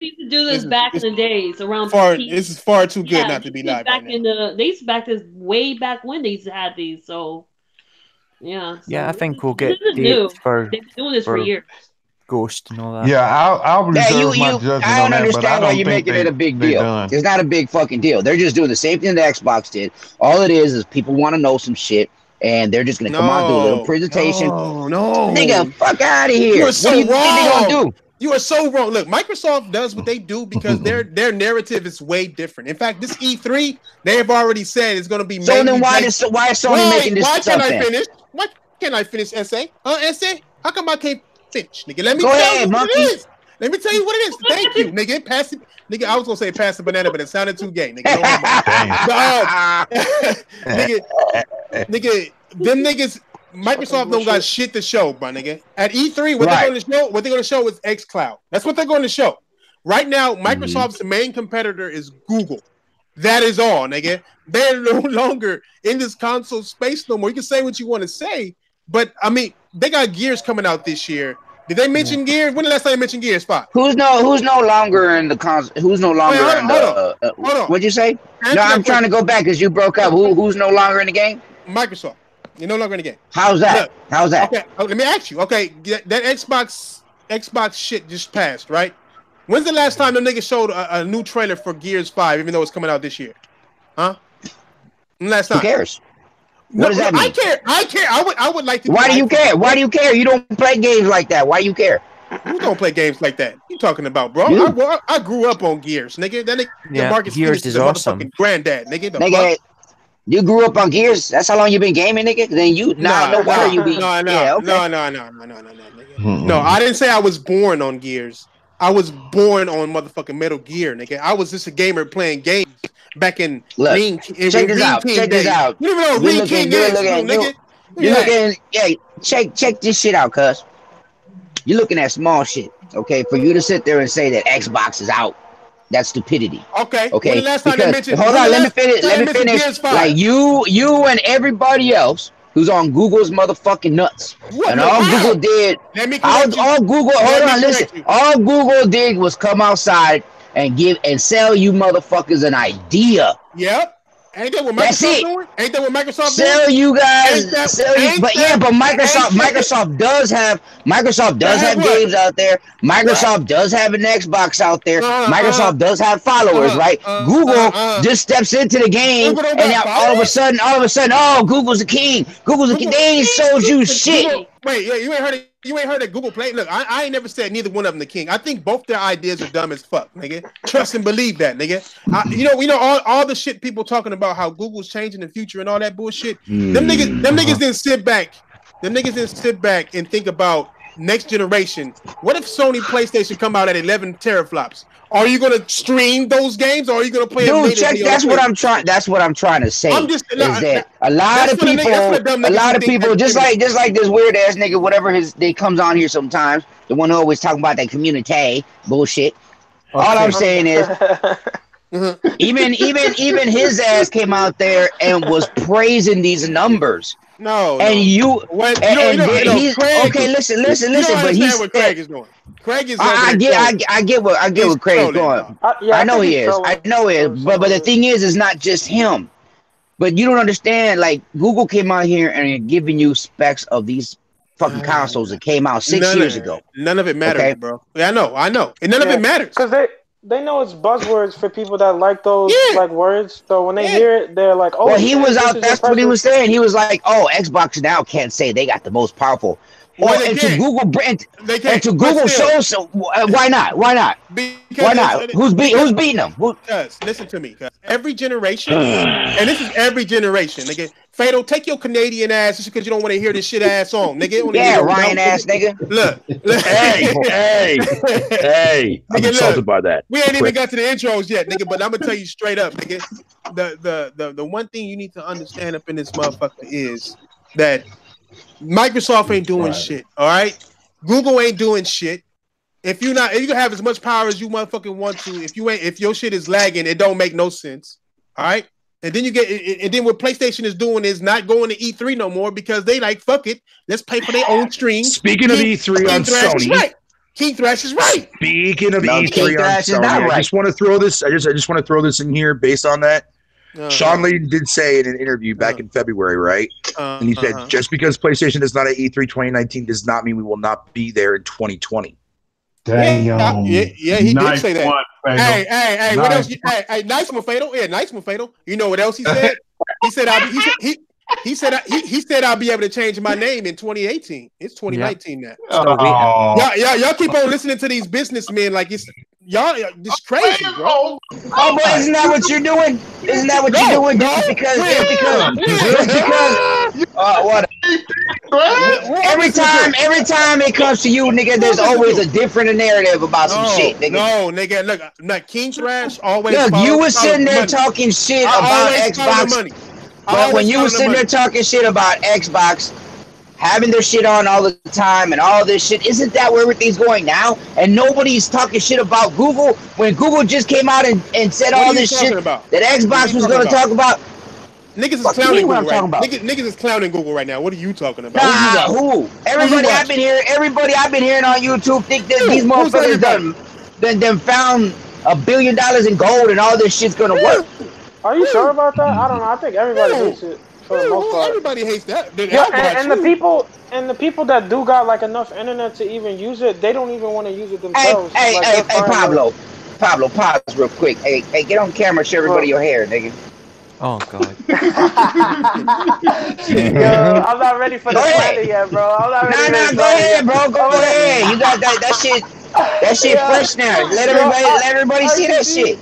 used to do this back in the days around far. P. This is far too good Yeah, not to be live right back now. in they used to back this way back when they used to have these. So yeah, Yeah, I so think we'll this get isn't dates new. They've been doing this for for years. Ghost and all that. Yeah, I'll Yeah, reserve my I judgment on don't that, but I understand why don't you're think making it a big they deal. done. It's not a big fucking deal. They're just doing the same thing the Xbox did. All it is people want to know some shit, and they're just gonna come out and do a little No, presentation. no, Nigga, no. fuck out of You here. are What do so you think they're gonna wrong. do? You are so wrong. Look, Microsoft does what they do because their narrative is way different. In fact, this E3, they have already said it's going to be So then mainly why based. is Sony making this Why can't stuff I then? finish? Why can't I finish, SA? SA? How come I can't finish, nigga? Let me Go tell ahead, you what monkey. it is. Let me tell you what it is. Thank you, nigga. Pass it. Nigga, I was going to say pass the banana, but it sounded too gay, nigga. No homo. Nigga, them niggas, Microsoft don't got shit to show, bro, nigga. At E3, what they're going to show is xCloud. That's what they're going to show. Right now, Microsoft's main competitor is Google. That is all, nigga. They're no longer in this console space no more. You can say what you want to say, but I mean, they got Gears coming out this year. Did they mention Gears? When the last time they mentioned Gears? Spot. Who's no longer in the console? Who's no longer in the? Hold on. What'd you say? No, I'm trying to go back because you broke up. Who's no longer in the game? Microsoft. You're no longer in the game. How's that? Look, How's that? Okay, let me ask you. Okay, that Xbox shit just passed, right? When's the last time the nigga showed a new trailer for Gears 5, even though it's coming out this year? Huh? Last time. Who cares? What does that mean? I care. I would like to. Why do you care? Why do you care? You don't play games like that. Why do you care? You don't play games like that. You talking about, bro? I grew up on Gears, nigga. That nigga Marcus Gears is awesome. Motherfucking granddad, nigga. Nigga, you grew up on Gears. That's how long you been gaming, nigga. Then you no wonder you be. No. I didn't say I was born on Gears. I was born on motherfucking Metal Gear, nigga. I was just a gamer playing games back in Ring King. Check this out. Check this out. You don't even know Ring King is, nigga. You're looking. Yeah, check this shit out, cuz. You're looking at small shit, okay? For you to sit there and say that Xbox is out, that's stupidity. Okay. Okay. When the last time they mentioned, hold on, let me finish. Let me finish. Like you and everybody else who's on Google's motherfucking nuts. What? And all Google did, all Google, hold on, listen. All Google did was come outside and sell you motherfuckers an idea. Yep. Ain't that what Microsoft doing? Ain't that what Microsoft doing? Sell you guys, but Microsoft does have games out there. Microsoft does have an Xbox out there. Microsoft does have followers, right? Google just steps into the game, and now all of a sudden, oh, Google's the king. Google's the king. They ain't sold you shit. Wait, you ain't heard it. You ain't heard that Google Play. Look, I ain't never said neither one of them the king. I think both their ideas are dumb as fuck, nigga. Trust and believe that, nigga. You know all the shit people talking about how Google's changing the future and all that bullshit. Them niggas didn't sit back. Them niggas didn't sit back and think about next generation. What if Sony PlayStation come out at 11 teraflops? Are you gonna stream those games, or are you gonna play? Dude, check. That's what I'm trying. That's what I'm trying to say. That a lot of people, just like this weird ass nigga, whatever they comes on here sometimes. The one who always talking about that community bullshit. Okay. All I'm saying is, even his ass came out there and was praising these numbers. Listen. But he's what Craig is doing. Craig is. I get what Craig's going. I know he is. I know he is. But the thing is not just him. But you don't understand. Like Google came out here and giving you specs of these fucking consoles that came out 6 years ago. None of it matters, bro. Yeah, I know, and none of it matters because they know it's buzzwords for people that like those like words. So when they hear it, they're like, "Oh." Well, he was out. That's what he was saying. He was like, "Oh, Xbox now can't say they got the most powerful." And to Google shows, so why not? Why not? Why not? Who's beating them? Because listen to me. Every generation, and this is every generation. Nigga, Fatal, take your Canadian ass just because you don't want to hear this shit ass on, nigga. Yeah, Ryan ass nigga. Look. Hey. I'm insulted by that. We ain't even got to the intros yet, nigga. But I'm gonna tell you straight up, nigga. The one thing you need to understand up in this motherfucker is that Microsoft ain't doing shit. All right, Google ain't doing shit. If you can have as much power as you motherfucking want to, if your shit is lagging, it don't make no sense. All right, and then what PlayStation is doing is not going to E3 no more because they like fuck it. Let's pay for their own stream. Speaking of E3 on Sony, King Thrash is right. Speaking of E3, I'm sorry. I just want to throw this. I just want to throw this in here based on that. Sean Layden did say in an interview back in February, right? And he said, just because PlayStation is not at E3 2019 does not mean we will not be there in 2020. Damn. Yeah, he did say that. One, hey, nice. What else? Hey, nice one, Fatal. Yeah, nice one, Fatal. You know what else he said? He said he said I'll be able to change my name in 2018. It's 2019 now. Y'all keep on listening to these businessmen like it's y'all just crazy, bro. Oh, but isn't that what you're doing? Isn't that what you're doing? Just because what? Every time it comes to you, nigga, there's always a different narrative about some shit, nigga. No, nigga, look, King Trash always. Look, you was sitting there talking shit about Xbox. But when you were sitting there talking shit about Xbox, having their shit on all the time and all this shit, isn't that where everything's going now? And nobody's talking shit about Google when Google just came out and said all this shit that Xbox was going to talk about. Niggas is clowning Google right now. Niggas is clowning Google right now. What are you talking about? Nah, who? Everybody I've been hearing on YouTube think that these motherfuckers done found $1 billion in gold and all this shit's going to work. Are you sure about that? I don't know. I think everybody hates it for the most part. Everybody hates that. And the people that do got like enough internet to even use it, they don't even want to use it themselves. Hey, Pablo, pause real quick. Hey, get on camera, show everybody your hair, nigga. Oh God. Yo, I'm not ready for the planning yet, bro. I'm not ready. Nah, go ahead, bro. Go ahead. You got that shit. That shit fresh now. Let everybody see that shit.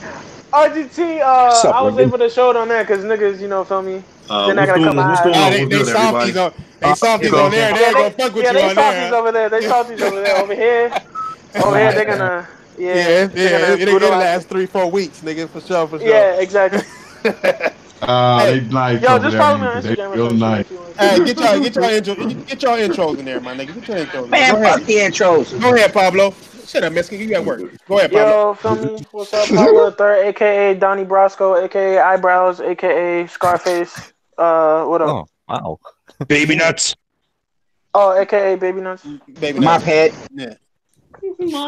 RGT, I was able to show it on there because niggas, you know, feel me? They're not gonna come out. They softies on there. They're gonna fuck with you on there. They softies over there. They softies over there. Over here, they're gonna. They're gonna last 3-4 weeks, nigga, for sure. Yeah, exactly. They nice. Yo, just follow me on Instagram. Real nice. Hey, get your intros in there, my nigga. Get your intros. Man, fuck the intros. Go ahead, Pablo. Shut up, Mexican. You got work. Go ahead, Pablo. Yo, feel me? What's up, Pablo III, aka Donnie Brasco, aka Eyebrows, aka Scarface. What up? Oh, wow. Baby Nuts. Oh, aka Baby Nuts. Baby Mop head. Yeah.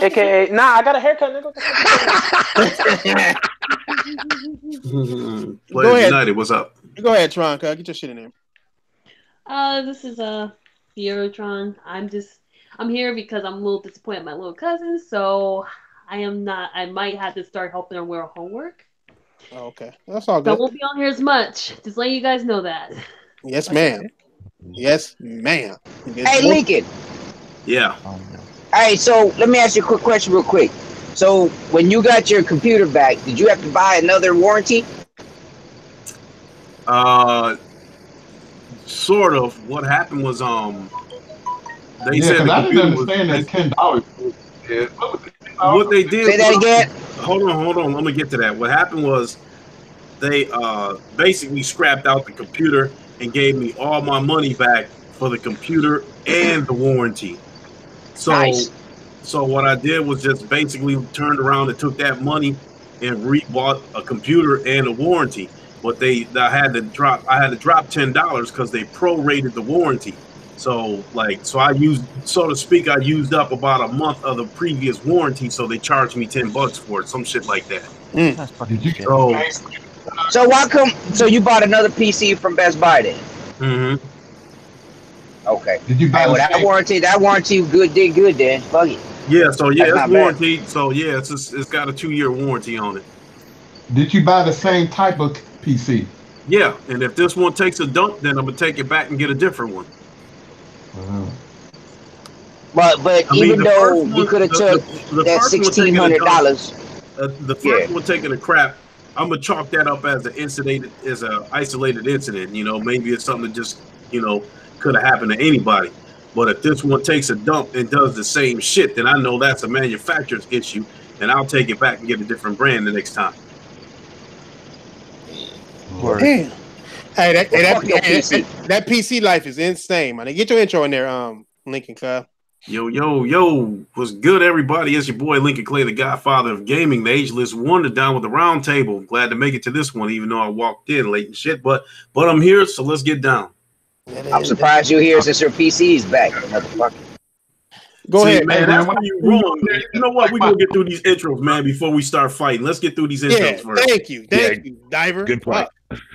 AKA, nah, I got a haircut, nigga. Go ahead. United, what's up? Go ahead, Tron. Get your shit in there. This is Fierotron. I'm here because I'm a little disappointed in my little cousin, so I might have to start helping her with her homework. Oh, okay. That's all good. So I won't be on here as much. Just letting you guys know that. Yes, ma'am. Yes, ma'am. Hey, Lincoln. Yeah. All right, so let me ask you a quick question real quick. So when you got your computer back, did you have to buy another warranty? Sort of. What happened was they said the I didn't computer understand was that $10. What they did. Say that again. Hold on. Let me get to that. What happened was they basically scrapped out the computer and gave me all my money back for the computer and the warranty. So, nice. So what I did was just basically turned around and took that money and rebought a computer and a warranty. But I had to drop $10 because they prorated the warranty. So I used, so to speak, I used up about a month of the previous warranty. So they charged me $10 for it, some shit like that. That's fucking shit. So why come? So you bought another PC from Best Buy then? Mm-hmm. Okay. Did you buy that warranty? That warranty did good then. Fuck it. Yeah. So yeah, it's warranted. So yeah, it's got a 2-year warranty on it. Did you buy the same type of PC? Yeah, and if this one takes a dump, then I'm gonna take it back and get a different one. But even though you could have took that $1,600, the first one taking a crap, I'm gonna chalk that up as an isolated incident. You know, maybe it's something that just could have happened to anybody. But if this one takes a dump and does the same shit, then I know that's a manufacturer's issue, and I'll take it back and get a different brand the next time. Damn. Hey, that PC life is insane, man. Get your intro in there, Lincoln Club. Yo, what's good, everybody? It's your boy Lincoln Clay, the godfather of gaming, the ageless wonder down with the round table. Glad to make it to this one, even though I walked in late and shit. But I'm here, so let's get down. I'm surprised you're here since your PC is back, motherfucker. Go ahead, man. That's where you wrong. Man. You know what? We're gonna get through these intros, man, before we start fighting. Let's get through these intros first. Thank you, Diver. Good point.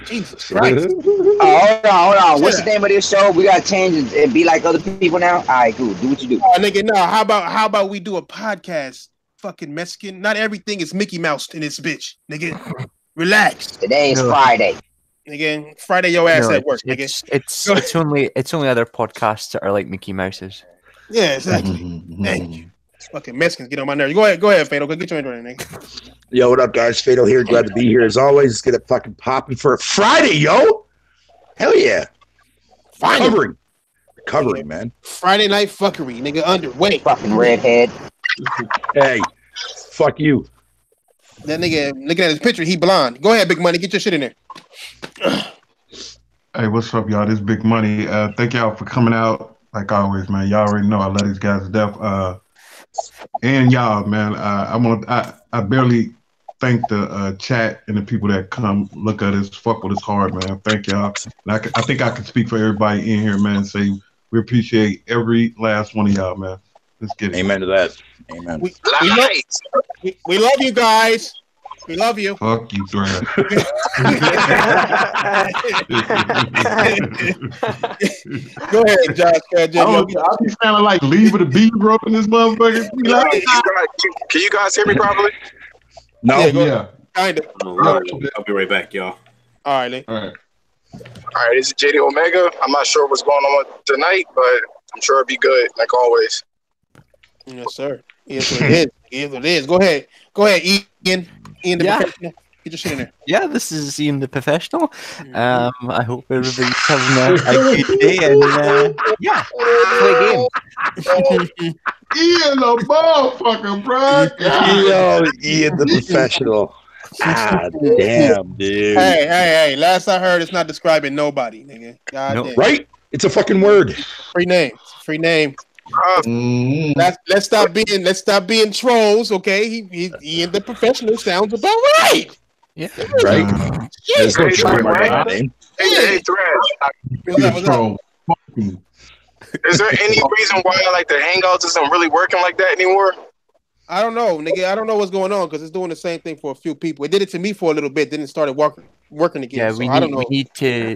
Jesus Christ. Hold on. What's the name of this show? We gotta change and be like other people now. All right, cool. Do what you do. Nigga, no. How about we do a podcast? Fucking Mexican. Not everything is Mickey Mouse in this bitch, nigga. Relax. Today is Friday. Nigga, Friday your ass at work, nigga. It's only other podcasts that are like Mickey Mouse's. Yeah, exactly. Thank you. Fucking Mexicans get on my nerves. Go ahead, Fado. Go get your intro, nigga. Yo, what up, guys? Fado here. Glad to be here as always. Let's get it fucking popping for a Friday, yo. Hell yeah. Recovering, man. Friday night fuckery, nigga. Underway. Fucking redhead. Hey, fuck you. That nigga looking at his picture, he blonde. Go ahead, Big Money. Get your shit in there. Hey, what's up, y'all? This Big Money. Thank y'all for coming out. Like always, man. Y'all already know I love these guys to death. And y'all, man. I barely thank the chat and the people that come look at us, fuck with us hard, man. Thank y'all. And I think I can speak for everybody in here, man, and say we appreciate every last one of y'all, man. Let's get it. Amen to that. Amen. We love you guys. We love you. Fuck you, Thrash. Go ahead, Josh. I'll be sounding like Leave the Beat up in this motherfucker. Can you guys hear me properly? No. Yeah. Kind of. I'll be right back, y'all. All right, Lee. All right. This is JD Omega. I'm not sure what's going on tonight, but I'm sure it'll be good, like always. Yes, sir. Yes, it is. Yes, it is. Go ahead, Ian. Ian the professional. Get your shit in there. Yeah, this is Ian the professional. I hope everybody's having a good day and play game. Ian the motherfucker, bro. Yo, Ian the professional. God damn, dude. Hey. Last I heard, it's not describing nobody, nigga. God damn. Right? It's a fucking word. Free name. Let's stop being trolls, okay? He Ian the professional sounds about right. Yeah. Right. There's no troll in my name. Hey, Thrash. Is there any reason why like the Hangouts isn't really working like that anymore? I don't know, nigga. I don't know what's going on because it's doing the same thing for a few people. It did it to me for a little bit, then it started working again. Yeah, so I don't know. We need to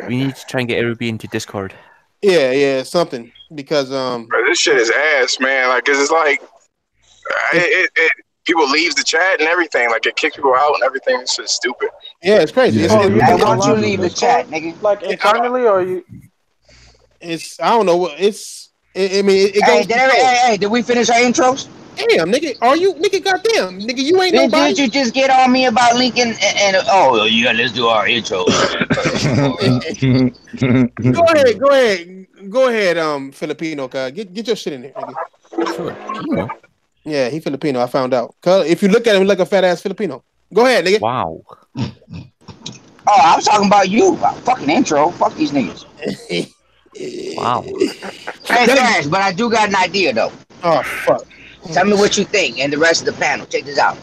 try and get everybody into Discord. Yeah, something because Bro, this shit is ass, man. Like, 'cause it's like it people leave the chat and everything. Like, it kicks people out and everything. It's just stupid. Yeah, it's crazy. Why don't you leave the chat, nigga? Like internally, or you? It's I don't know. It goes. Hey, did we finish our intros? Damn, nigga, goddamn, nigga, you ain't nobody. Did you just get on me about Lincoln and let's do our intro. Go ahead, Filipino, get your shit in there, nigga. Filipino? Yeah, he Filipino, I found out. If you look at him like a fat ass Filipino. Go ahead, nigga. Wow. I was talking about you. Fucking intro. Fuck these niggas. Wow. Hey, Thrash, but I do got an idea though. Oh fuck. Tell me what you think and the rest of the panel. Check this out.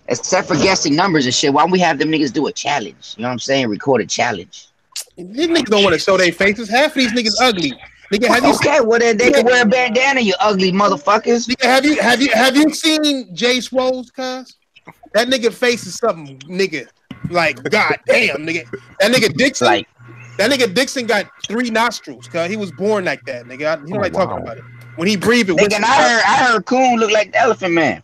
Except for guessing numbers and shit, why don't we have them niggas do a challenge? You know what I'm saying? Record a challenge. These niggas don't want to show their faces. Half of these niggas ugly. Nigga, well then they can wear a bandana, you ugly motherfuckers. Nigga, have you seen Jay Swole's cuz? That nigga face is something, nigga. Like, goddamn, nigga. That nigga Dixon. That nigga Dixon got 3 nostrils, cuz he was born like that, nigga. He don't like talking about it. When he breathed, nigga, I heard Coon look like the Elephant Man.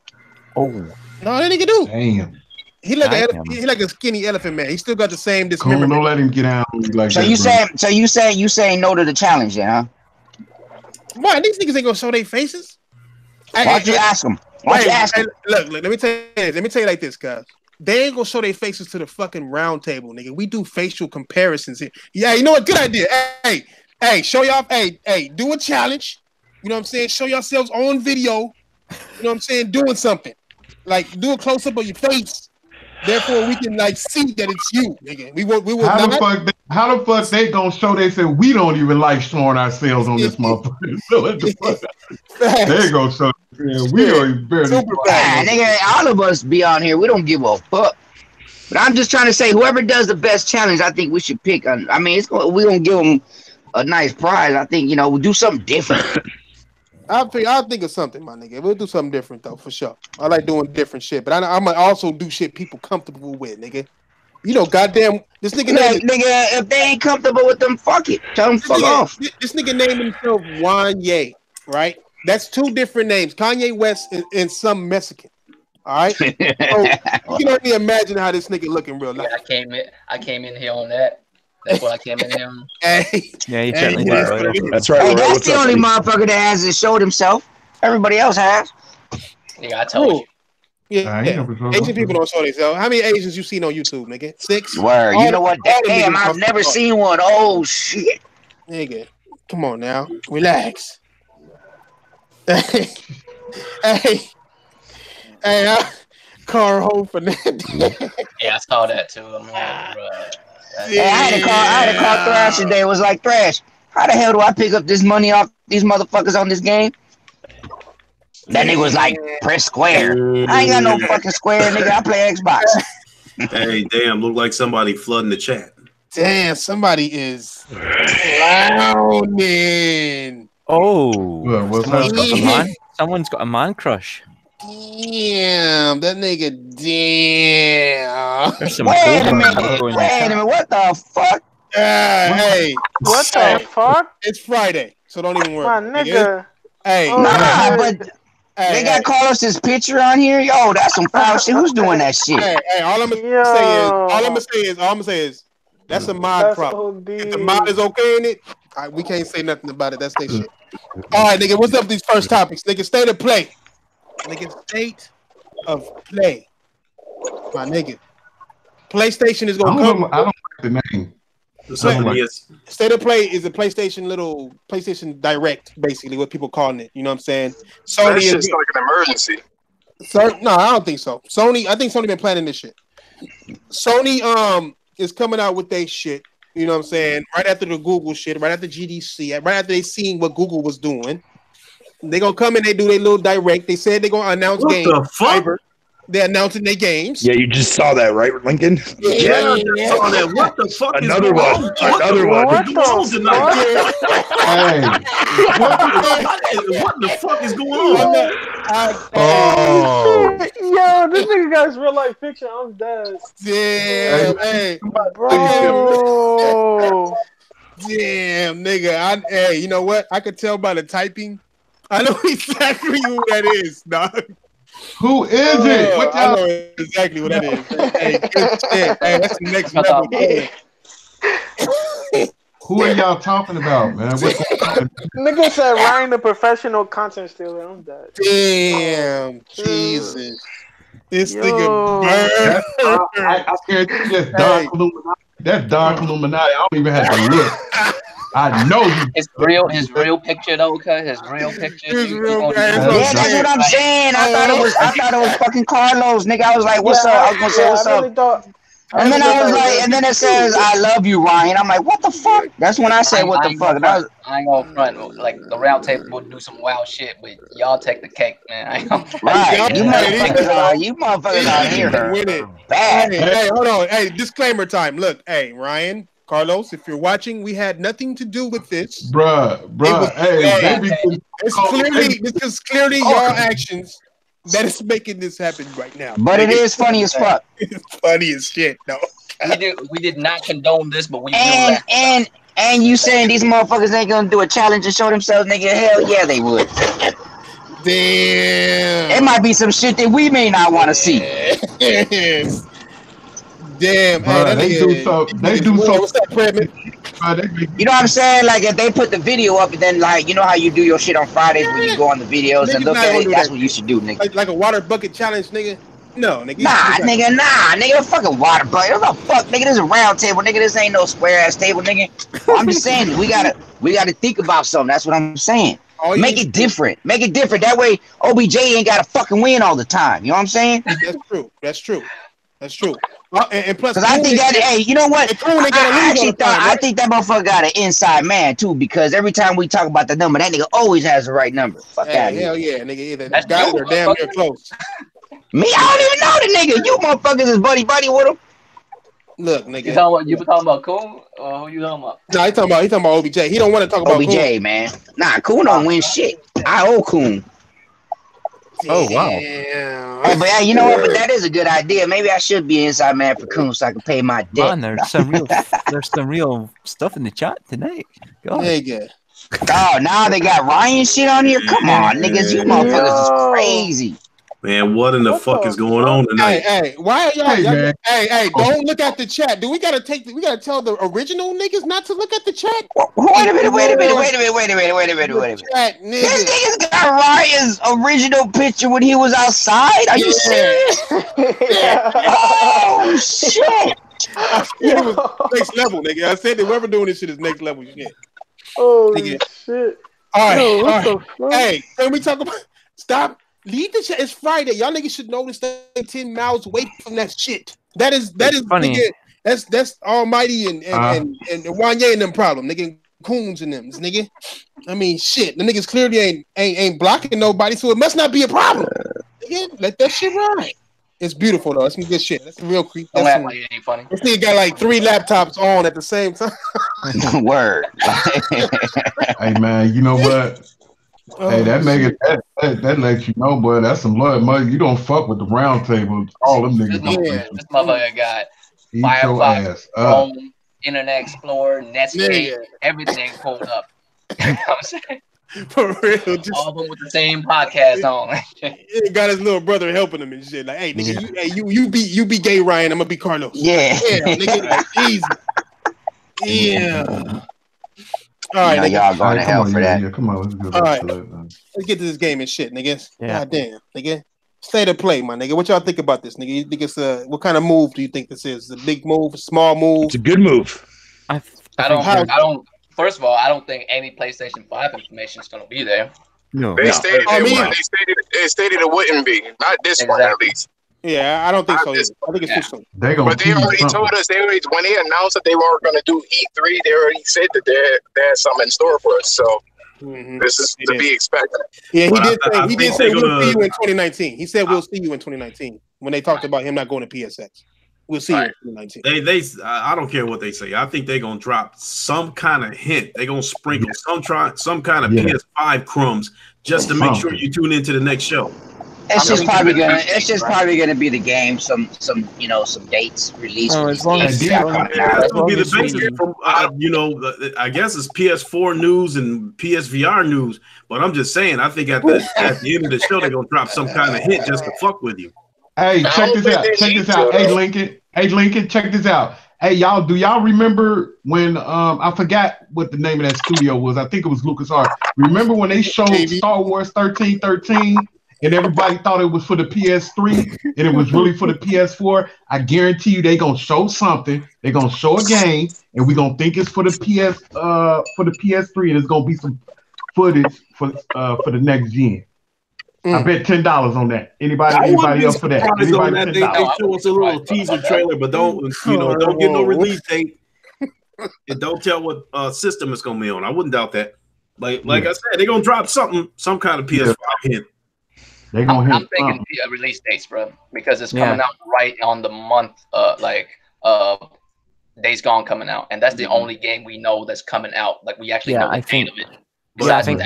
Oh. No, that nigga do. Damn. He like a skinny elephant man. He still got the same dismemberment. Don't let him get out like so that. You saying no to the challenge, yeah? Huh? Why these niggas ain't gonna show their faces? Why don't you ask them? Look, let me tell you this. Let me tell you like this, guys. They ain't gonna show their faces to the fucking round table, nigga. We do facial comparisons here. Yeah, you know what? Good idea. Hey, show y'all. Hey, do a challenge. You know what I'm saying? Show yourselves on video. You know what I'm saying? Doing something. Like, do a close up of your face. Therefore, we can like see that it's you, nigga. We will. How the fuck they gonna show? They said we don't even like showing ourselves on this motherfucker. They gonna show. Yeah, we are barely. Nigga, all of us be on here. We don't give a fuck. But I'm just trying to say, whoever does the best challenge, I think we should pick. I mean, we're gonna give them a nice prize. I think we'll do something different. I'll think of something, my nigga. We'll do something different though, for sure. I like doing different shit, but I might also do shit people comfortable with, nigga. You know, goddamn, this nigga nigga, if they ain't comfortable with them, fuck it. Tell them fuck off. This nigga named himself Wanye, right? That's two different names, Kanye West and some Mexican. All right, so you can only imagine how this nigga look in real life. I came in here on that. That's what I came in here on. Hey, yeah, you certainly did. That's right. Hey, that's the only motherfucker that hasn't showed himself. Everybody else has. Yeah, I told you. Yeah, Asian people don't show themselves. How many Asians you seen on YouTube, nigga? 6. Word. You know what? Damn, I've never seen one. Oh shit, nigga. Come on now, relax. Hey, Carl Fernandez. Yeah, I saw that too. I'm like, I had a call Thrash today. It was like, Thrash, how the hell do I pick up this money off these motherfuckers on this game? That nigga was like, press square. I ain't got no fucking square, nigga. I play Xbox. Hey, damn, look like somebody flooding the chat. Damn, somebody is clowning. Oh, someone's got a man crush. Damn, that nigga. Damn. Wait a minute. What the fuck? Hey. What the fuck? It's Friday, so don't even worry. My nigga. Hey. Nah, but they got Carlos's picture on here. Yo, that's some foul shit. Who's doing that shit? Hey, all I'm gonna say is, that's a mod problem. If the mod is okay in it, we can't say nothing about it. That's their shit. All right, nigga. What's up with these first topics? Nigga, state of play. Nigga, state of play. My nigga. PlayStation is gonna come. I don't like the name. State of play is a PlayStation Direct, basically what people calling it. You know what I'm saying? Sony is like an emergency. No, I don't think so. I think Sony been planning this shit. Sony is coming out with their shit. You know what I'm saying? Right after the Google shit, right after GDC, right after they seen what Google was doing. They gonna come in, they do their little direct. They said they gonna announce games. What the fuck? They're announcing their games. Yeah, you just saw that, right, Lincoln? Yeah, I saw that. What the fuck? Another one. What the fuck is going on? Yo, this nigga got his real life picture. I'm dead. Damn, hey, bro. Damn, nigga. Hey, you know what? I could tell by the typing. I know exactly who that is, dog. Who is it? What I know exactly what that is. Hey, good shit. Hey, that's the next level. Who are y'all talking about, man? Nigga said Ryan the professional content stealer. I'm dead. Damn, Jesus. This nigga burn. That's dark Illuminati. I don't even have to look. I know you. His real picture though, cuz his real picture. Yeah, that's what I'm saying. I thought it was fucking Carlos, nigga. I was like, what's up? I was gonna say what's up. And then I was like, and then it says, I love you, Ryan. I'm like, what the fuck? That's when I said, what the fuck? I ain't gonna front. Like, the round table would do some wild shit, but y'all take the cake, man. I ain't gonna front. Right. You motherfuckers out here. Bad. Hey, hold on. Hey, disclaimer time. Look, hey, Ryan, Carlos, if you're watching, we had nothing to do with this. Bruh. This is clearly your actions that is making this happen right now. But it is funny as fuck. It's funny as shit, no. We did not condone this, but we and you saying these motherfuckers ain't gonna do a challenge and show themselves, nigga? Hell yeah, they would. Damn. It might be some shit that we may not want to see. Damn. Hey, they do so. What's that, Predman? You know what I'm saying? Like, if they put the video up and then, like, you know how you do your shit on Fridays when you go on the videos and look at it? That's what you should do, nigga. Like a water bucket challenge, nigga? No, nigga. Nah, nigga, fucking water bucket. What the fuck, nigga? This is a round table, nigga. This ain't no square ass table, nigga. I'm just saying, we gotta think about something. That's what I'm saying. Make it different. Make it different. That way, OBJ ain't gotta fucking win all the time. You know what I'm saying? That's true. And plus, because I think that, hey, you know what? I think that motherfucker got an inside man too. Because every time we talk about the number, that nigga always has the right number. Fuck out of here. Hell yeah, nigga. Either guys are damn near close. Me, I don't even know the nigga. You motherfuckers is buddy with him. Look, nigga. You talking about Coon? Or who you talking about? Nah, he talking about OBJ. He don't want to talk about OBJ, Coon. Man. Nah, Coon don't win shit. Aokun. Oh wow! Hey, but you know what? But that is a good idea. Maybe I should be inside man for Coon so I can pay my debt. Man, there's some real stuff in the chat tonight. God. Nigga. Oh, now they got Ryan shit on here. Come on, niggas, you motherfuckers is crazy. Man, what in the fuck is going on tonight? Hey, why are y'all? Hey, don't look at the chat. Do we gotta tell the original niggas not to look at the chat? Wait a minute. Chat, This nigga's got Ryan's original picture when he was outside. Are you serious? Oh shit! It was next level, nigga. I said that whoever doing this shit is next level shit. Oh shit! All right. Hey, can we talk about? Stop. Leave the shit. It's Friday. Y'all niggas should know to stay 10 miles away from that shit. That is funny. Nigga, that's Almighty and Wanye and them problem. Nigga, Coons and them, nigga. I mean, shit. The niggas clearly ain't blocking nobody, so it must not be a problem. Nigga, let that shit ride. It's beautiful though. It's some good shit. That's a real creep. Don't act like it ain't funny. This nigga got like 3 laptops on at the same time. Word. Hey man, you know what? Hey, that nigga, that lets you know, boy, that's some loyal money. You don't fuck with the round table. All them niggas. This motherfucker got Firefox, Chrome, Internet Explorer, Netscape, everything pulled up. You know what I'm saying? For real, just all of them with the same podcast on. He got his little brother helping him and shit. Like, hey, nigga, you be gay, Ryan. I'm gonna be Carlos. Yeah, nigga, like, easy. Yeah. All right, y'all going to hell for that. Yeah, come on, let's go. All right, let's get to this game and shit, niggas. Yeah. God damn, nigga. State of play, my nigga. What y'all think about this, nigga? You think it's what kind of move do you think this is? A big move, a small move? It's a good move. I don't. First of all, I don't think any PlayStation 5 information is going to be there. No, they stated it wouldn't be. Not this one, at least. Yeah, I don't think so. I think it's too soon. But they already told us. When they announced that they weren't going to do E3, they already said that they had something in store for us. So this is to be expected. Yeah, he did say we'll see you in 2019. He said we'll see you in 2019 when they talked about him not going to PSX. We'll see you in 2019. I don't care what they say. I think they're gonna drop some kind of hint. They're gonna sprinkle some kind of PS5 crumbs just to make sure you tune into the next show. It's just probably gonna be the game. Some dates released. That's gonna be the basis from I guess it's PS4 news and PSVR news. But I'm just saying, I think at the end of the show they're gonna drop some kind of hint just to fuck with you. Hey, check this out. Hey, Lincoln, check this out. Hey, y'all, do y'all remember when I forgot what the name of that studio was? I think it was LucasArts. Remember when they showed Star Wars 1313 and everybody thought it was for the PS3 and it was really for the PS4? I guarantee you they gonna show something. They're gonna show a game and we're gonna think it's for the PS3 and it's gonna be some footage for the next gen. I bet $10 on that. Anybody else for that? Anybody they show us a little teaser trailer, but don't get no release date. And don't tell what system it's gonna be on. I wouldn't doubt that. Like I said, they're gonna drop some kind of PS5 hint. I'm thinking release dates, bro, because it's coming out right on the month, Days Gone coming out, and that's the only game we know that's coming out. Like we actually know the date of it. I think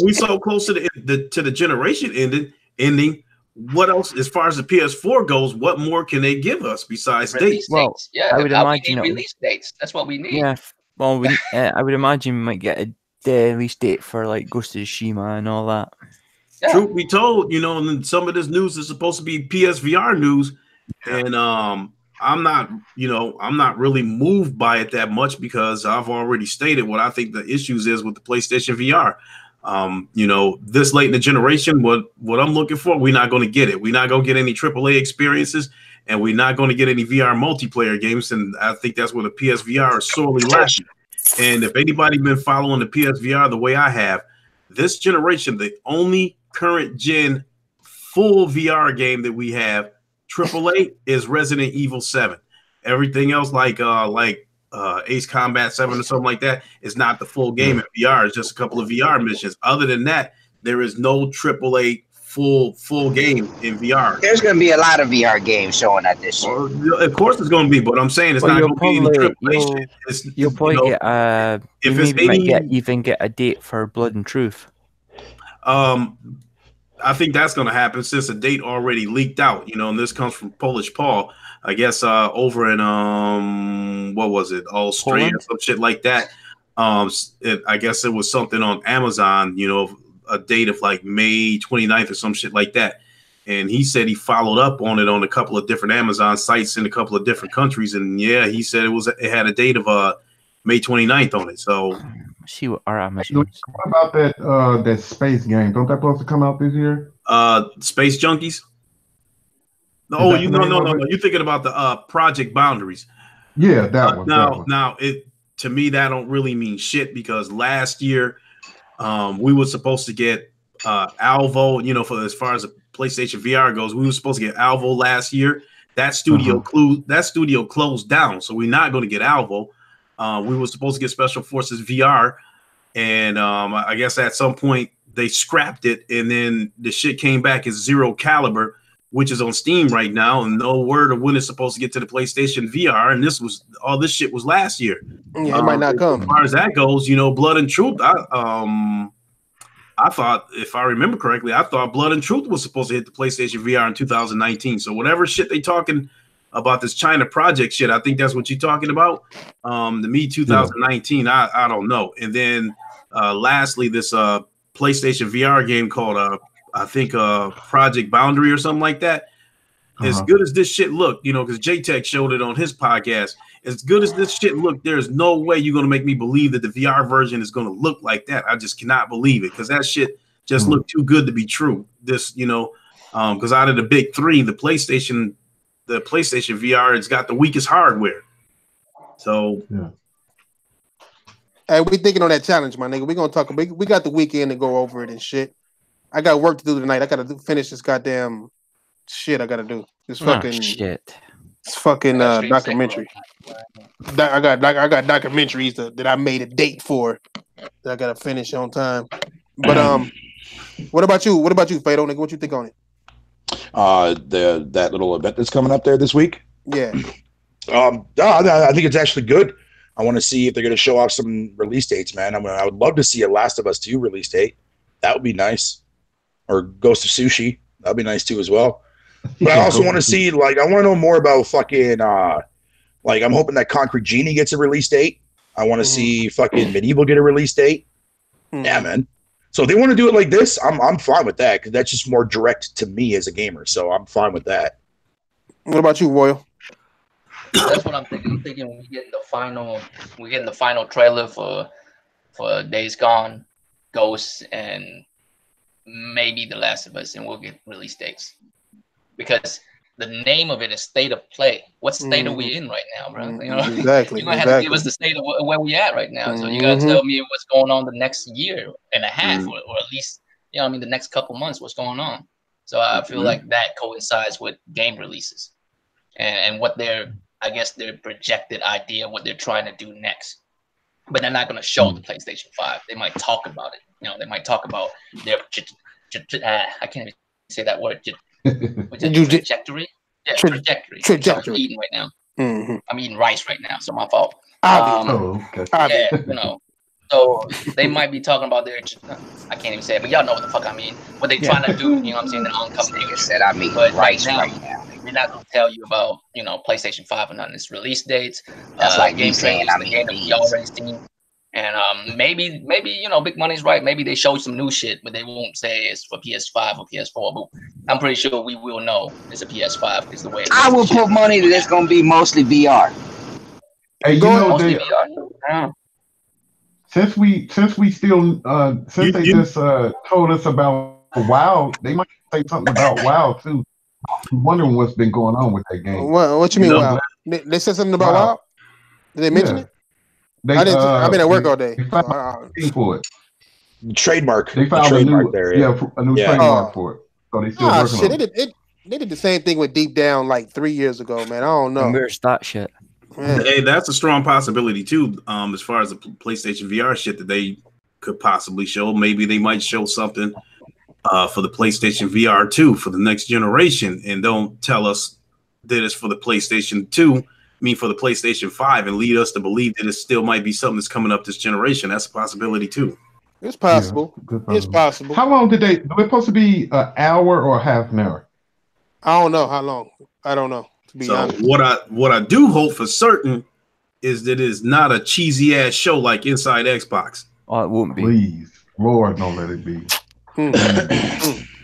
we so close to the generation ending. What else, as far as the PS4 goes? What more can they give us besides dates? Well, I would imagine release dates. That's what we need. Yeah. Well, I would imagine we might get a release date for like Ghost of Tsushima and all that. Yeah. Truth be told, and then some of this news is supposed to be PSVR news, and I'm not really moved by it that much because I've already stated what I think the issues is with the PlayStation VR. This late in the generation, what I'm looking for, we're not going to get it. We're not going to get any AAA experiences, and we're not going to get any VR multiplayer games. And I think that's where the PSVR is sorely lacking. And if anybody been following the PSVR the way I have, this generation, the only current gen full VR game that we have, AAA, is Resident Evil 7. Everything else like Ace Combat 7 or something like that is not the full game in VR. It's just a couple of VR missions. Other than that, there is no AAA full game in VR. There's going to be a lot of VR games showing at this show. Of course, it's going to be, but I'm saying it's not going to be any AAA shit. You'll probably get even get a date for Blood and Truth. I think that's going to happen since the date already leaked out, and this comes from Polish Paul, I guess, over in what was it, Australia, Poland? Some shit like that. I guess it was something on Amazon, a date of like May 29th or some shit like that. And he said he followed up on it on a couple of different Amazon sites in a couple of different countries, and yeah, he said it had a date of May 29th on it. So see what our Amazon. What about that space game? Don't that supposed to come out this year? Space Junkies. No, no. You're thinking about the Project Boundaries. Yeah, that one. Now, to me that don't really mean shit because last year we were supposed to get Alvo. For as far as the PlayStation VR goes, we were supposed to get Alvo last year. That studio closed down, so we're not going to get Alvo. We were supposed to get Special Forces VR, and I guess at some point they scrapped it, and then the shit came back as Zero Caliber, which is on Steam right now, and no word of when it's supposed to get to the PlayStation VR. And all this shit was last year. Yeah, it might not come. As far as that goes, Blood and Truth. I thought, if I remember correctly, Blood and Truth was supposed to hit the PlayStation VR in 2019. So whatever shit they talking about this China project shit, I think that's what you're talking about. The Me 2019, I don't know. And then lastly, this PlayStation VR game called I think Project Boundary or something like that. As good as this shit looked, because J-Tech showed it on his podcast. As good as this shit looked, there's no way you're going to make me believe that the VR version is going to look like that. I just cannot believe it because that shit just looked too good to be true. This, because out of the big three, the PlayStation VR, it's got the weakest hardware. So, yeah. Hey, we thinking on that challenge, my nigga. We're going to talk. We got the weekend to go over it and shit. I got work to do tonight. I got to finish this goddamn shit I got to do. This fucking shit. It's fucking documentary. I got documentaries that I made a date for that I gotta finish on time. But what about you? What about you, Fado? Nigga, what you think on it? That little event that's coming up there this week. Yeah. I think it's actually good. I want to see if they're going to show off some release dates, man. I would love to see a Last of Us 2 release date. That would be nice. Or Ghost of Sushi. That'd be nice too as well. But I also want to see, I want to know more about fucking, I'm hoping that Concrete Genie gets a release date. I want to see fucking Medieval get a release date. Yeah, man. So if they want to do it like this, I'm fine with that because that's just more direct to me as a gamer. So I'm fine with that. What about you, Royal? That's what I'm thinking. I'm thinking we're getting the final trailer for Days Gone, Ghosts, and maybe The Last of Us, and we'll get release dates. Because the name of it is State of Play. What state are we in right now, bro? Exactly. You're gonna have to give us the state of where we at right now. So you gotta tell me what's going on the next year and a half, or at least the next couple months, what's going on. So I feel like that coincides with game releases and what their projected idea, what they're trying to do next. But they're not gonna show the PlayStation 5. They might talk about it. They might talk about their I can't even say that word. Trajectory? Yeah, trajectory. I'm eating right now. I'm eating rice right now, so my fault. Yeah, so they might be talking about their, I can't even say it, but y'all know what the fuck I mean. What they trying to do, what I'm saying, the oncoming niggas said I mean but rice right now. They're not going to tell you about, PlayStation 5 and nothing. It's release dates. That's like game saying the game that we already seen. And maybe Big Money's right. Maybe they show some new shit, but they won't say it's for PS5 or PS4. But I'm pretty sure we will know it's a PS5 because the way I will put money that it's gonna be mostly VR. Hey, mostly VR. Since they just told us about WoW, they might say something about WoW too. I'm wondering what's been going on with that game. What you mean WoW? They said something about WoW? Did they mention it? I've been at work all day. For it. Trademark. They filed a new trademark for it. So they still working on it. They did the same thing with Deep Down like 3 years ago, man. I don't know. Where's that shit? Hey, that's a strong possibility too. As far as the PlayStation VR shit that they could possibly show, maybe they might show something for the PlayStation VR 2 for the next generation, and don't tell us that it's for the PlayStation 2. For the PlayStation 5 and lead us to believe that it still might be something that's coming up this generation. That's a possibility too. It's possible. Yeah, it's possible. How long did they? Were they supposed to be an hour or half an hour? I don't know how long. I don't know. To be honest, what I do hope for certain is that it's not a cheesy ass show like Inside Xbox. Oh, it won't be. Please, Lord, don't let it be.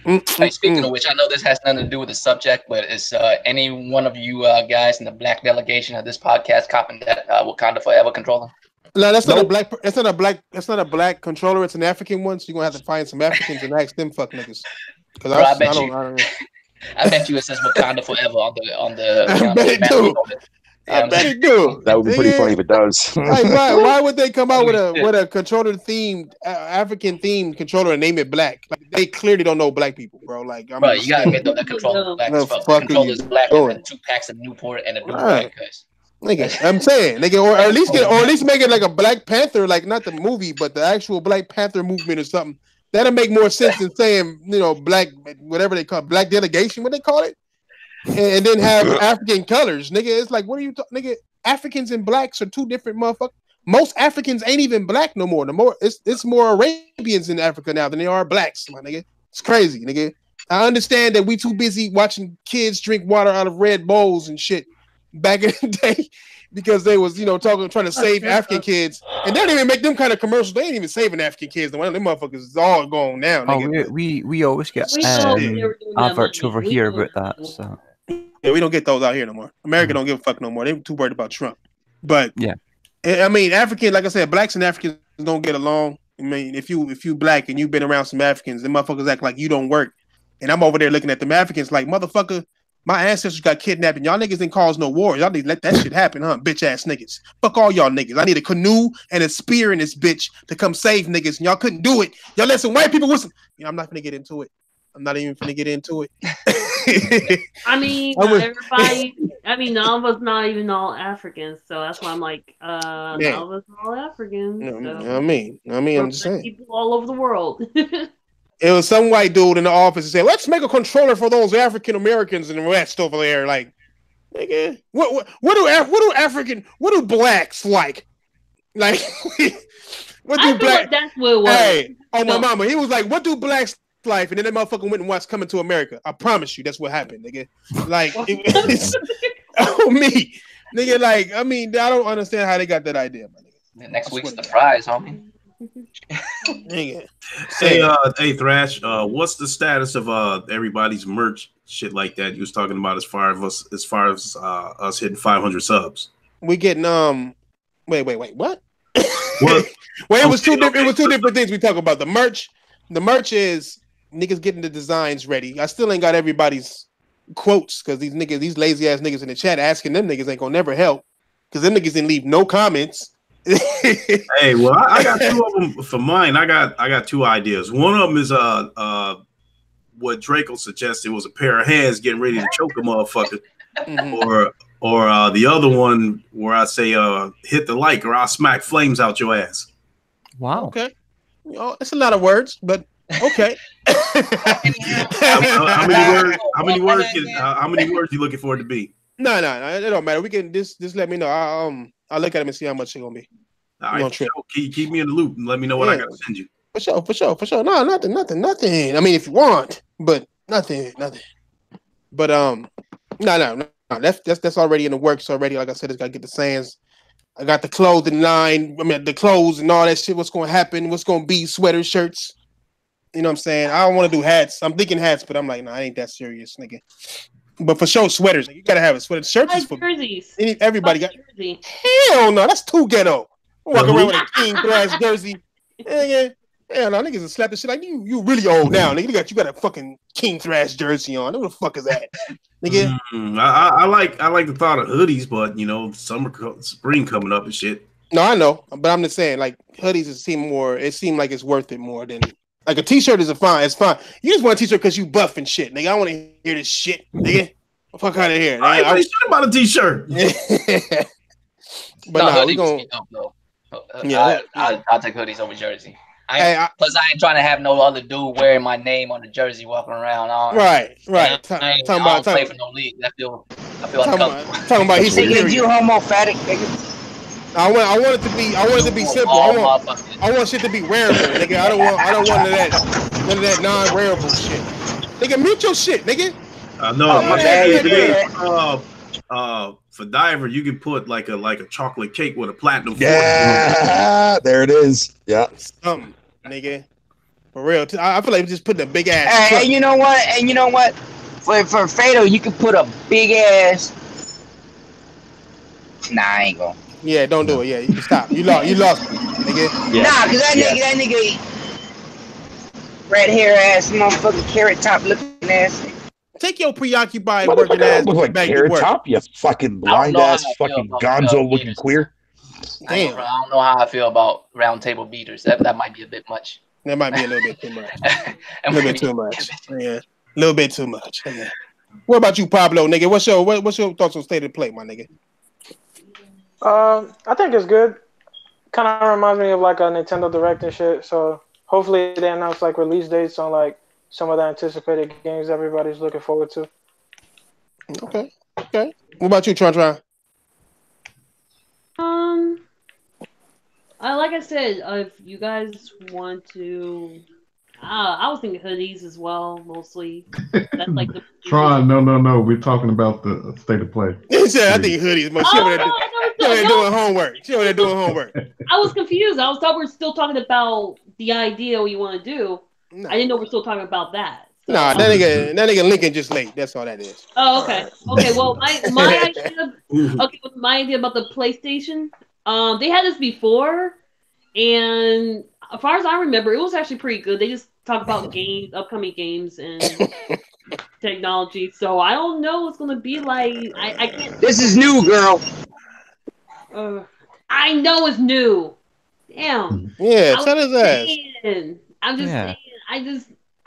Hey, speaking of which, I know this has nothing to do with the subject, but is any one of you guys in the black delegation of this podcast copping that Wakanda Forever controller? No, that's not a black. That's not a black. That's not a black controller. It's an African one. So you're gonna have to find some Africans and ask them fuck niggas. Because I don't. I bet you it says Wakanda Forever on the. I bet it do. I bet it do. That would be pretty funny if it does. Like, why would they come out with a controller themed African themed controller and name it black? Like, they clearly don't know black people, bro. Like, you gotta admit though that controller black as fuck. The controller's black and 2 packs of Newport and a new black guys. Nigga, I'm saying, nigga, or at least make it like a Black Panther, like not the movie, but the actual Black Panther movement or something. That'll make more sense than saying, black, whatever they call it, black delegation, what they call it, and then have African colors, nigga. It's like, what are you, nigga? Africans and blacks are 2 different motherfuckers. Most Africans ain't even black no more. It's more Arabians in Africa now than they are blacks, my nigga. It's crazy, nigga. I understand that we too busy watching kids drink water out of red bowls and shit back in the day because they was trying to save African kids, and they don't even make them kind of commercials. They ain't even saving African kids. The one of them motherfuckers is all gone now. Nigga. We always get adverts over here about that. So yeah, we don't get those out here no more. America don't give a fuck no more. They too worried about Trump. But yeah, I mean, African, like I said, blacks and Africans don't get along. I mean, if you black and you've been around some Africans, the motherfuckers act like you don't work, and I'm over there looking at them Africans like, motherfucker, my ancestors got kidnapped and y'all niggas didn't cause no wars. Y'all need to let that shit happen, huh? Bitch ass niggas. Fuck all y'all niggas. I need a canoe and a spear in this bitch to come save niggas, and y'all couldn't do it. Y'all let some white people listen. I'm not gonna get into it. I'm not even gonna get into it. I mean, everybody. I mean, none of us not even all Africans, so that's why I'm like, none of us are all Africans. So. I mean, I'm just saying. People all over the world. It was some white dude in the office and said, "Let's make a controller for those African Americans in the West over there." Like, nigga, what do blacks like? Like, what do blacks? That's what it was. Hey, my mama, he was like, "What do blacks like?" And then that motherfucker went and watched Coming to America. I promise you, that's what happened, nigga. Like, me, nigga. Like, I mean, I don't understand how they got that idea, my nigga. Next week's the prize, homie. Hey, Thrash, what's the status of everybody's merch, shit like that you was talking about as far as us hitting 500 subs? We getting wait, what? What? Well, it was two different things we talk about. The merch is niggas getting the designs ready. I still ain't got everybody's quotes because these lazy ass niggas in the chat asking them niggas ain't gonna never help because them niggas didn't leave no comments. Hey, well, I got 2 of them for mine. I got 2 ideas. One of them is what Draco suggested was a pair of hands getting ready to choke a motherfucker, or the other one where I say hit the like or I'll smack flames out your ass. Wow. Okay. It's a lot of words, but okay. How many words you looking for it to be? No, it don't matter. We can just let me know. I'll look at him and see how much it's gonna be. All right, keep me in the loop and let me know what I gotta send you. For sure. No, nothing. I mean, if you want, but nothing. But no. That's already in the works already. Like I said, it's gotta get the sands. I got the clothing line. I mean, the clothes and all that shit. What's gonna happen? What's gonna be? Sweaters, shirts. You know what I'm saying? I don't want to do hats. I'm thinking hats, but I'm like, no, I ain't that serious, nigga. But for sure, sweaters. You gotta have a sweater. Shirts is for jerseys. Everybody got. Jersey. Hell no, that's too ghetto. Walking around with a King Thrash jersey. Hell no, niggas are slapping shit like you really old now, nigga. You got a fucking King Thrash jersey on. What the fuck is that, nigga? I like the thought of hoodies, but spring coming up and shit. No, I know, but I'm just saying, like hoodies it seem like it's worth it more than like a t-shirt is fine. It's fine. You just want a t-shirt because you buff and shit, nigga. I want to hear this shit, nigga. Fuck out of here. I ain't shit about a t-shirt. But we gonna. I'll take hoodies over jersey. Plus, I ain't trying to have no other dude wearing my name on the jersey walking around. Right. I don't play for no league. I feel uncomfortable. Talking about he's you homophobic, nigga. I want it to be simple. I want shit to be wearable, nigga. I don't want none of that non-wearable shit. Nigga, mute your shit, nigga. No, for Diver, you can put like a chocolate cake with a platinum. Yeah, there it is. Yeah, something, nigga. For real, I feel like just putting a big ass. And you know what? For Fatal, you can put a big ass. Nah, I ain't gonna. Yeah, don't do it. Yeah, you can stop. You lost me, nigga. Yeah. Nah, cause that nigga, red hair ass, motherfucking carrot top looking ass. Take your preoccupied working ass like back carrot to work. Top, you fucking blind ass, fucking gonzo looking queer. Damn. I don't know how I feel about round table beaters. That might be a bit much. That might be a little bit too much. A little bit too much. Yeah, a little bit too much. Yeah. What about you, Pablo, nigga? What's your thoughts on State of Play, my nigga? I think it's good. Kind of reminds me of like a Nintendo Direct and shit. So hopefully they announce like release dates on like some of the anticipated games everybody's looking forward to. Okay. What about you, Tron? Like I said, if you guys want to, I was thinking hoodies as well, mostly. That's like the Tron, no. We're talking about the State of Play. I think hoodies. She over there doing homework. I was confused. I thought we were still talking about the idea we want to do. No. I didn't know we're still talking about that. So, that nigga Lincoln just late. That's all that is. Oh, okay. Okay, well, my idea about the PlayStation, they had this before, and as far as I remember, it was actually pretty good. They just talk about upcoming games, and technology. So I don't know what's gonna be like. I can't. This is new, girl. I know it's new. Damn. Yeah, tell us that. I'm just saying.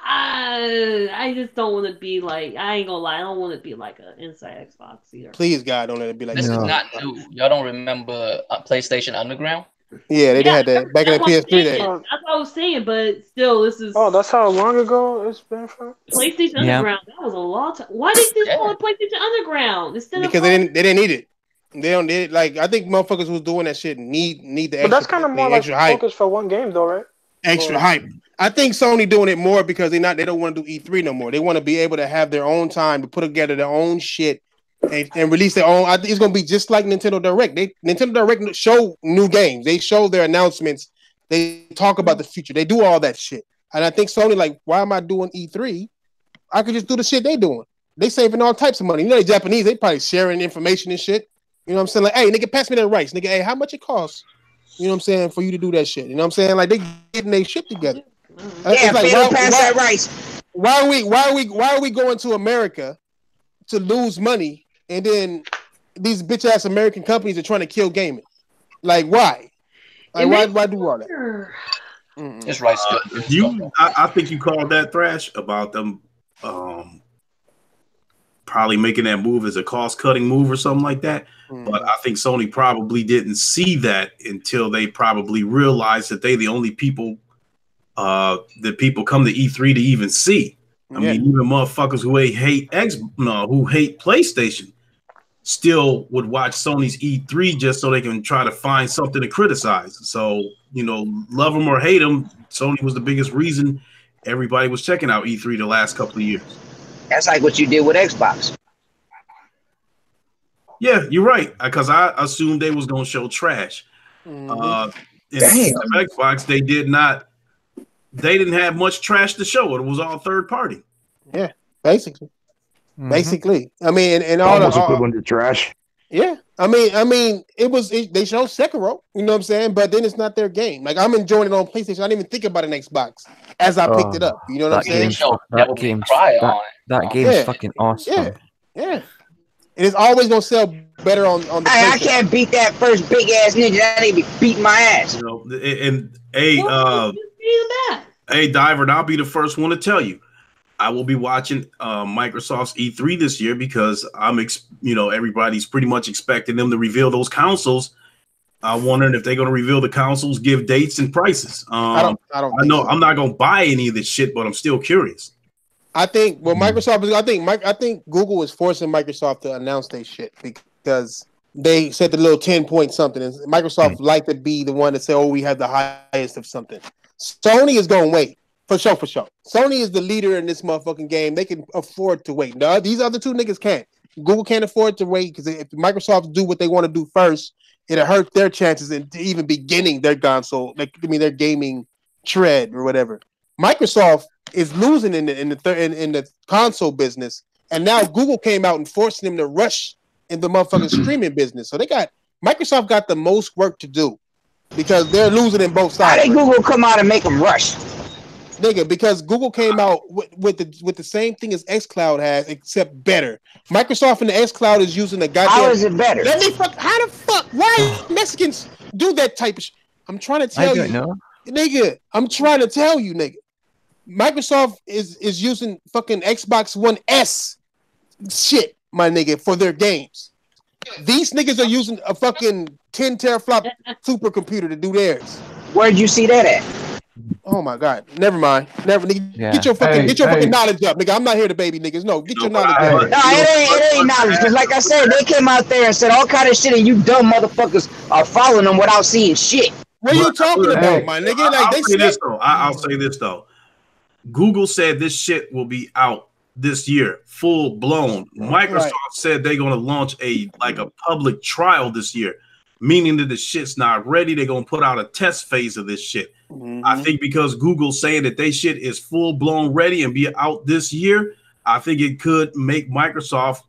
I just don't want to be like. I ain't gonna lie. I don't want to be like an inside Xbox either. Please, God, don't let it be like this. This is not new. Y'all don't remember PlayStation Underground? Yeah, they had that back in the PS3 days. That's what I was saying, but still, this is. Oh, that's how long ago it's been from. PlayStation Underground. That was a long time. Why did they call it PlayStation Underground instead because of? They didn't need it. They like. I think motherfuckers who's doing that shit need the. But extra, that's kind of more like focus for one game, though, right? Extra hype. I think Sony doing it more because they don't want to do E3 no more. They want to be able to have their own time to put together their own shit and release their own. I think it's gonna be just like Nintendo Direct. Nintendo Direct show new games. They show their announcements. They talk about the future. They do all that shit. And I think Sony like, why am I doing E3? I could just do the shit they doing. They saving all types of money. You know, the Japanese, they probably sharing information and shit. You know what I'm saying? Like, hey, nigga, pass me that rice. Nigga, hey, how much it costs? You know what I'm saying? For you to do that shit. You know what I'm saying? Like, they getting their shit together. Yeah, like, pass that rice. Why are we going to America to lose money and then these bitch ass American companies are trying to kill gaming? Like, why? Like, why do all that? It's right. I think you called that Thrash about them probably making that move as a cost cutting move or something like that. But I think Sony probably didn't see that until they probably realized that they the only people that people come to E3 to even see. I mean, even motherfuckers who hate PlayStation still would watch Sony's E3 just so they can try to find something to criticize. So, you know, love them or hate them, Sony was the biggest reason everybody was checking out E3 the last couple of years. That's like what you did with Xbox. Yeah, you're right. Because I assumed they was going to show trash. In Xbox, they didn't have much trash to show. It was all third party. Yeah, basically. Basically. I mean, and all almost equivalent to trash. Yeah. I mean, they showed Sekiro, you know what I'm saying? But then it's not their game. Like, I'm enjoying it on PlayStation. I didn't even think about an Xbox as I picked it up. You know what I'm saying? That game's fucking awesome. Yeah. And it's always gonna sell better on the I can't beat that first big ass ninja. That nigga be beating my ass. You know, and hey, Diver, and I'll be the first one to tell you, I will be watching Microsoft's E3 this year because everybody's pretty much expecting them to reveal those consoles. I'm wondering if they're going to reveal the consoles, give dates and prices. I know I'm not going to buy any of this shit, but I'm still curious. I think Microsoft is. I think Google is forcing Microsoft to announce their shit because they said the little 10 point something, and Microsoft like to be the one to say, "Oh, we have the highest of something." Sony is going to wait for sure. Sony is the leader in this motherfucking game. They can afford to wait. No, these other two niggas can't. Google can't afford to wait because if Microsoft do what they want to do first, it'll hurt their chances in even beginning their console. Their gaming tread or whatever. Microsoft is losing in the console business, and now Google came out and forcing them to rush in the motherfucking streaming business. So Microsoft got the most work to do because they're losing in both sides. How did Google come out and make them rush? Nigga, because Google came out with the same thing as xCloud has, except better. Microsoft and the xCloud is using the goddamn. How is it better? How the fuck? Why Mexicans do that type of shit? I'm trying to tell you, nigga. I'm trying to tell you, nigga. Microsoft is using fucking Xbox One S shit, my nigga, for their games. These niggas are using a fucking 10 teraflop supercomputer to do theirs. Where'd you see that at? Oh my god! Never mind. Nigga. Yeah. Get your fucking knowledge up, nigga. I'm not here to baby niggas. No, get your knowledge up. No, it ain't knowledge. Because like I said, they came out there and said all kind of shit, and you dumb motherfuckers are following them without seeing shit. What are you talking about, my nigga? I'll say this though. Google said this shit will be out this year, full blown. Microsoft said they're gonna launch a public trial this year, meaning that the shit's not ready. They're gonna put out a test phase of this shit. I think because Google's saying that they shit is full blown ready and be out this year, I think it could make Microsoft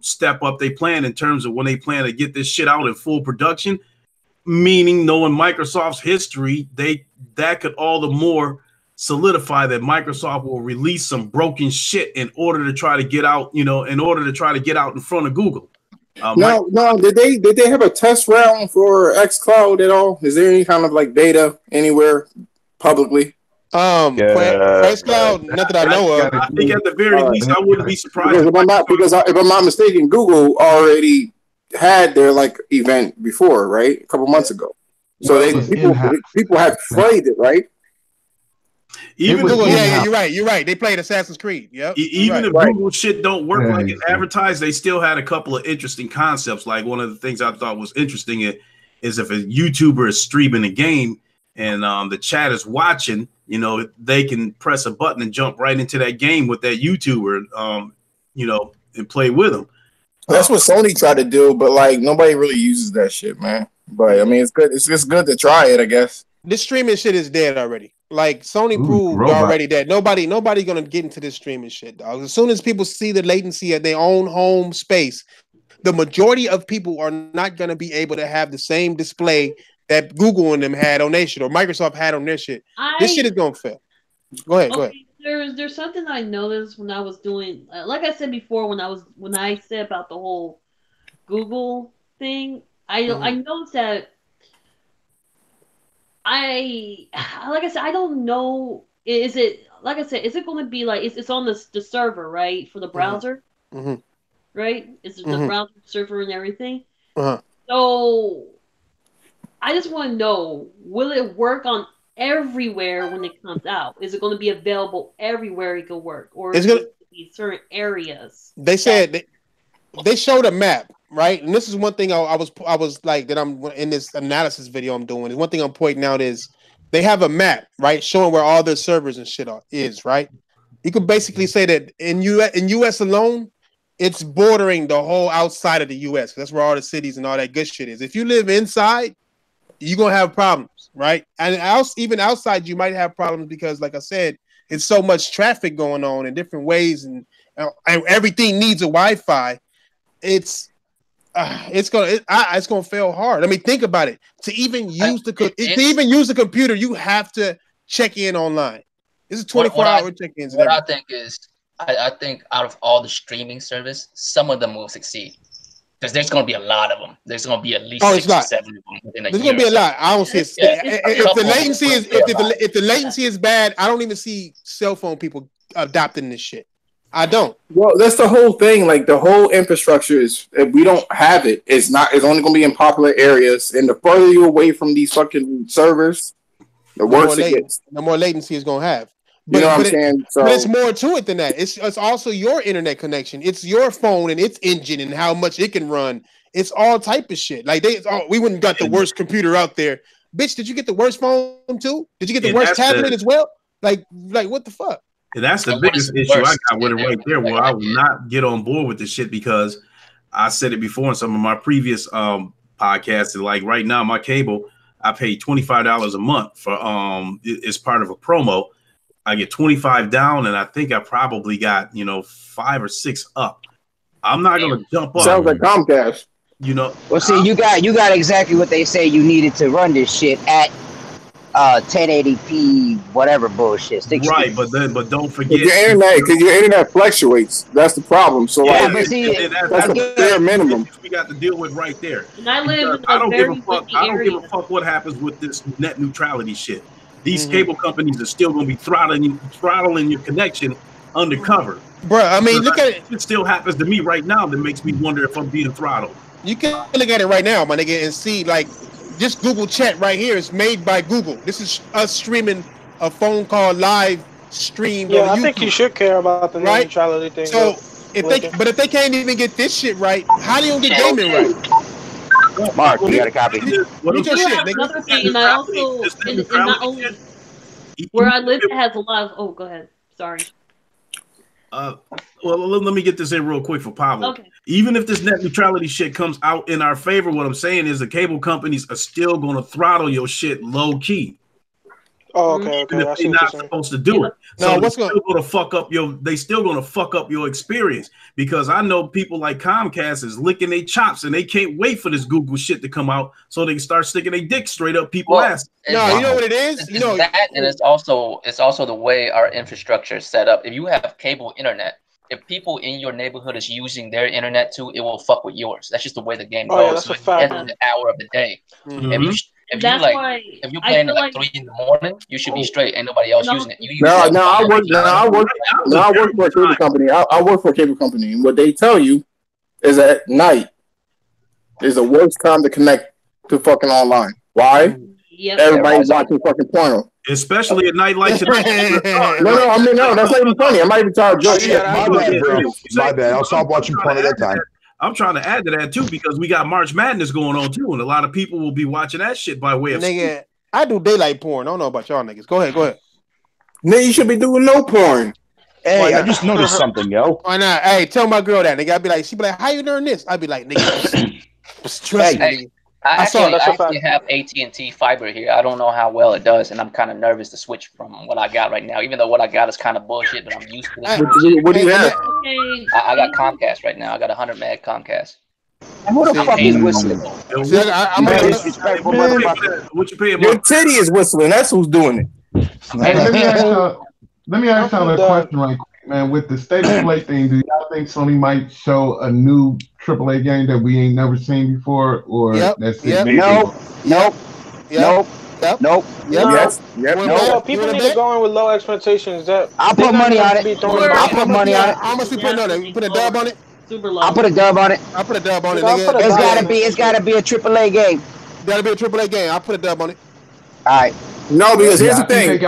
step up their plan in terms of when they plan to get this shit out in full production. Meaning, knowing Microsoft's history, that could all the more solidify that Microsoft will release some broken shit in order to try to get out, in front of Google. No. Did they have a test round for xCloud at all? Is there any kind of data anywhere publicly? xCloud, not that I know of. I think at the very least, I wouldn't be surprised. Because if I'm not mistaken, Google already had their event before, right? A couple months ago. So people have played it, right? Even Google, you're right. They played Assassin's Creed. Yep. Even if Google shit don't work like it advertised, they still had a couple of interesting concepts. Like one of the things I thought was interesting is if a YouTuber is streaming a game and the chat is watching, they can press a button and jump right into that game with that YouTuber, and play with them. That's what Sony tried to do, but nobody really uses that shit, man. But I mean, it's good. It's just good to try it, I guess. This streaming shit is dead already. Sony proved already that nobody gonna get into this streaming shit, dog. As soon as people see the latency at their own home space, the majority of people are not gonna be able to have the same display that Google and them had on their shit or Microsoft had on their shit. This shit is gonna fail. Go ahead. There's something I noticed when I was doing, like I said before, when I said about the whole Google thing. I noticed that. I don't know. Is it going to be it's on the server, right, for the browser, right? Is it the browser server and everything? So I just want to know: will it work on everywhere when it comes out? Is it going to be available everywhere it can work, or is it going to be certain areas? They said they showed a map. Right, and this is one thing I was like that I'm in this analysis video I'm doing. Is one thing I'm pointing out is they have a map, right, showing where all their servers and shit is. Right, you could basically say that in US alone, it's bordering the whole outside of the US. That's where all the cities and all that good shit is. If you live inside, you're gonna have problems, right? And even outside, you might have problems because, like I said, it's so much traffic going on in different ways, and everything needs a Wi-Fi. It's gonna fail hard. I mean, think about it. To even use the computer, you have to check in online. This is 24-hour check-ins. What I think is, I think out of all the streaming service, some of them will succeed because there's going to be a lot of them. There's going to be at least 6 or 7 of them within a year. There's going to be a lot. I don't see it. If the latency is bad, I don't even see cell phone people adopting this shit. I don't. Well, that's the whole thing. The whole infrastructure is, if we don't have it, it's only going to be in popular areas. And the further you away from these fucking servers, the worse it gets. The more latency it's going to have. But, you know what I'm saying? But it's more to it than that. It's also your internet connection. It's your phone and its engine and how much it can run It's all type of shit. Like we wouldn't got the worst computer out there. Bitch, did you get the worst phone too? Did you get the worst tablet as well? Like what the fuck? And that's the biggest issue I got with it right there, where I will not get on board with this shit because I said it before in some of my previous podcasts. Like right now, my cable, I pay $25 a month for it's part of a promo. I get 25 down, and I think I probably got 5 or 6 up. I'm not gonna jump up. Sounds like Comcast. Well, see, you got exactly what they say you needed to run this shit at 1080p, whatever bullshit. Right, but don't forget because your internet fluctuates. That's the problem. So that's the bare minimum we got to deal with right there. And I live in I don't give a fuck. I don't give a fuck what happens with this net neutrality shit. These cable companies are still going to be throttling your connection undercover. Bro, I mean, look at it. It still happens to me right now that makes me wonder if I'm being throttled. You can look at it right now, my nigga, and see, like, just Google Chat right here is made by Google. This is us streaming a phone call live streamed on YouTube. I think you should care about the net neutrality thing. So, if they can't even get this shit right, how do you get gaming right? Mark, you got a copy. Another thing, and I also, and not only where I live, it has a lot of. Oh, go ahead. Sorry. Well, let me get this in real quick for Pablo. Okay. Even if this net neutrality shit comes out in our favor, what I'm saying is the cable companies are still going to throttle your shit low key. Oh, okay. Even if they're not supposed to do it. So they're still going to fuck up your experience, because I know people like Comcast is licking their chops and they can't wait for this Google shit to come out so they can start sticking their dick straight up people's ass. No, you know what it is? That, and it's also the way our infrastructure is set up. If you have cable internet, if people in your neighborhood is using their internet too, it will fuck with yours. That's just the way the game goes. Yeah, that's a fact. Every hour of the day. Mm-hmm. If you're playing at 3 in the morning, you should be straight. Ain't nobody else using it. I work for a cable company. I work for a cable company, and what they tell you is at night is the worst time to connect to fucking online. Why? Yep. Everybody's watching fucking porno. Especially at night like tonight. No, that's not even funny. I'm not even trying to joke. My bad. I'll stop watching porn at that time. I'm trying to add to that too, because we got March Madness going on too, and a lot of people will be watching that shit by way of nigga. I do daylight porn. I don't know about y'all niggas. Go ahead. Nigga, you should be doing no porn. Hey, I just noticed something, yo. Why not? Hey, tell my girl that, nigga. She'd be like, how you learn this? I'd be like, nigga, trust me. I actually have AT&T fiber here. I don't know how well it does, and I'm kind of nervous to switch from what I got right now, even though what I got is kind of bullshit, but I'm used to it. What do you have? I got Comcast right now. I got 100 meg Comcast. Who the fuck is whistling? What you paying? Your titty is whistling. That's who's doing it. Hey, let me ask y'all a question right quick, man. With the state of play thing, do y'all think Sony might show a new AAA game that we ain't never seen before, or that's it? Nope. Yes. No, people need to go in with low expectations. I'll put money on it. How much we putting on it? You put a dub on it? Super low. I'll put a dub on it. I'll put a dub on it, nigga. It's gotta be a AAA game. Gotta be a AAA game. I'll put a dub on it. All right. No, because here's the thing.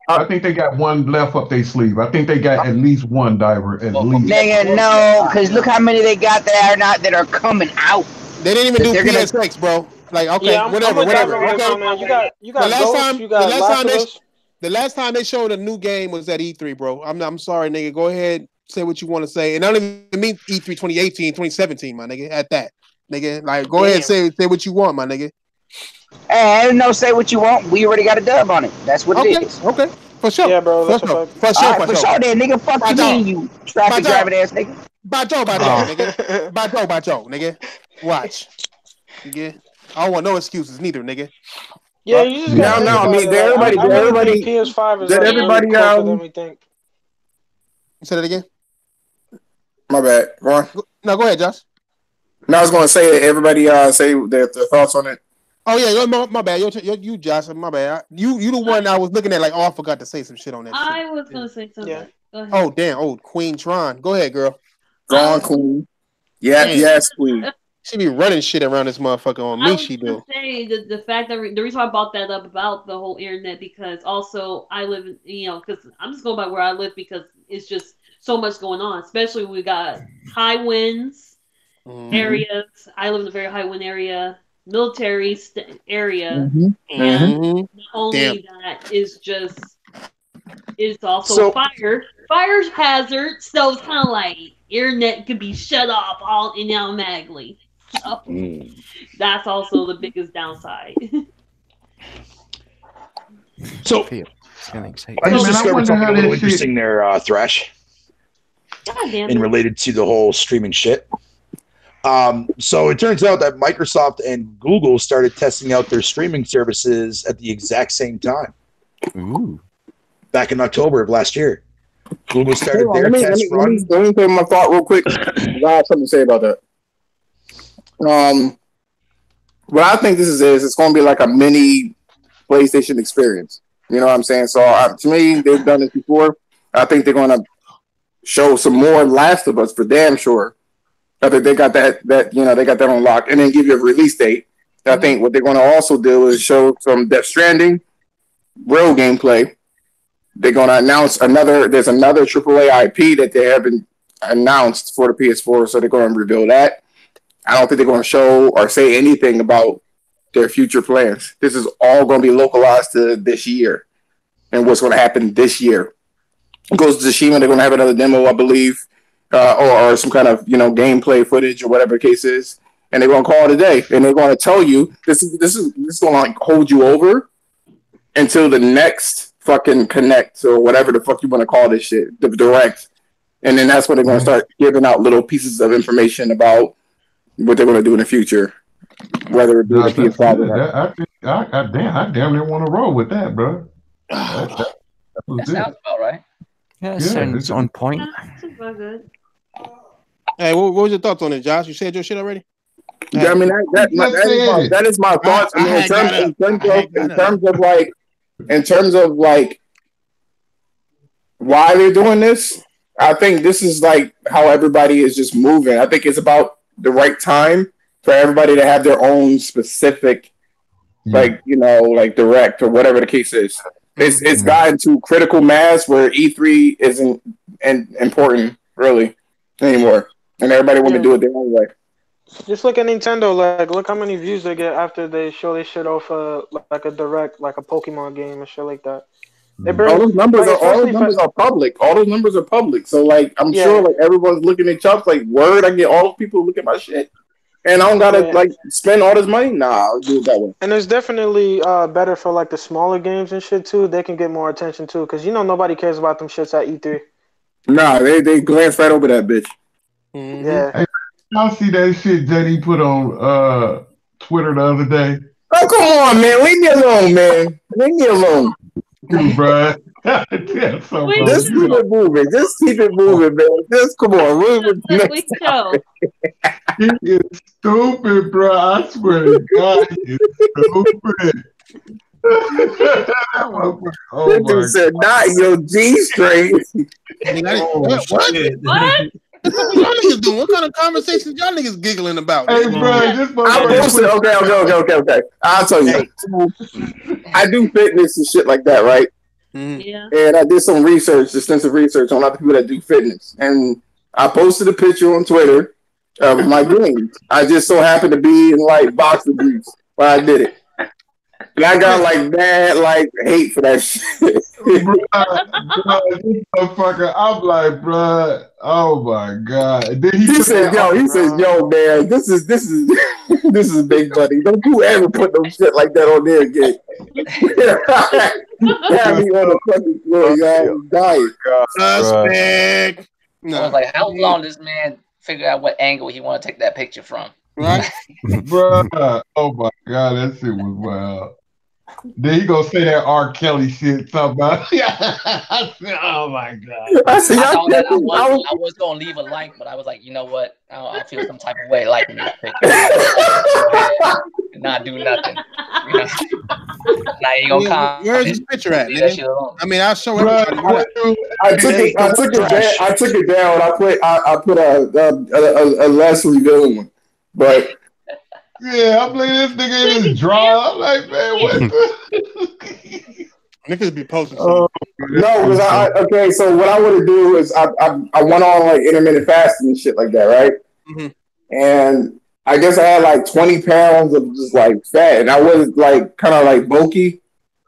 I think they got one left up their sleeve. I think they got at least one diver at least. Nigga, no, because look how many they got that are coming out. They didn't even do PSX, bro. Like, okay, whatever. Man. You got Ghost, you got Last of Us. The last time they showed a new game was at E3, bro. I'm sorry, nigga. Go ahead, say what you want to say. And I don't even mean E3 2018, 2017, my nigga. At that, nigga. Like, go ahead, say what you want, my nigga. Hey, no, say what you want. We already got a dub on it. That's what it is. Okay, for sure. Yeah, bro. For sure, then, nigga. Fuck you, mean, you traffic driving ass nigga. Bajo, nigga. Bajo, nigga. Watch, nigga. I don't want no excuses, neither, nigga. Yeah, you just got I mean, everybody. PS5 is everybody closer than we think. Say that again. My bad, Ron. No, go ahead, Josh. No, I was gonna say that everybody say their thoughts on it. Oh yeah, my bad. You Josh, my bad. You the one I was looking at like, I forgot to say some shit on that. I was gonna say something. Yeah. Go ahead. Oh damn, Queen Tron. Go ahead, girl. Go on, Queen. Yeah, yes, Queen. She be running shit around this motherfucker on me. She do. Say the fact that the reason I brought that up about the whole internet, because also I live in, because I'm just going by where I live, because it's just so much going on. Especially we got high winds, areas. I live in a very high wind area, military area, and not only that is just it's also fire hazard. So it's kind of like internet could be shut off all automatically. So that's also the biggest downside. So I just discovered something a little interesting there, Thresh, and related to the whole streaming shit. So it turns out that Microsoft and Google started testing out their streaming services at the exact same time. Ooh. Back in October of last year. Google started their test run. Let me put my thought real quick. I have something to say about that. What I think this is it's going to be like a mini PlayStation experience. You know what I'm saying? So to me, they've done this before. I think they're going to show some more Last of Us for damn sure. I think they got that they got that on lock, and then give you a release date. I think what they're going to also do is show some Death Stranding real gameplay. They're going to announce there's another AAA IP that they haven't announced for the PS4, so they're going to reveal that. I don't think they're going to show or say anything about their future plans. This is all going to be localized to this year and what's going to happen this year. Ghost of Tsushima, they're going to have another demo, I believe, or some kind of gameplay footage or whatever the case is, and they're going to call it a day. And they're going to tell you this is going to like hold you over until the next fucking Connect or whatever the fuck you want to call this shit, the Direct, and then that's when they're going to start giving out little pieces of information about what they're going to do in the future, whether it be the PS5 or not. I damn near want to roll with that, bro. That sounds about right. Yeah, sounds on point. Good. Hey, what was your thoughts on it, Josh? You said your shit already? Yeah, I mean that is my thoughts. I mean, in terms of why they're doing this, I think this is like how everybody is just moving. I think it's about the right time for everybody to have their own specific, Direct or whatever the case is. It's gotten to critical mass where E3 isn't important really anymore, and everybody want to do it their own way. Just look at Nintendo. Look how many views they get after they show their shit off like a Direct, like a Pokemon game and shit like that. All those numbers are public. All those numbers are public. So I'm sure everyone's looking at Chubbs word. I get all those people who look at my shit, and I don't gotta spend all this money. Nah, I'll do it that way. And it's definitely better for the smaller games and shit too. They can get more attention too, because nobody cares about them shits at E3. Nah, they glance right over that bitch. Mm-hmm. Yeah. Y'all see that shit JD put on Twitter the other day? Oh, come on, man. Leave me alone, man. Leave me alone. Bro. Just keep it moving. Just keep it moving, man. Just come on. He is stupid, bro. I swear to God, he is stupid. This dude said, not your G string. What? What y'all niggas doing? What kind of conversations y'all niggas giggling about? Hey, bro, I posted. Okay. I'll tell you. I do fitness and shit like that, right? Yeah. And I did some extensive research on other people that do fitness, and I posted a picture on Twitter of my games. I just so happened to be in boxer briefs while I did it. And I got bad hate for that shit. Bro, this motherfucker, I'm like, bro, oh my God. And then he says, yo, man, this is big buddy. Don't you ever put no shit like that on there again. Have me on the fucking floor, y'all. Dying. Suspect. No. I was like, how long does this man figure out what angle he want to take that picture from? Right? Bro, oh my God, that shit was wild. Then he gonna say that R. Kelly shit talking about. Oh my God! I was gonna leave a like, but I was like, you know what? I feel some type of way liking this picture. Not do nothing. Now you gonna comment. Where's this picture at? I mean, I'll show everybody. I took it down. I put a less revealing one, but. Yeah, I'm like, this nigga in his draw. I'm like, man, what the? Niggas be posting. No, because so what I want to do is I went on intermittent fasting and shit like that, right? Mm-hmm. and I guess I had like 20 pounds of just like fat, and I was like kind of like bulky,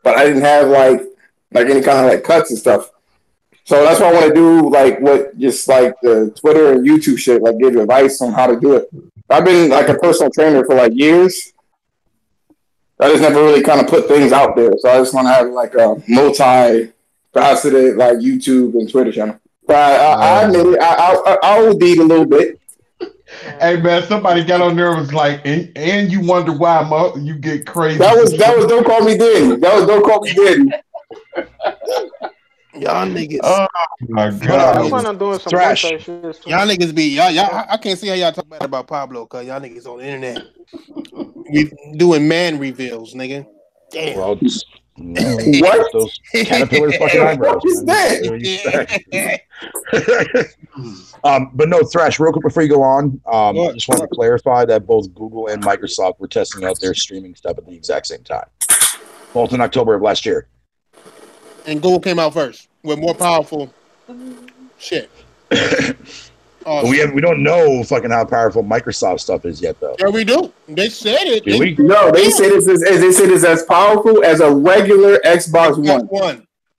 but I didn't have like any kind of like cuts and stuff. So that's why I want to do like what just like the Twitter and YouTube shit, like give advice on how to do it. I've been like a personal trainer for like years. I just never really kind of put things out there. So I just want to have like a multi-faceted like YouTube and Twitter channel. But I admit it, I OD'd a little bit. Hey man, somebody got on there and was like, and you wonder why you get crazy. That was Don't Call Me Daddy. That was Don't Call Me Daddy. Y'all niggas. Oh my god. I plan on doing some trash. y'all niggas be y'all. I can't see how y'all talk bad about Pablo because y'all niggas on the internet. We doing man reveals, nigga. Damn. Well, what? Those caterpillar fucking eyebrows. But no, Thrash, real quick before you go on, I just wanted to clarify that both Google and Microsoft were testing out their streaming stuff at the exact same time. Both in October of last year. And Google came out first with more powerful shit. We don't know fucking how powerful Microsoft stuff is yet, though. Yeah, we do. They said it. They said it's as powerful as a regular Xbox One.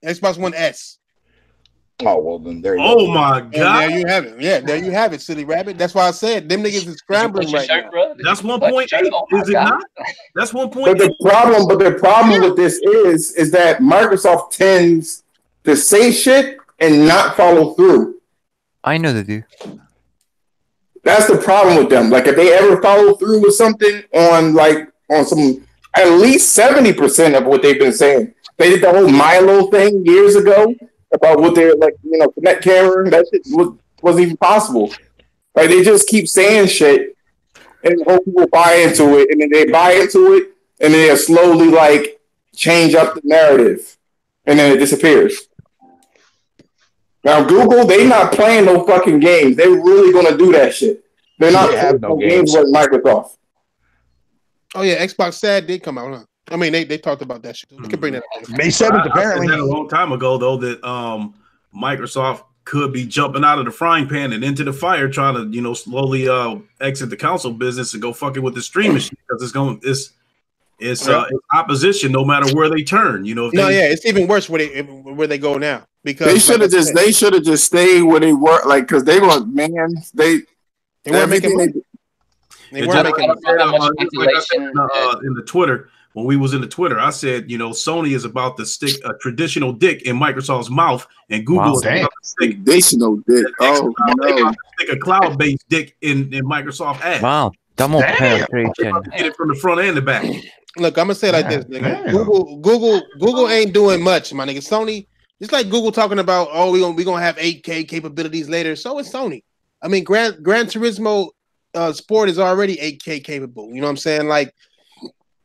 Xbox One S. Oh well, then there you go. Oh my god! There you have it. Yeah, there you have it, silly rabbit. That's why I said them niggas is scrambling right now. That's 1.8. Is it not? That's 1.8. But the problem with this is that Microsoft tends to say shit and not follow through. I know they do. That's the problem with them. Like if they ever follow through with something on some at least 70% of what they've been saying. They did the whole Milo thing years ago about what they're like, Connect camera. That shit wasn't even possible. Like they just keep saying shit and hope people buy into it, and then they buy into it, and then they slowly like change up the narrative, and then it disappears. Now Google, they not playing no fucking games. They really gonna do that shit. They're not playing no games with Microsoft. Oh yeah, Xbox Sad did come out, huh? I mean, they talked about that shit. We can bring that up. May 7th, apparently. I said that a long time ago, though, that Microsoft could be jumping out of the frying pan and into the fire, trying to, slowly exit the console business and go fucking with the streaming shit, because it's opposition no matter where they turn. It's even worse where they go now, because they should have just stayed where they were, like, because they were they weren't making money. They weren't making in the Twitter. When we was in the Twitter, I said, Sony is about to stick a traditional dick in Microsoft's mouth, and Google is about to stick traditional dick. Oh no! Stick a cloud-based dick in Microsoft ass. Wow, double penetration. Get it from the front and the back. Look, I'm gonna say it like this, nigga. Google ain't doing much, my nigga. Sony, it's like Google talking about, we gonna have 8K capabilities later. So is Sony. I mean, Gran Turismo Sport is already 8K capable. You know what I'm saying? Like,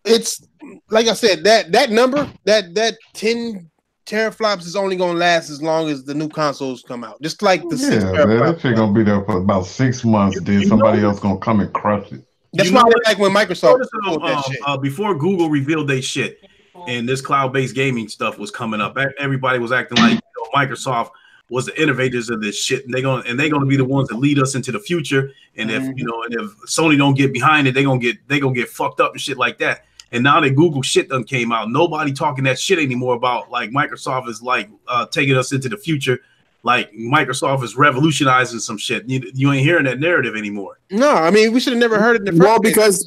it's like I said, that number, that 10 teraflops is only gonna last as long as the new consoles come out. Just like the 6 teraflops. Man, that shit gonna be there for about 6 months. Then somebody else gonna come and crush it. That's why I like when Microsoft that shit. Before Google revealed their shit and this cloud-based gaming stuff was coming up, everybody was acting like Microsoft was the innovators of this shit, and they're gonna be the ones that lead us into the future. And if if Sony don't get behind it, they gonna get fucked up and shit like that. And now that Google shit done came out, nobody talking that shit anymore about like Microsoft is like taking us into the future. Like Microsoft is revolutionizing some shit. You ain't hearing that narrative anymore. No, I mean we should have never heard it in the first Well, because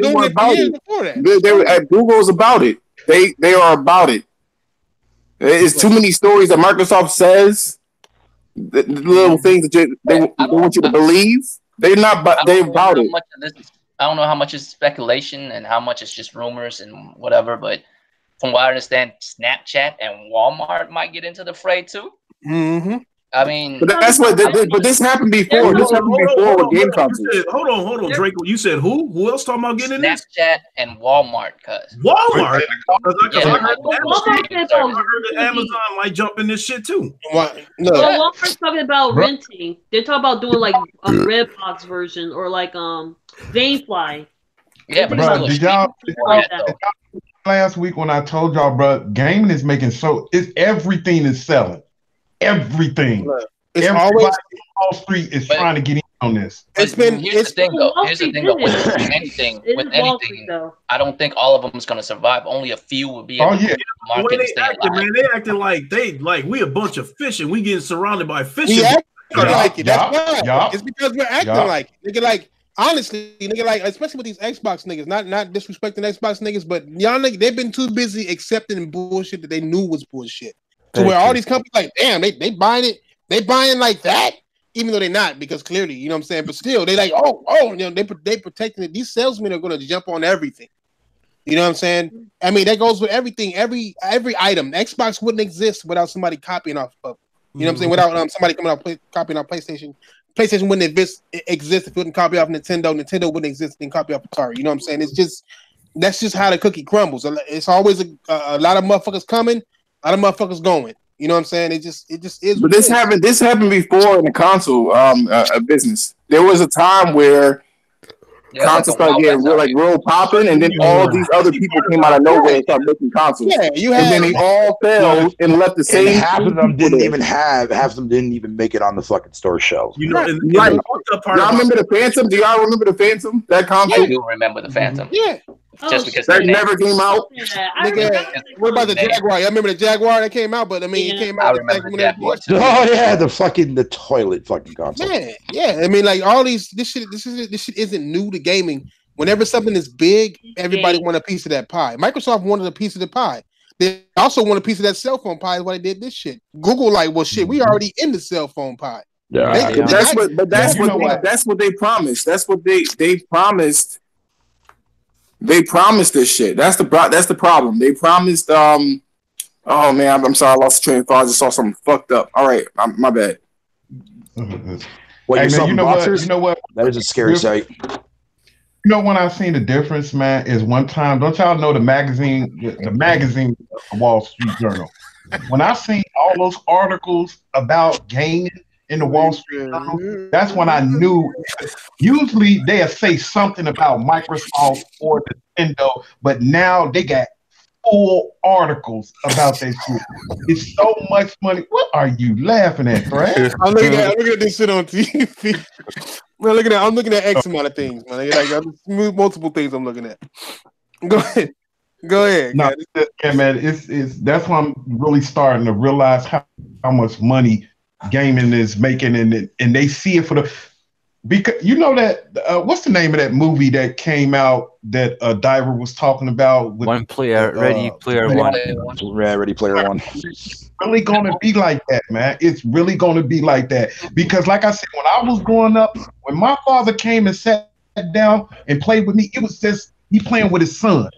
they were about it. They were at Google's about it. They are about it. It's too many stories that Microsoft says. The little things that they want you to believe. They're not, but they're about it. I don't know how much is speculation and how much is just rumors and whatever, but from what I understand, Snapchat and Walmart might get into the fray too. Mm-hmm. I mean, but that's what. But this happened before. This happened before with game consoles. Hold on, Drake. You said who? Who else talking about getting in this? Snapchat and Walmart, cuz. Walmart. I heard that Amazon might jump in this shit too. Walmart's talking about renting. They're talking about doing like a Redbox version or like Gamefly. Yeah, bro, did y'all last week when I told y'all, bro, gaming is making everything is selling. Everything. It's Everybody always on Wall Street is trying to get in on this. Here's the thing though. With anything, I don't think all of them is going to survive. Only a few will be able to the market the way and stay alive. Man, they acting like we a bunch of fish and we getting surrounded by fish. Like it. That's why. It's because we're acting like it. Nigga, like honestly, nigga, like especially with these Xbox niggas, not disrespecting Xbox niggas, but y'all niggas, they've been too busy accepting bullshit that they knew was bullshit. So where all these companies like, damn, they buying it, they buying like that, even though they're not, because clearly, you know what I'm saying, but still, they like, you know, they protecting it. These salesmen are gonna jump on everything. You know what I'm saying? I mean, that goes with everything, every item. Xbox wouldn't exist without somebody copying off of. You know what I'm saying? Without somebody coming out copying off PlayStation. PlayStation wouldn't exist if it wouldn't copy off Nintendo. Nintendo wouldn't exist and copy off Atari. You know what I'm saying? That's just how the cookie crumbles. It's always a lot of motherfuckers coming, a lot of motherfuckers going. You know what I'm saying? It just is. But this happened before in the console business. There was a time where consoles started getting real popping, and then all these other people came out of nowhere and started making consoles. Yeah, and then they all failed and left the same. And half of them didn't even make it on the fucking store shelves. You know, y'all remember the Phantom? Do y'all remember the Phantom? That console? I do remember the Phantom. Yeah. Just because that never came out. What about the Jaguar? I remember the Jaguar that came out, but I mean, it came out. I remember the Jaguar. Oh yeah, the toilet fucking console. Man, yeah. I mean, like all these, this shit isn't new to gaming. Whenever something is big, everybody want a piece of that pie. Microsoft wanted a piece of the pie. They also want a piece of that cell phone pie. Is why they did this shit. Google, like, well, shit, we already in the cell phone pie. Yeah, that's what they promised. That's what they promised. They promised this shit. That's the problem. They promised. Oh man, I'm sorry. I lost the train of thought. I just saw something fucked up. All right, my bad. Wait, you know what? That is a scary sight. You know when I seen the difference, man, is one time. Don't y'all know the magazine Wall Street Journal? When I seen all those articles about gaming in the Wall Street Journal, that's when I knew. Usually they'll say something about Microsoft or Nintendo, but now they got full articles about that shit. It's so much money. What are you laughing at, Brad? I'm looking at this shit on TV. I'm looking at X amount of things, man. Like multiple things I'm looking at. Go ahead. No, yeah, man. It's that's why I'm really starting to realize how much money gaming is making, and they see it for the. Because you know that what's the name of that movie that came out that Diver was talking about? With, Ready Player One. Ready Player One. It's really gonna be like that, man. It's really gonna be like that because, like I said, when I was growing up, when my father came and sat down and played with me, it was just he playing with his son.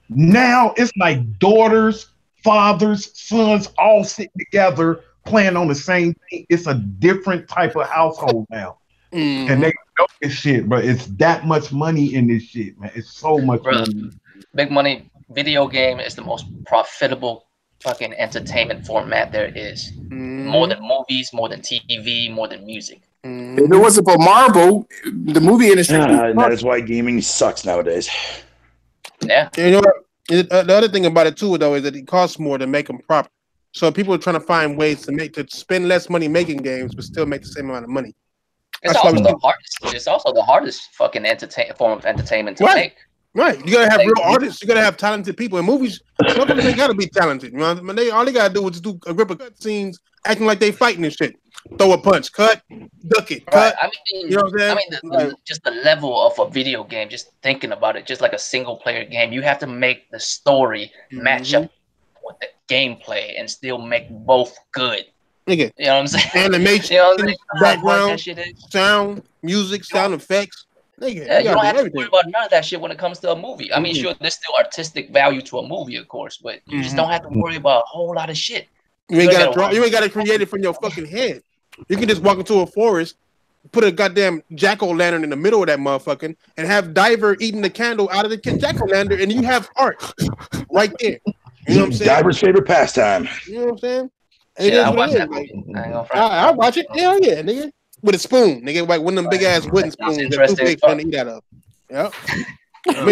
Now it's like daughters, fathers, sons all sitting together playing on the same thing. It's a different type of household now. And they know this shit, but it's that much money in this shit, man. It's so much money. Big money. Video game is the most profitable fucking entertainment format there is. More than movies, more than TV, more than music. If it wasn't for Marvel, the movie industry. And that is why gaming sucks nowadays. Yeah. You know what? The other thing about it too, though, is that it costs more to make them proper. So people are trying to find ways to spend less money making games, but still make the same amount of money. It's also the hardest fucking form of entertainment to make. Right. You gotta have real artists. You gotta have talented people. In movies, sometimes they gotta be talented. You know, all they gotta do is do a grip of cutscenes, acting like they fighting and shit. Throw a punch, cut, duck it, cut. I mean, you know what I'm saying? Just the level of a video game. Just thinking about it, just like a single player game, you have to make the story match up with the gameplay and still make both good. Nigga, you know what I'm saying? Animation, background, sound, music, sound effects. Nigga, yeah, you don't have to worry about none of that shit when it comes to a movie. I mean, sure, there's still artistic value to a movie, of course, but you just don't have to worry about a whole lot of shit. You ain't got to create it from your fucking head. You can just walk into a forest, put a goddamn jack-o'-lantern in the middle of that motherfucking, and have Diver eating the candle out of the jack-o'-lantern, and you have art right there. You know what I'm saying? Diver's favorite pastime. You know what I'm saying? I watch it. Hell yeah, nigga. With a spoon, nigga, like one of them big ass wooden spoons that too big for them to eat out of. Yep. I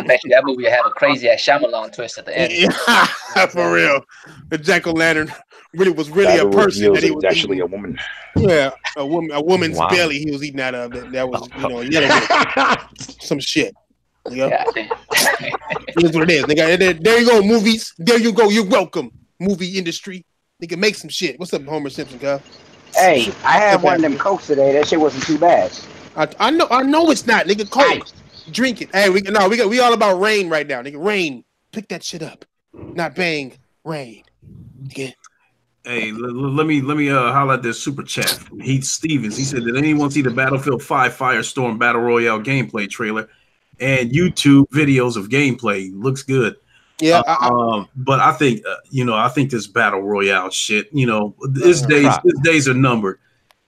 bet you that movie have a crazy ass Shyamalan twist at the end. Yeah, for real. The jack-o'-lantern was really a person that he was actually a woman. Yeah, a woman's belly he was eating out of. That was, some shit. You know? Yeah. That's what it is. Nigga, there you go, movies. There you go. You're welcome, movie industry. Nigga, make some shit. What's up, Homer Simpson, girl? Hey, I had one of them Cokes today. That shit wasn't too bad. I know it's not, nigga. Coke, drink it. Hey, we all about rain right now, nigga. Rain, pick that shit up. Not bang, rain. Nigga. Hey, let me highlight this super chat from Heath Stevens. He said, "Did anyone see the Battlefield 5 Firestorm Battle Royale gameplay trailer and YouTube videos of gameplay? Looks good." Yeah, but I think I think this Battle Royale shit, his days are numbered.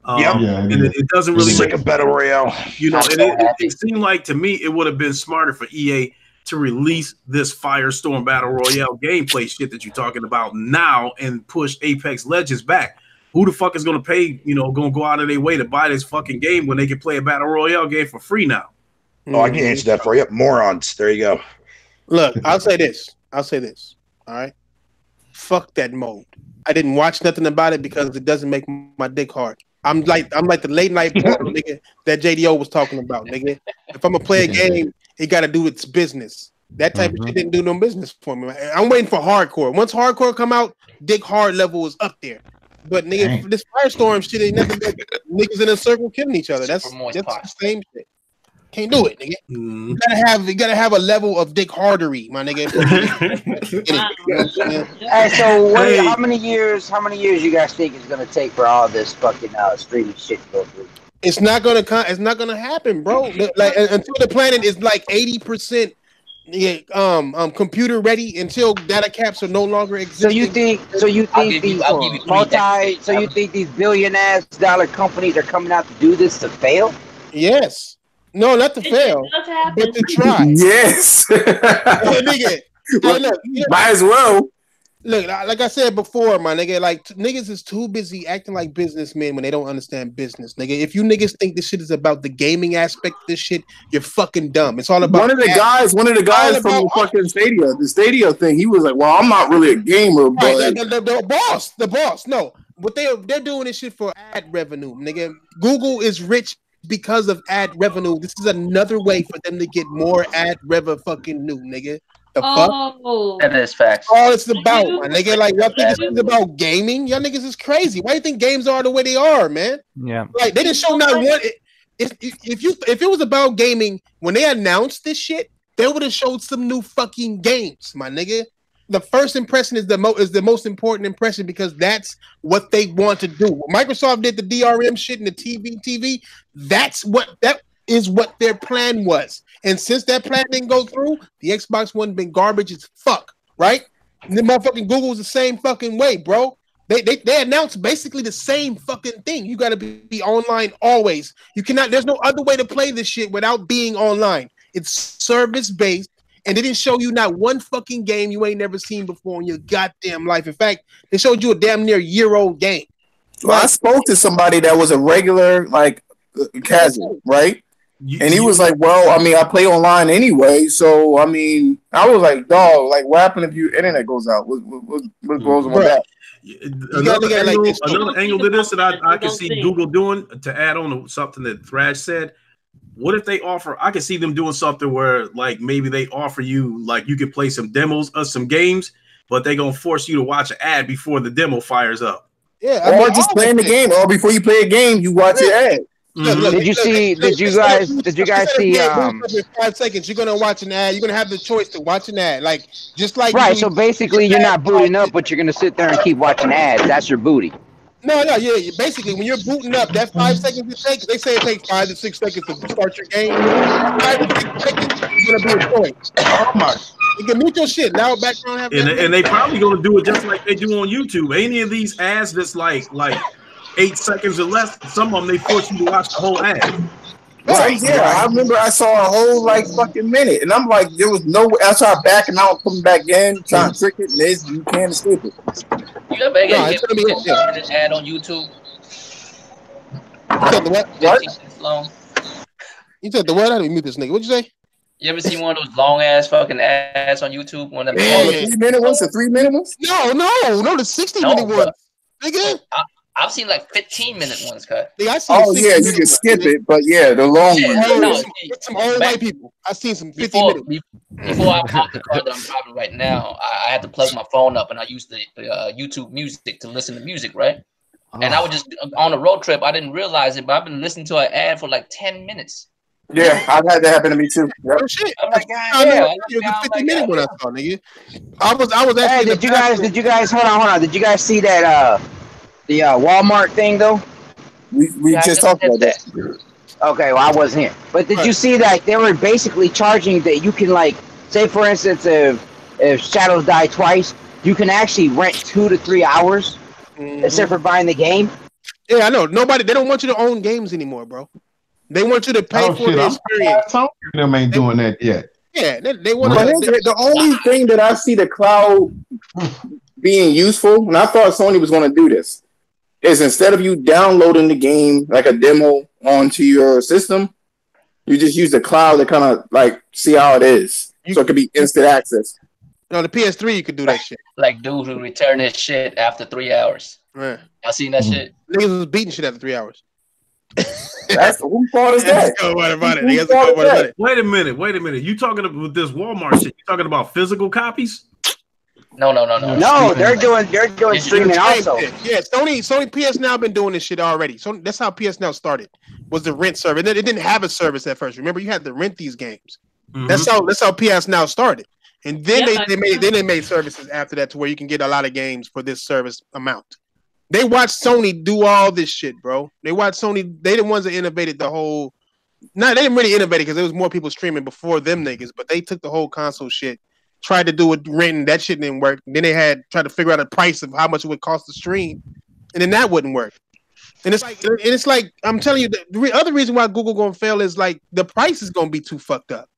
And it doesn't really make a Battle Royale. It seemed like to me it would have been smarter for EA to release this Firestorm Battle Royale gameplay shit that you're talking about now and push Apex Legends back. Who the fuck is going to pay, going to go out of their way to buy this fucking game when they can play a Battle Royale game for free now? Oh, I can answer that for you. Morons. There you go. Look, I'll say this. All right? Fuck that mode. I didn't watch nothing about it because it doesn't make my dick hard. I'm like the late night porn, nigga, that JDO was talking about, nigga. If I'm gonna play a game, it got to do its business. That type of shit didn't do no business for me. I'm waiting for hardcore. Once hardcore come out, dick hard level is up there. But nigga, this Firestorm shit ain't nothing but niggas in a circle killing each other. That's the same shit. Can't do it, nigga. You gotta have a level of dick hardery, my nigga. Hey, so how many years you guys think it's gonna take for all this fucking streaming shit to go through? It's not gonna happen, bro. Like until the planet is like 80% computer ready, until data caps are no longer existing. So you think these billion-ass dollar companies are coming out to do this to fail? Yes. No, not to fail, but to try. Yes. Nigga, might as well. Look, like I said before, my nigga, like niggas is too busy acting like businessmen when they don't understand business, nigga. If you niggas think this shit is about the gaming aspect of this shit, you're fucking dumb. It's all about one of the guys from the fucking Stadia thing. He was like, "Well, I'm not really a gamer, but the boss. No, what they're doing this shit for ad revenue, nigga. Google is rich because of ad revenue. This is another way for them to get more ad revenue, fucking new, nigga. The fuck? That is facts. All it's about, my nigga. Like, y'all think this is about gaming? Y'all niggas is crazy. Why do you think games are the way they are, man? Yeah. Like, they didn't show not one. If it was about gaming, when they announced this shit, they would have showed some new fucking games, my nigga. The first impression is the most important impression because that's what they want to do. Microsoft did the DRM shit and the TV. That is what their plan was. And since that plan didn't go through, the Xbox One been garbage as fuck, right? And the motherfucking Google's the same fucking way, bro. They announced basically the same fucking thing. You got to be online always. You cannot. There's no other way to play this shit without being online. It's service based. And they didn't show you not one fucking game you ain't never seen before in your goddamn life. In fact, they showed you a damn near year-old game. Well, I spoke to somebody that was a regular, like, casual, right? And he was like, well, I mean, I play online anyway. So, I mean, I was like, dog, like, what happened if your internet goes out? What goes on with that? Another angle to this that I can see Google doing, to add on to something that Thrash said, what if they offer, I can see them doing something where like maybe they offer you, like you can play some demos of some games, but they're going to force you to watch an ad before the demo fires up. Yeah. Or just playing the game, or before you play a game, you watch an ad. Did you guys see 5 seconds, you're gonna watch an ad, you're gonna have the choice to watch an ad, like just like right. So basically you're not booting up, but you're gonna sit there and keep watching ads. That's your booty. No, yeah. Basically, when you're booting up, that 5 seconds it takes. They say it takes 5 to 6 seconds to start your game. 5 to 6 seconds is gonna be a point. Oh my! You can mute your shit now. Background and they probably gonna do it just like they do on YouTube. Any of these ads that's like 8 seconds or less, some of them they force you to watch the whole ad. Right, yeah. I remember I saw a whole like fucking minute, and I'm like, there was no. I started backing out, coming back in, trying to trick it. And you can't escape it. You got an ad on YouTube. You said the what? Long. You said the what? I didn't mute this nigga. What'd you say? You ever seen one of those long ass fucking ads on YouTube? One of them the 3 minute ones, the 3 minute ones? No, the 60-minute ones. nigga. I've seen like 15-minute ones, cut. Yeah, you can skip it, but yeah, the long one. Some old white people. I've seen some 15 minutes. Before I bought the car that I'm driving right now, I had to plug my phone up and I used the YouTube Music to listen to music, right? And I was just on a road trip. I didn't realize it, but I've been listening to an ad for like 10 minutes. Yeah, I've had that happen to me too. Yep. Oh shit! I'm like, God, it was 50 minutes when I saw, nigga. I was actually. Hey, did you guys hold on? Did you guys see that the Walmart thing though? We just talked about that. Okay, well I wasn't here. But did you see that they were basically charging that you can, like, say for instance if Shadows Die Twice, you can actually rent 2 to 3 hours except for buying the game? Yeah, I know. They don't want you to own games anymore, bro. They want you to pay for the experience. Them ain't doing that yet. Yeah, they want to. The only thing that I see the cloud being useful, and I thought Sony was going to do this, is instead of you downloading the game like a demo onto your system, you just use the cloud to kind of like see how it is, so it could be instant access. No, the PS3 you could do that shit. Like dude who returned his shit after 3 hours. Right. I seen that shit. Niggas was beating shit after 3 hours. That's who fault is that? Wait a minute. You talking about this Walmart shit? You talking about physical copies? No. No, they're doing streaming also. Yeah, Sony PS Now been doing this shit already. So that's how PS Now started. Was the rent service? It didn't have a service at first. Remember, you had to rent these games. Mm-hmm. That's how PS Now started. And then they made services after that to where you can get a lot of games for this service amount. They watched Sony do all this shit, bro. They watched Sony. They the ones that innovated the whole. No, they didn't really innovate it because there was more people streaming before them niggas. But they took the whole console shit, tried to do it renting. That shit didn't work. Then they tried to figure out a price of how much it would cost to stream, and then that wouldn't work. And it's like I'm telling you, the other reason why Google gonna fail is like the price is gonna be too fucked up.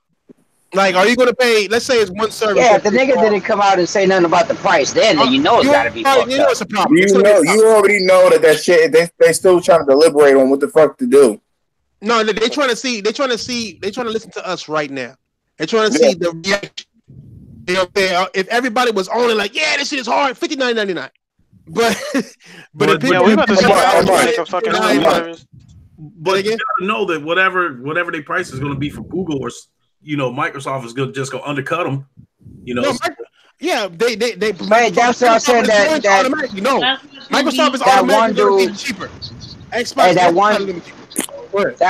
Like, are you going to pay? Let's say it's one service. Yeah, if the nigga didn't come out and say nothing about the price, then you know it's got to be fucked up. It's a problem. You already know that shit. They still trying to deliberate on what the fuck to do. No, they trying to see. They trying to listen to us right now. They're trying to see the reaction. You know, if everybody was only like, yeah, this shit is hard, $59.99. But we about to see a fucking service. But you gotta know that whatever their price is going to be for Google or Microsoft is just gonna undercut them. Yeah, they. Man, that's what I said. That Microsoft is automatically cheaper. Xbox. Hey, that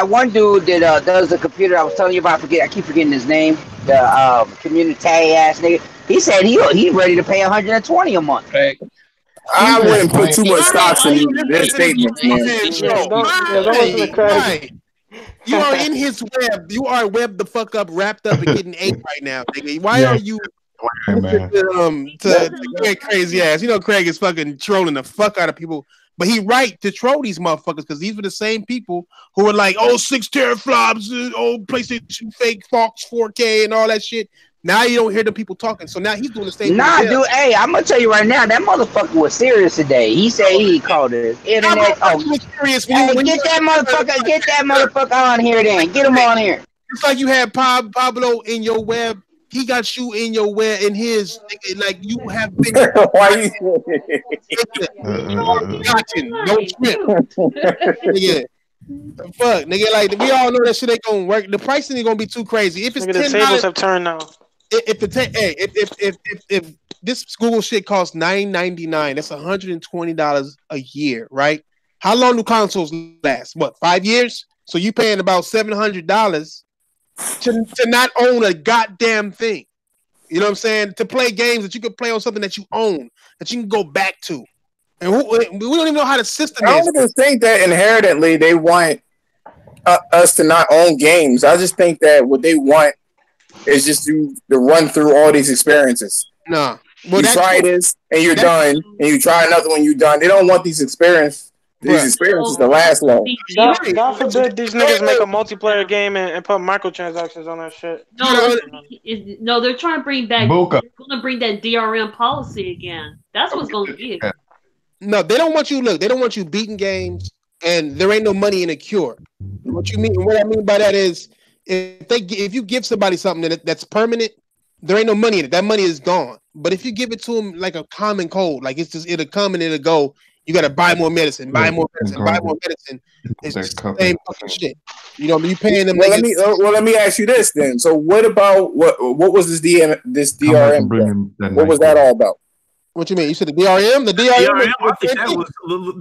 one dude that does the computer I was telling you about. I keep forgetting his name. The community ass nigga. He said he ready to pay $120 a month. Right. I wouldn't put too much stocks in their statements, man. You are in his web. You are web the fuck up, wrapped up, and getting ate right now, nigga. Why are you to Craig crazy ass? You know Craig is fucking trolling the fuck out of people, but he right to troll these motherfuckers because these were the same people who were like, 6 teraflops, PlayStation fake Fox 4K and all that shit. Now you don't hear the people talking, so now he's doing the same. Nah, dude. Hey, I'm gonna tell you right now, that motherfucker was serious today. He said he called it internet. Get that motherfucker on here, then. Get him on here. It's like you had Pablo in your web. He got you in your web in his. Like you have been. Why you? Don't trip. Yeah. Fuck, nigga. Like we all know that shit ain't gonna work. The pricing ain't gonna be too crazy. If it's $10, the tables have turned now. If this Google shit costs $9.99, that's $120 a year, right? How long do consoles last? What, 5 years? So you paying about $700 to not own a goddamn thing. You know what I'm saying? To play games that you could play on something that you own, that you can go back to. And we don't even know how the system is. I don't even think that inherently they want us to not own games. I just think that what they want is just to run through all these experiences. No. Well, you try this and you're done, and you try another one, you're done. They don't want these experiences to last long. God forbid these niggas make a multiplayer game and put microtransactions on that shit. No, they're trying to bring back. They're going to bring that DRM policy again. That's what's going to be. No, they don't want you. Look, they don't want you beating games, and there ain't no money in a cure. What I mean by that is, if you give somebody something that's permanent, there ain't no money in it. That money is gone. But if you give it to them like a common cold, like it'll come and it'll go, You got to buy more medicine, buy more medicine, buy more medicine. It's the same fucking shit. You know, you paying them. Well, let me ask you this then. So, what about what was this DRM? What was that all about? What you mean? You said the DRM? The DRM? I think that was.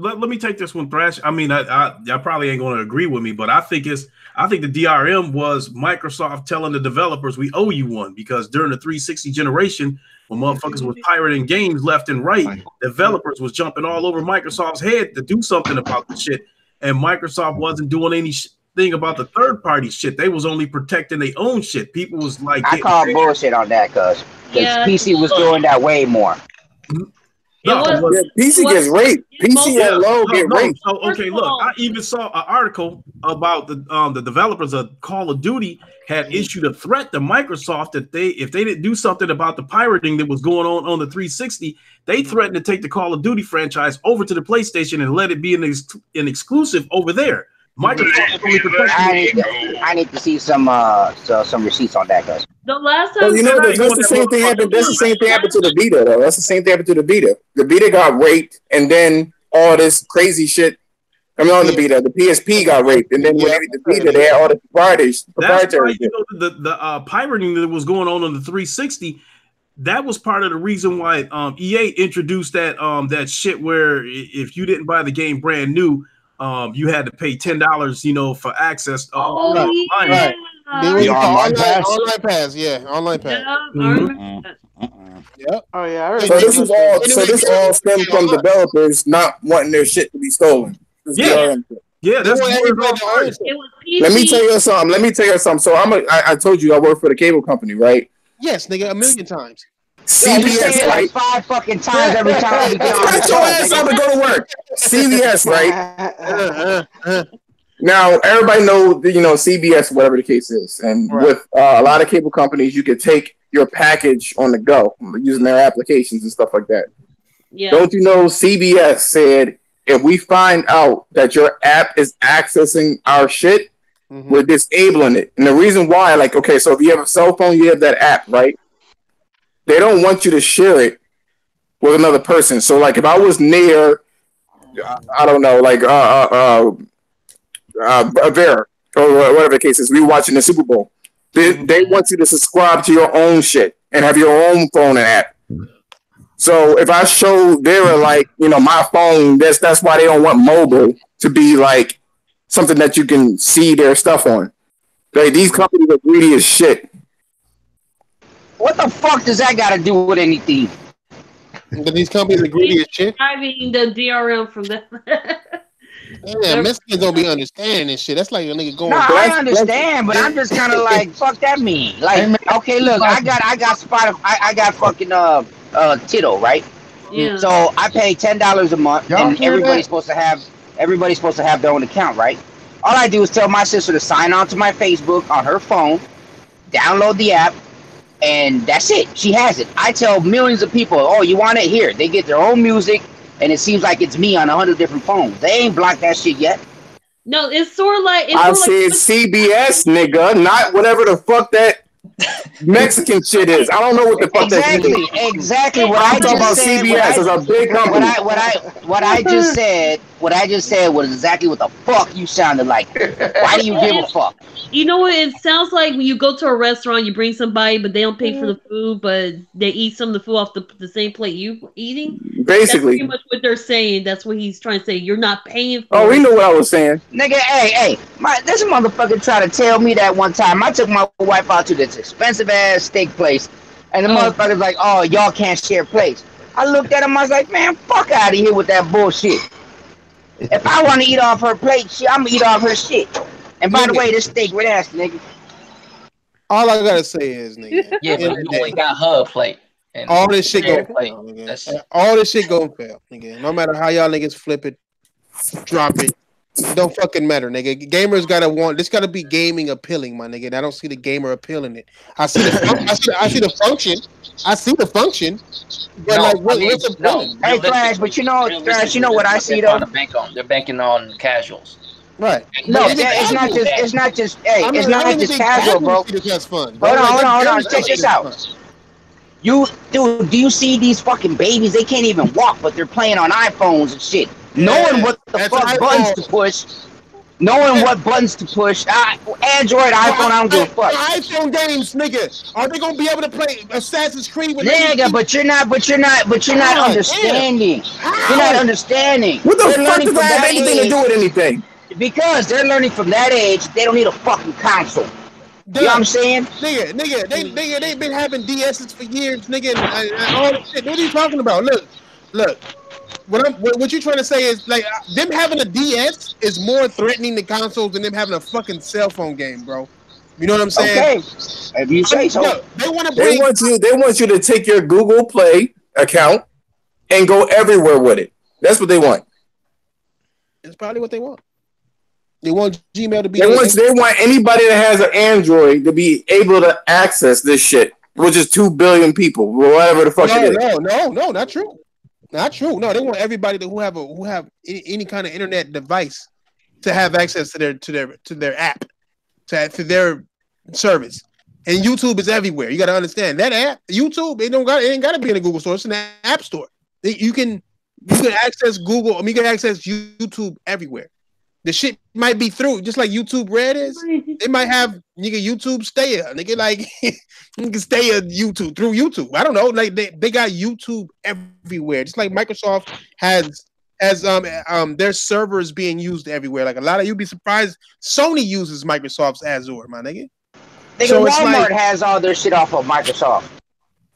Let me take this one, Thrash. I mean, y'all probably ain't going to agree with me, but I think the DRM was Microsoft telling the developers we owe you one, because during the 360 generation, when motherfuckers was pirating games left and right, developers was jumping all over Microsoft's head to do something about the shit, and Microsoft wasn't doing anything about the third party shit. They was only protecting their own shit. People was like, I call bullshit on that because PC was doing that way more. PC gets raped. PC and low get raped. So, okay, look, I even saw an article about the developers of Call of Duty had issued a threat to Microsoft that if they didn't do something about the pirating that was going on the 360, they threatened to take the Call of Duty franchise over to the PlayStation and let it be an exclusive over there. Microsoft I need to see some receipts on that, guys. The last time, that's the same thing happened. That's the same thing happened to the Vita, though. That's the same thing happened to the Vita. The Vita got raped, and then all this crazy shit. I mean, on the Vita, the PSP got raped, and then when they did the Vita, they had all the proprietary shit. The pirating that was going on the 360. That was part of the reason why EA introduced that shit where if you didn't buy the game brand new, you had to pay $10, for access. Right. The online pass, online pass. Yeah. Yep. Oh yeah. So this all stems from developers not wanting their shit to be stolen. Yeah, that's Let me tell you something. So I told you I work for the cable company, right? Yes, nigga, 1,000,000 times. CBS, right? 5 fucking times every time we get on the show. Ass up and go to work. CBS, right? Now everybody know CBS, whatever the case is, and with a lot of cable companies, you could take your package on the go using their applications and stuff like that. Yeah. Don't you know CBS said if we find out that your app is accessing our shit, we're disabling it. And the reason why, so if you have a cell phone, you have that app, right? They don't want you to share it with another person. So, if I was near, I don't know, Vera or whatever the case is, we were watching the Super Bowl. They want you to subscribe to your own shit and have your own phone and app. So if I show Vera my phone, that's why they don't want mobile to be something that you can see their stuff on. These companies are greedy as shit. What the fuck does that got to do with anything? These companies are greedy as shit. Driving the DRM from them. Yeah, Mexicans don't be understanding this shit. That's like a nigga going. No, I understand, but I'm just kind of fuck that mean. Okay, look, I got Spotify. I got fucking Tidal, right? Yeah. So I pay $10 a month, and everybody's supposed to have their own account, right? All I do is tell my sister to sign on to my Facebook on her phone, download the app, and that's it. She has it. I tell millions of people, oh, you want it? Here. They get their own music, and it seems like it's me on 100 different phones. They ain't blocked that shit yet. No, it's sort of like... I said CBS, nigga, not whatever the fuck that Mexican shit is. I don't know what the fuck that is. Exactly. What I'm talking about CBS is a big company. What I just said was exactly what the fuck you sounded like. Why do you give a fuck? You know what it sounds like when you go to a restaurant, you bring somebody, but they don't pay for the food, but they eat some of the food off the same plate you eating? Basically. That's pretty much what they're saying. That's what he's trying to say. You're not paying for Oh, we know what I was saying. Nigga, hey, this motherfucker tried to tell me that one time. I took my wife out to this expensive-ass steak place, and the motherfucker's like, oh, y'all can't share plates. I looked at him, I was like, man, fuck out of here with that bullshit. If I want to eat off her plate, shit, I'm going to eat off her shit. And by the way, this steak with ass, nigga. All I gotta say is, nigga. Yeah, but you only got her plate. And all this shit gonna fail, nigga. All this shit gonna fail, nigga. No matter how y'all niggas flip it, drop it, it don't fucking matter, nigga. Gamers gotta be gaming appealing, my nigga. And I don't see the gamer appealing it. I see the function. I see the function. But what's appealing? Hey, Flash, but you know what I see though? They're banking on casuals. Right. No, it's not just casual, bro. That's fun. Hold on. Check this out. Do you see these fucking babies? They can't even walk, but they're playing on iPhones and shit. knowing what the fuck buttons to push. Knowing what buttons to push, Android, iPhone, I don't give a fuck. iPhone games, nigga, are they gonna be able to play Assassin's Creed with? Nigga, but you're not understanding. You're not understanding. What the fuck does that have anything to do with anything? Because they're learning from that age. They don't need a fucking console. You know what I'm saying? Nigga, they've been having DSs for years, nigga, and all that shit. What are you talking about? Look. What you're trying to say is like them having a DS is more threatening to consoles than them having a fucking cell phone game, bro. You know what I'm saying? Okay, if you say so. Look, they want you to take your Google Play account and go everywhere with it. That's what they want. It's probably what they want. They want Gmail to be. They want anybody that has an Android to be able to access this shit, which is 2 billion people, whatever the fuck it is. No, not true. Not true. No, they want everybody who have any kind of internet device to have access to their app, to their service. And YouTube is everywhere. You got to understand that app, YouTube, it ain't got to be in the Google store. It's in the App Store. You can access Google. I mean, you can access YouTube everywhere. The shit might be through, just like YouTube Red is. They might have YouTube Stay. Nigga, like you can stay on YouTube through YouTube. I don't know. Like they got YouTube everywhere. Just like Microsoft has their servers being used everywhere. Like a lot of you'd be surprised. Sony uses Microsoft's Azure, my nigga. So Walmart has all their shit off of Microsoft.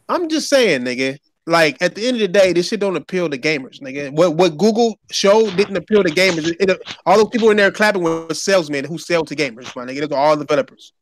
I'm just saying, nigga. Like at the end of the day, this shit don't appeal to gamers, nigga. What Google showed didn't appeal to gamers. All those people in there clapping were salesmen who sell to gamers, my nigga. Those are all developers.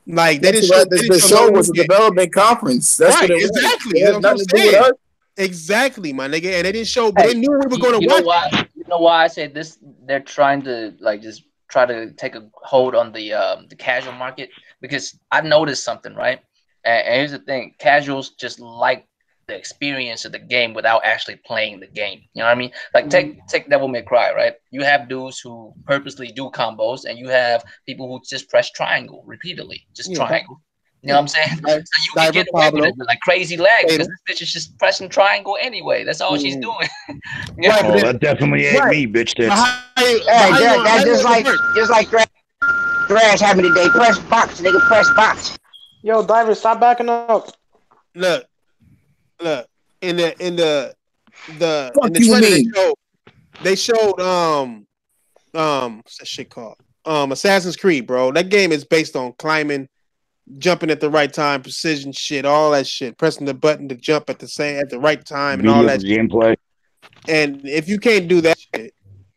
Like they didn't show. The show was a development conference. That's right, what exactly. That's what I'm saying. Exactly, my nigga. And they didn't show, but they knew we were going to watch. You know why I say this? They're trying to just try to take a hold on the casual market, because I've noticed something, right? And here's the thing: casuals just like the experience of the game without actually playing the game. You know what I mean? Like take Devil May Cry, right? You have dudes who purposely do combos, and you have people who just press triangle repeatedly, just triangle. You know what I'm saying? So you can get away with it with like crazy lag, because this bitch is just pressing triangle anyway. That's all she's doing. That definitely ain't me, bitch. That's just like Thrash having today. Press box, nigga. Press box. Yo, Diver, stop backing up. Look, in the trailer they showed what's that shit called? Assassin's Creed, bro. That game is based on climbing, jumping at the right time, precision shit, all that shit, pressing the button to jump at the right time, and all that gameplay. And if you can't do that shit,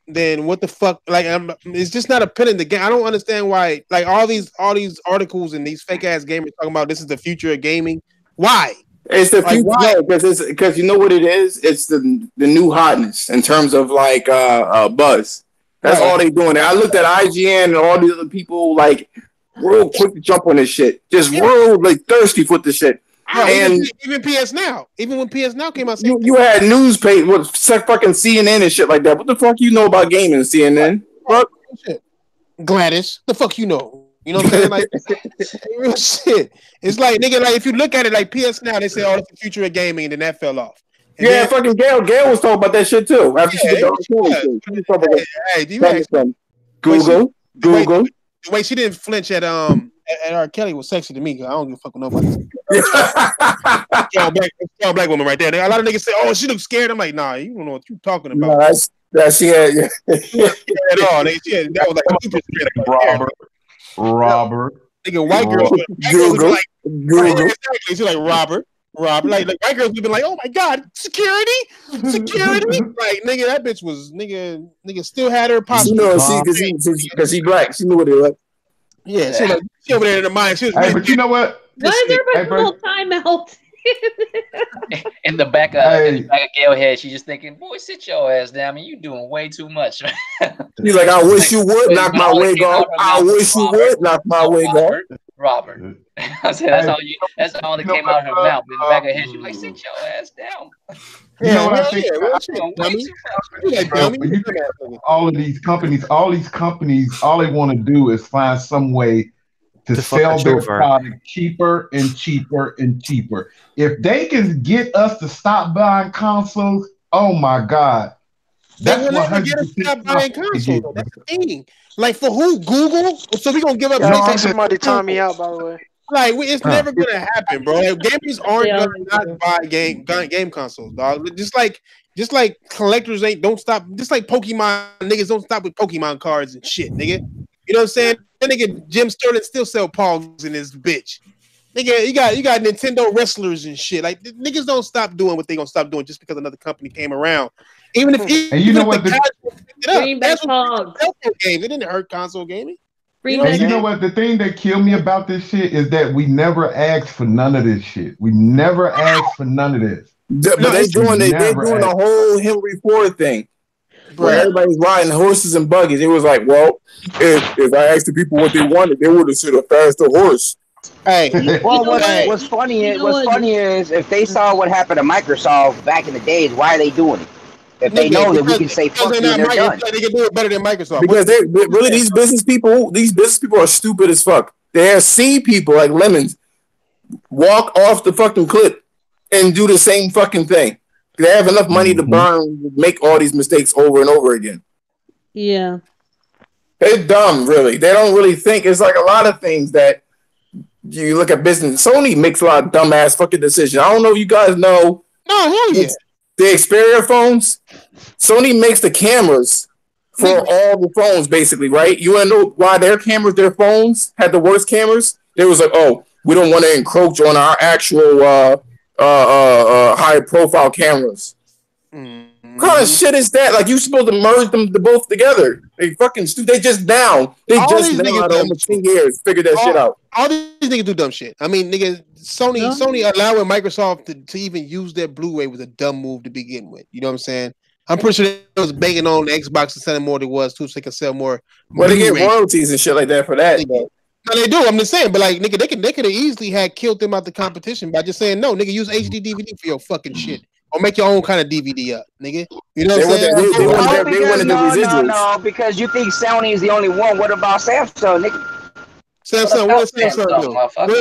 then what the fuck? Like, it's just not appealing to game. I don't understand why. Like all these articles and these fake ass gamers talking about this is the future of gaming. Why? It's the future because you know what it is. It's the new hotness in terms of like buzz. That's all they doing. I looked at IGN and all these other people like real quick to jump on this shit, just real like thirsty for the shit. And even PS Now, even when PS Now came out, you had newspaper with fucking CNN and shit like that. What the fuck you know about gaming, CNN? Fuck shit. Gladys, the fuck you know? You know what I'm saying? Like real shit. It's like nigga, like if you look at it like PS Now, they say, "Oh, it's the future of gaming," and then that fell off. And then, fucking Gail was talking about that shit too. After she did the Google. Wait, she didn't flinch at R. Kelly was sexy to me. I don't give a fuck with nobody. Strong black woman right there. A lot of niggas say, "Oh, she looks scared." I'm like, nah, you don't know what you're talking about. No, that she had. At all. That was like super scared. Robert. Nigga, white girls. Google. She's like Robert. Like white girls would be like, "Oh my god, security!" Like nigga, that bitch was nigga still had her posse. You know, because she black. She knew what it was. Yeah, she over there in the mind. She was but you know what? Why is everybody little timeout? In the back of Gail's head, she's just thinking, "Boy, sit your ass down. I mean, you doing way too much." He's like, "I wish you would knock my wig off. I wish you would knock my wig off." Robert. I said that's all that came out of her mouth. In the back of her head, she's like, "Sit your ass down." You know what I think? All these companies, all they want to do is find some way to sell their product cheaper and cheaper and cheaper. If they can get us to stop buying consoles, oh my God, They will never get us to stop buying consoles. That's the thing. Like for who? Google? So we gonna give up? Yeah, somebody time me out, by the way. Like it's never gonna happen, bro. Like, gamers aren't gonna not buy game consoles, dog. Just like collectors don't stop. Just like Pokemon niggas don't stop with Pokemon cards and shit, nigga. You know what I'm saying? That nigga Jim Sterling still sell Pogs in his bitch. Nigga, you got Nintendo wrestlers and shit. Like niggas don't stop doing what they gonna stop doing just because another company came around. Even if you know what? It didn't hurt console gaming. And you know what? The thing that killed me about this shit is that we never asked for none of this shit. We never asked for none of this. But they're doing the whole Henry Ford thing. Where everybody's riding horses and buggies. It was like, well, if I asked the people what they wanted, they would have said a faster horse. Hey, well, what's funny is if they saw what happened to Microsoft back in the days, why are they doing it? If they know that we can say fuck you, they're done. They can do it better than Microsoft. Because these business people are stupid as fuck. They have seen people like Lemons walk off the fucking cliff and do the same fucking thing. They have enough money to burn, make all these mistakes over and over again. Yeah. They're dumb, really. They don't really think. It's like a lot of things that you look at business. Sony makes a lot of dumbass fucking decisions. I don't know if you guys know. No, hell yeah. The Xperia phones, Sony makes the cameras for all the phones, basically, right? You want to know why their phones had the worst cameras? They was like, oh, we don't want to encroach on our actual high-profile cameras. What kind of shit is that? Like, you supposed to merge them both together. They fucking They just now. They all just now out over 10 years figured that shit out. All these niggas do dumb shit. I mean, niggas, Sony allowing Microsoft to even use their Blu-ray was a dumb move to begin with. You know what I'm saying? I'm pretty sure they was banking on the Xbox to sell more than it was too, so they can sell more. Well, they get royalties and shit like that for that. No, they do. I'm just saying, but like, nigga, they could have easily had killed them out the competition by just saying, no, nigga, use HD DVD for your fucking shit. Or make your own kind of DVD up, nigga. You know what I'm saying? They wanted the residuals. No, because you think Sony is the only one. What about Samsung, nigga? Samsung, what does Samsung do?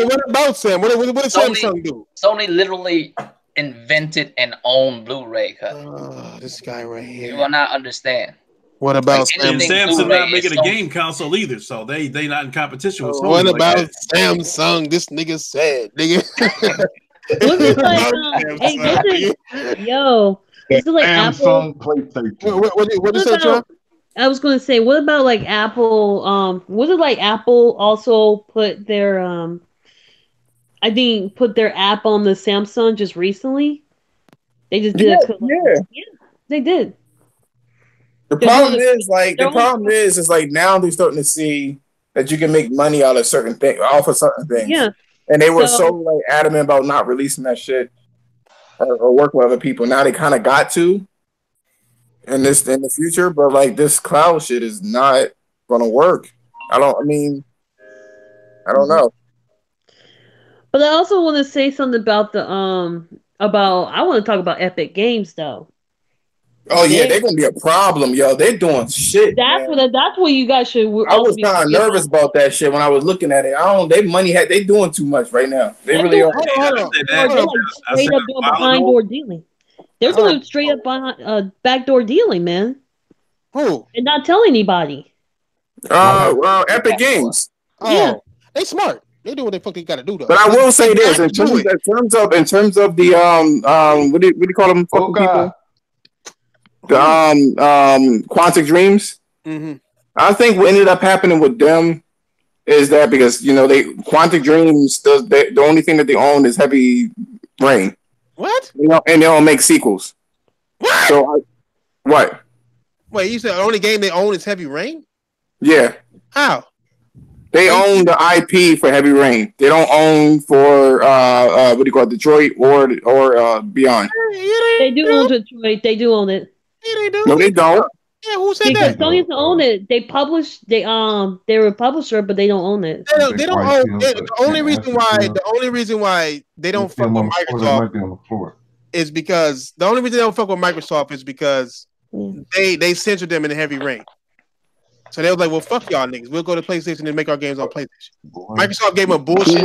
What about Sam? What does Samsung do? Sony literally invented and owned Blu-ray. This guy right here. You will not understand. What about Samsung? And Samsung not making a game console either, so they not in competition with Sony. What about Samsung? This nigga said, nigga. What's it like? Is it like Apple? What you say, John? I was going to say, what about like Apple? Was it like Apple also put their I think put their app on the Samsung just recently? They just did yeah, they did. The problem is like now they're starting to see that you can make money out of certain things, off of certain things. Yeah. And they were so like adamant about not releasing that shit or work with other people. Now they kind of got to in the future, but like this cloud shit is not gonna work. I don't know. But I also want to say something about I want to talk about Epic Games though. Oh yeah, they're gonna be a problem, yo. They're doing shit. That's what you guys should. I was kind of nervous about that shit when I was looking at it. They doing too much right now. They really are. Straight up doing behind door dealing. They're doing straight up behind backdoor dealing, man. Who? And not telling anybody. Epic Games. Yeah, they smart. They do what they fucking gotta do though. But I will say this in terms of the what do you call them fucking people? The Quantic Dreams. Mm-hmm. I think what ended up happening with them is that because Quantic Dreams the only thing that they own is Heavy Rain. What? And they don't make sequels. What? So what? Wait, you said the only game they own is Heavy Rain? Yeah. How? They own the IP for Heavy Rain. They don't own for what do you call it, Detroit or Beyond. They do own Detroit. They do own it. Yeah, they do. No, they don't. Yeah, who said that? Sony doesn't own it. They publish. They're a publisher, but they don't own it. They don't own. The only reason why they don't fuck with Microsoft is because the only reason they don't fuck with Microsoft is because they censored them in Heavy Rain. So they was like, well, fuck y'all niggas. We'll go to PlayStation and make our games on PlayStation. Microsoft gave them bullshit.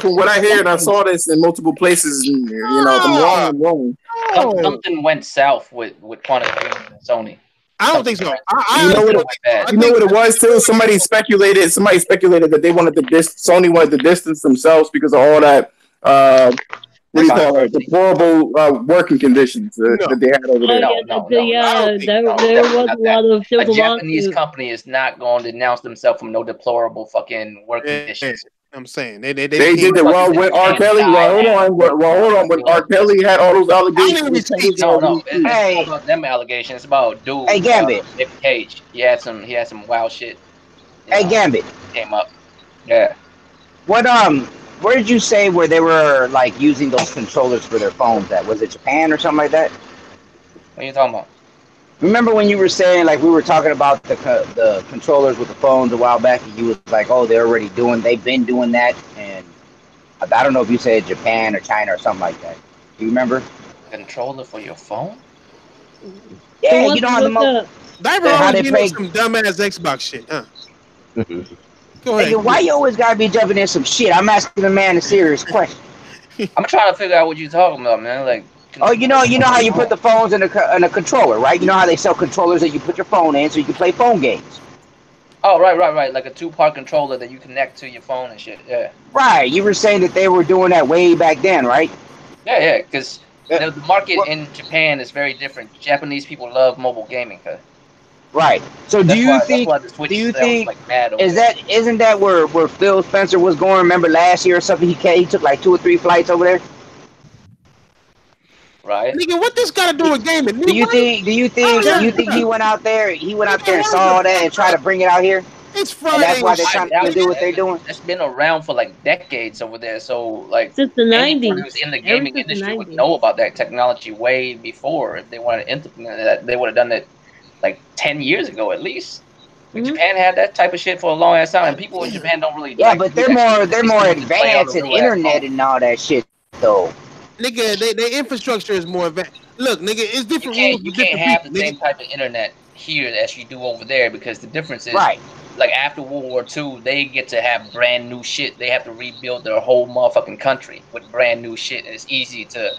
From what I hear, and I saw this in multiple places, the more I'm wrong. Something went south with Quantic Dream and Sony. I don't think so. You know what it was too? Somebody speculated that they wanted Sony wanted to distance themselves because of all that what do you call it? Deplorable working conditions that they had over there. There was a lot of. A Japanese company is not going to denounce themselves from no deplorable fucking work conditions. I'm saying they did it well with R. Kelly. Hold on. When R. Kelly had all those allegations. No. It's not about them allegations. It's about dude. Hey, Gambit. Nick Cage. He had some wild shit. Hey, Gambit. Came up. Yeah. Where did you say where they were like using those controllers for their phones at? Was it Japan or something like that? What are you talking about? Remember when you were saying, like, we were talking about the controllers with the phones a while back, and you was like, oh, they've been doing that, and I don't know if you said Japan or China or something like that. Do you remember? Controller for your phone? Yeah, you know how how they play some dumbass Xbox shit, huh? Go ahead. Hey, why you always gotta be jumping in some shit? I'm asking the man a serious question. I'm trying to figure out what you're talking about, man. Like. Oh, you know how you put the phones in a controller, right? You know how they sell controllers that you put your phone in so you can play phone games. Oh, right. Like a 2-part controller that you connect to your phone and shit. Yeah. Right. You were saying that they were doing that way back then, right? Yeah. Because the market in Japan is very different. Japanese people love mobile gaming. Right. So do you think like isn't that where Phil Spencer was going? Remember last year or something? He took like 2 or 3 flights over there. Right. Nigga, what this got to do with gaming? Do you think he went out there? He went out there and saw that and tried to bring it out here. It's Friday. And that's why they're trying to do what they're doing. It's been around for like decades over there. So like since the 90s, who's in the gaming industry would know about that technology way before. If they wanted to implement that, they would have done it like 10 years ago at least. Japan had that type of shit for a long ass time, and people in Japan don't really. Yeah, but they're more advanced in internet and all that shit though. Nigga, their infrastructure is more advanced. Look, nigga, it's different rules. You can't have the same type of internet here as you do over there because the difference is, like after World War II, they get to have brand new shit. They have to rebuild their whole motherfucking country with brand new shit, and it's easy to,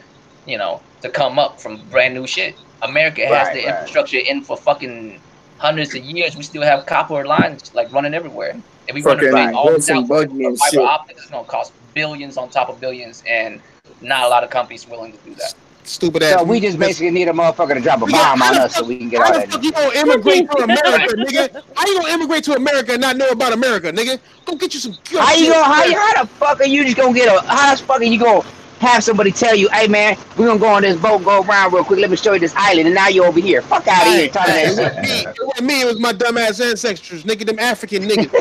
to come up from brand new shit. America has the infrastructure in for fucking hundreds of years. We still have copper lines like running everywhere. If we run it all down fiber optics, it's gonna cost billions on top of billions, and not a lot of companies willing to do that. Stupid ass. So we just basically need a motherfucker to drop a bomb on us so we can get all that. How the fuck you gonna immigrate to America, nigga? How you gonna immigrate to America and not know about America, nigga? Go get you some good shit. How the fuck are you just gonna how the fuck are you gonna have somebody tell you, hey man, we're gonna go on this boat, go around real quick, let me show you this island, and now you're over here. Fuck out of here, talking that shit. It wasn't me, it was my dumbass ancestors, nigga, them African niggas.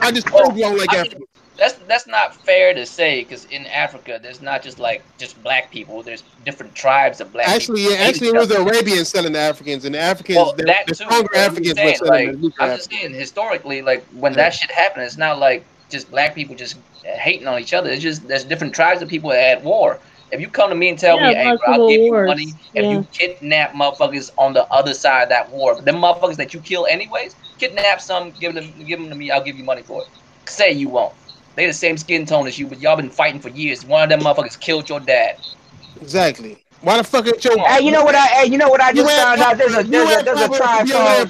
I just told you I don't like Africans. That's not fair to say because in Africa there's not just black people. There's different tribes of black people. Actually, it was the Arabians selling the Africans, and the Africans, the stronger Africans were selling the I'm just saying historically, like when that shit happened, it's not like just black people just hating on each other. It's just there's different tribes of people that had war. If you come to me and tell me, hey, bro, I'll give you money if you kidnap motherfuckers on the other side of that war, them motherfuckers that you kill anyways, kidnap some, give them to me, I'll give you money for it. Say you won't. They the same skin tone as you, but y'all been fighting for years. One of them motherfuckers killed your dad. Exactly. Why the fuck ain't your? Hey, you know what I just found out? There's a tribe called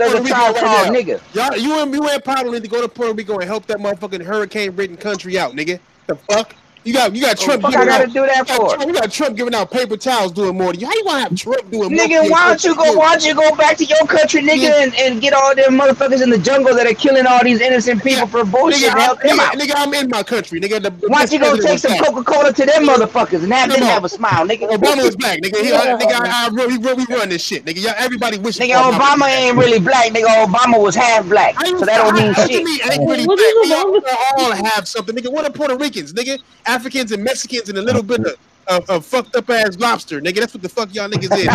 nigga. Y'all, you and Pablo need to go to Puerto Rico and help that motherfucking hurricane-ridden country out, nigga. The fuck? You got Trump giving out. I gotta do that for? You got Trump giving out paper towels doing more than you. How you gonna have Trump doing more? Nigga, why don't you go back to your country, nigga, and get all them motherfuckers in the jungle that are killing all these innocent people for bullshit and help them out? Nigga, I'm in my country, nigga. Why don't you go take some Coca-Cola to them motherfuckers and have them have a smile, nigga? Obama is black, nigga. I really run this shit, nigga. Y'all, everybody wishes. Nigga, Obama ain't really black, nigga. Obama was half black, so that don't mean shit. Ain't really black. We all have something, nigga. What are Puerto Ricans, nigga? Africans and Mexicans and a little bit of fucked up ass lobster, nigga. That's what the fuck y'all niggas is.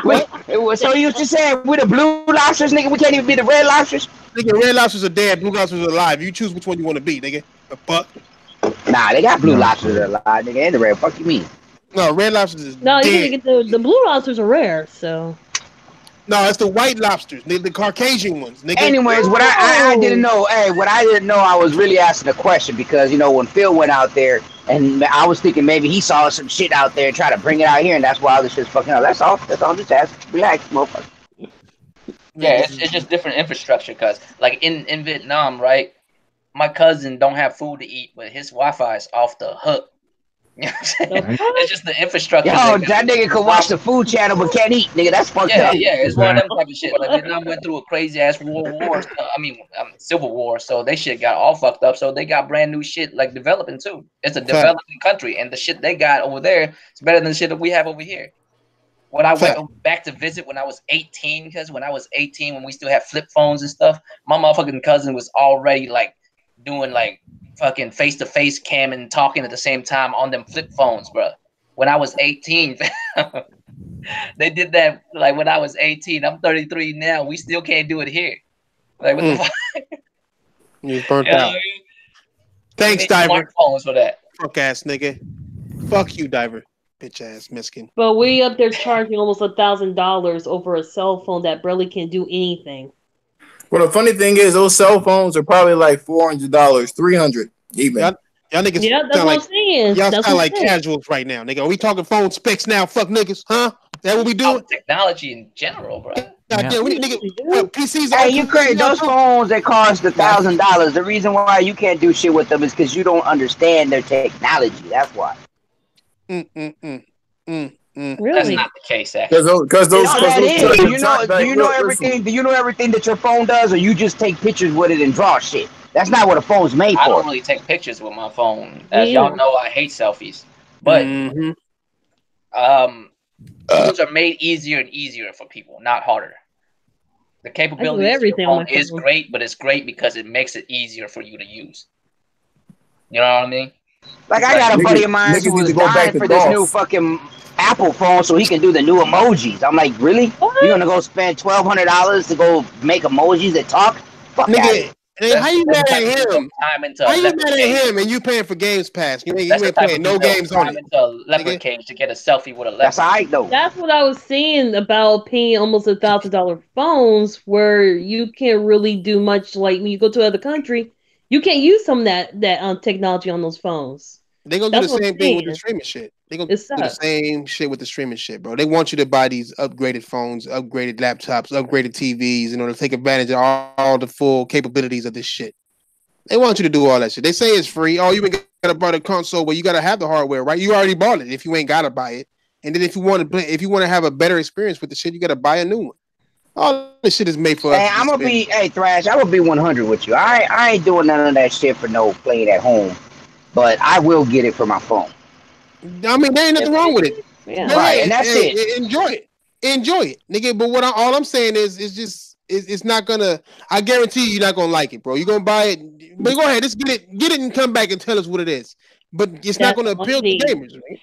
Wait, so you just saying we're the blue lobsters, nigga? We can't even be the red lobsters? Nigga, red lobsters are dead, blue lobsters are alive. You choose which one you want to be, nigga. The fuck? Nah, they got blue lobsters alive, nigga, and the red. Fuck you mean? No, red lobsters is no, dead. You can get the blue lobsters are rare, so. No, it's the white lobsters, the Caucasian ones. Nigga. Anyways, I didn't know, I was really asking a question because, when Phil went out there, And I was thinking maybe he saw some shit out there and try to bring it out here, and that's why all this shit's fucking up. That's all. That's all. Just ask. Relax, motherfucker. Yeah, it's just different infrastructure. Cause like in Vietnam, right? My cousin don't have food to eat, but his Wi-Fi is off the hook. You know what I'm saying? It's just the infrastructure. Yo, that nigga can watch the food channel but can't eat, nigga. That's fucked up. Yeah, it's one of them type of shit. Like Vietnam went through a crazy ass civil war, so they shit got all fucked up. So they got brand new shit like developing too. It's a developing country, and the shit they got over there is better than the shit that we have over here. When I went back to visit when I was 18, because when I was 18, when we still had flip phones and stuff, my motherfucking cousin was already like doing like fucking face-to-face cam and talking at the same time on them flip phones, bro. When I was 18, they did that like when I was 18. I'm 33 now. We still can't do it here. Like what the fuck? You burnt out. I mean? Thanks, Diver. Smartphones for that. Fuck ass nigga. Fuck you, Diver. Bitch ass miskin. But we up there charging almost $1,000 over a cell phone that barely can do anything. Well, the funny thing is, those cell phones are probably like $400, $300 even. Y'all niggas, yeah, that's what I'm saying. Y'all sound like casuals right now, nigga. Are we talking phone specs now? Fuck niggas, huh? That what we doing? Technology in general, bro. PCs. Hey, you crazy? Those phones that cost $1,000. The reason why you can't do shit with them is because you don't understand their technology. That's why. Really? That's not the case, actually. Because those. Do you know everything? Do you know everything that your phone does, or you just take pictures with it and draw shit? That's not what a phone's made for. I don't really take pictures with my phone. As y'all know, I hate selfies. But those are made easier and easier for people, not harder. The capability of your phone is great, but it's great because it makes it easier for you to use. You know what I mean? Like I got a buddy of mine who was dying for this new fucking Apple phone so he can do the new emojis. I'm like, really? What? You're gonna go spend $1,200 to go make emojis that talk? Fuck nigga. How you mad at him? How you mad at him and you paying for Games Pass? You ain't paying no games on it. Into a leopard cage to get a selfie with a leopard. That's alright though. That's what I was saying about paying almost $1,000 phones, where you can't really do much. Like when you go to another country, you can't use some of that technology on those phones. They're gonna do the same thing with the streaming shit. They're gonna do the same shit with the streaming shit, bro. They want you to buy these upgraded phones, upgraded laptops, upgraded TVs in order to take advantage of all the full capabilities of this shit. They want you to do all that shit. They say it's free. Oh, you ain't gotta buy the console, well, you gotta have the hardware, right? You already bought it if you ain't gotta buy it. And then if you want to play, if you want to have a better experience with the shit, you gotta buy a new one. All this shit is made for us. Hey, Thrash, I'm gonna be 100 with you. I ain't doing none of that shit for no playing at home. But I will get it for my phone. I mean, there ain't nothing wrong with it. Yeah. Right, and that's it. Enjoy it, nigga. But all I'm saying is it's not gonna. I guarantee you're not gonna like it, bro. You're gonna buy it, but go ahead, just get it, and come back and tell us what it is. But it's not gonna appeal to gamers, right?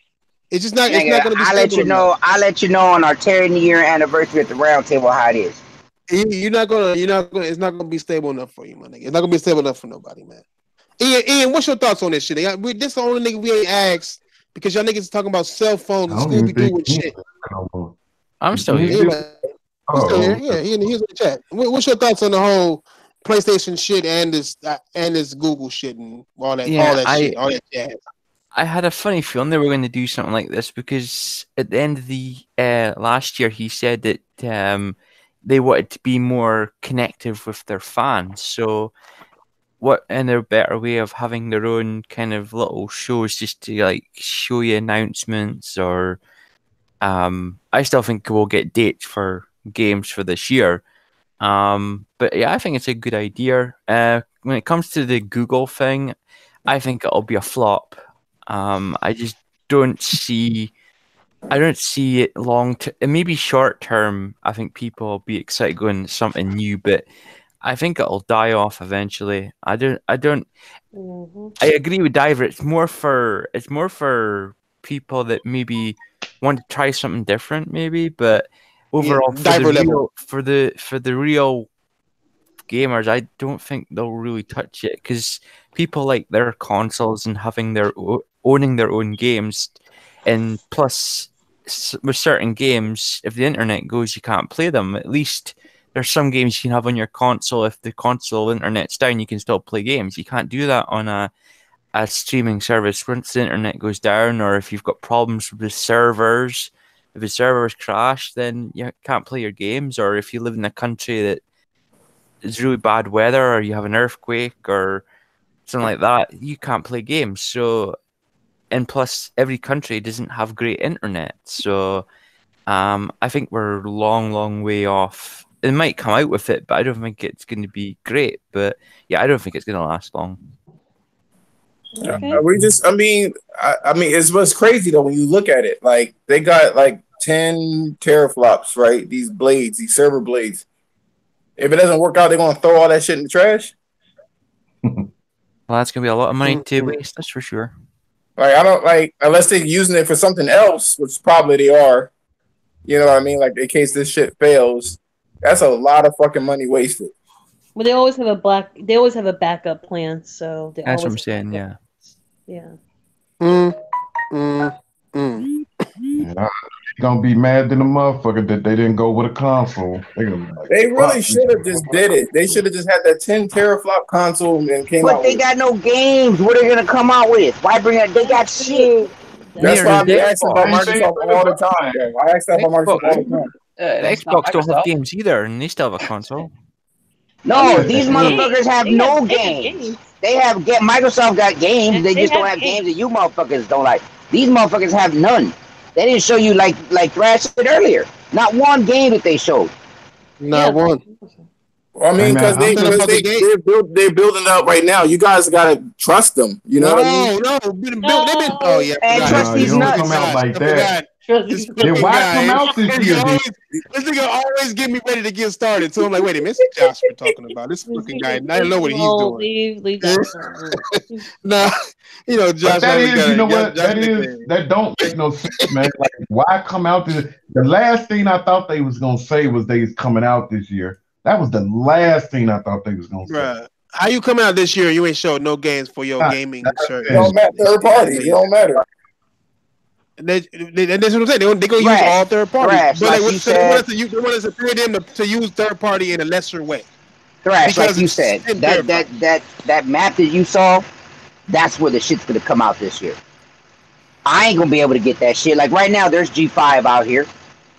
It's just not. Nigga, it's not gonna be. I'll let you know on our 10-year anniversary at the round table how it is. You're not gonna. It's not gonna be stable enough for you, my nigga. It's not gonna be stable enough for nobody, man. Ian, what's your thoughts on this shit? This is the only nigga we ain't asked because y'all niggas talking about cell phones and Scooby-Doo and shit. I'm still here. He's still here. Yeah, he's in the chat. What's your thoughts on the whole PlayStation shit and this Google shit and all that jazz? I had a funny feeling they were going to do something like this because at the end of the last year, he said that they wanted to be more connective with their fans. So what in a better way of having their own kind of little shows just to like show you announcements or I still think we'll get dates for games for this year. But yeah, I think it's a good idea. When it comes to the Google thing, I think it'll be a flop. I just don't see it long term. Maybe short term, I think people will be excited going something new, but I think it'll die off eventually. I don't. I agree with Diver. It's more for people that maybe want to try something different, maybe. But overall, for the real gamers, I don't think they'll really touch it because people like their consoles and owning their own games, and plus with certain games, if the internet goes, you can't play them. At least there's some games you can have on your console. If the console internet's down, you can still play games. You can't do that on a a streaming service, once the internet goes down, or if you've got problems with servers, if the servers crash, then you can't play your games. Or if you live in a country that is really bad weather, or you have an earthquake or something like that, you can't play games. So, and plus, every country doesn't have great internet. So, I think we're a long way off. It might come out with it, but I don't think it's going to be great. But yeah, I don't think it's going to last long. Okay. I mean, it's what's crazy though when you look at it. Like they got like 10 teraflops, right? These blades, these server blades. If it doesn't work out, they're gonna throw all that shit in the trash. Well, that's gonna be a lot of money to waste. That's for sure. Like I don't like unless they're using it for something else, which probably they are. You know what I mean? Like in case this shit fails, that's a lot of fucking money wasted. Well, they always have a backup plan. So that's what I'm saying. Yeah. Yeah. Gonna be mad than a motherfucker that they didn't go with a console. They really should have just did it. They should have just had that 10 teraflop console and came out. But they got no games. What are they gonna come out with? Why bring it? They got shit. That's why I be asking about Microsoft all the time. I ask that about Microsoft all the time. The Xbox don't have games either, and they still have a console. No, these motherfuckers have no games. They have Microsoft got games. They just don't have games that you motherfuckers don't like. These motherfuckers have none. They didn't show you like Thrash said earlier. Not one game that they showed. Not one. Well, I mean, because they're building up right now. You guys gotta trust them. You know what I mean? Oh yeah. And trust these nuts. Come out like that. Then why come out this year? This nigga always get me ready to get started. So I'm like, wait a minute, this Josh we're talking about. This fucking guy. I don't know what he's doing. Leave nah, you know, Josh. But that is, you know what? That don't make no sense, man. Like, why come out this? The last thing I thought they was gonna say was they was coming out this year. That was the last thing I thought they was gonna say. Right. How you coming out this year? You ain't showed no games for your gaming service. It don't matter. Third party. It don't matter. That's what I'm saying. They gonna use all third parties, but they want us to pay them to use third party in a lesser way. Thrash, like you said, that map that you saw, that's where the shit's gonna come out this year. I ain't gonna be able to get that shit. Like right now, there's G5 out here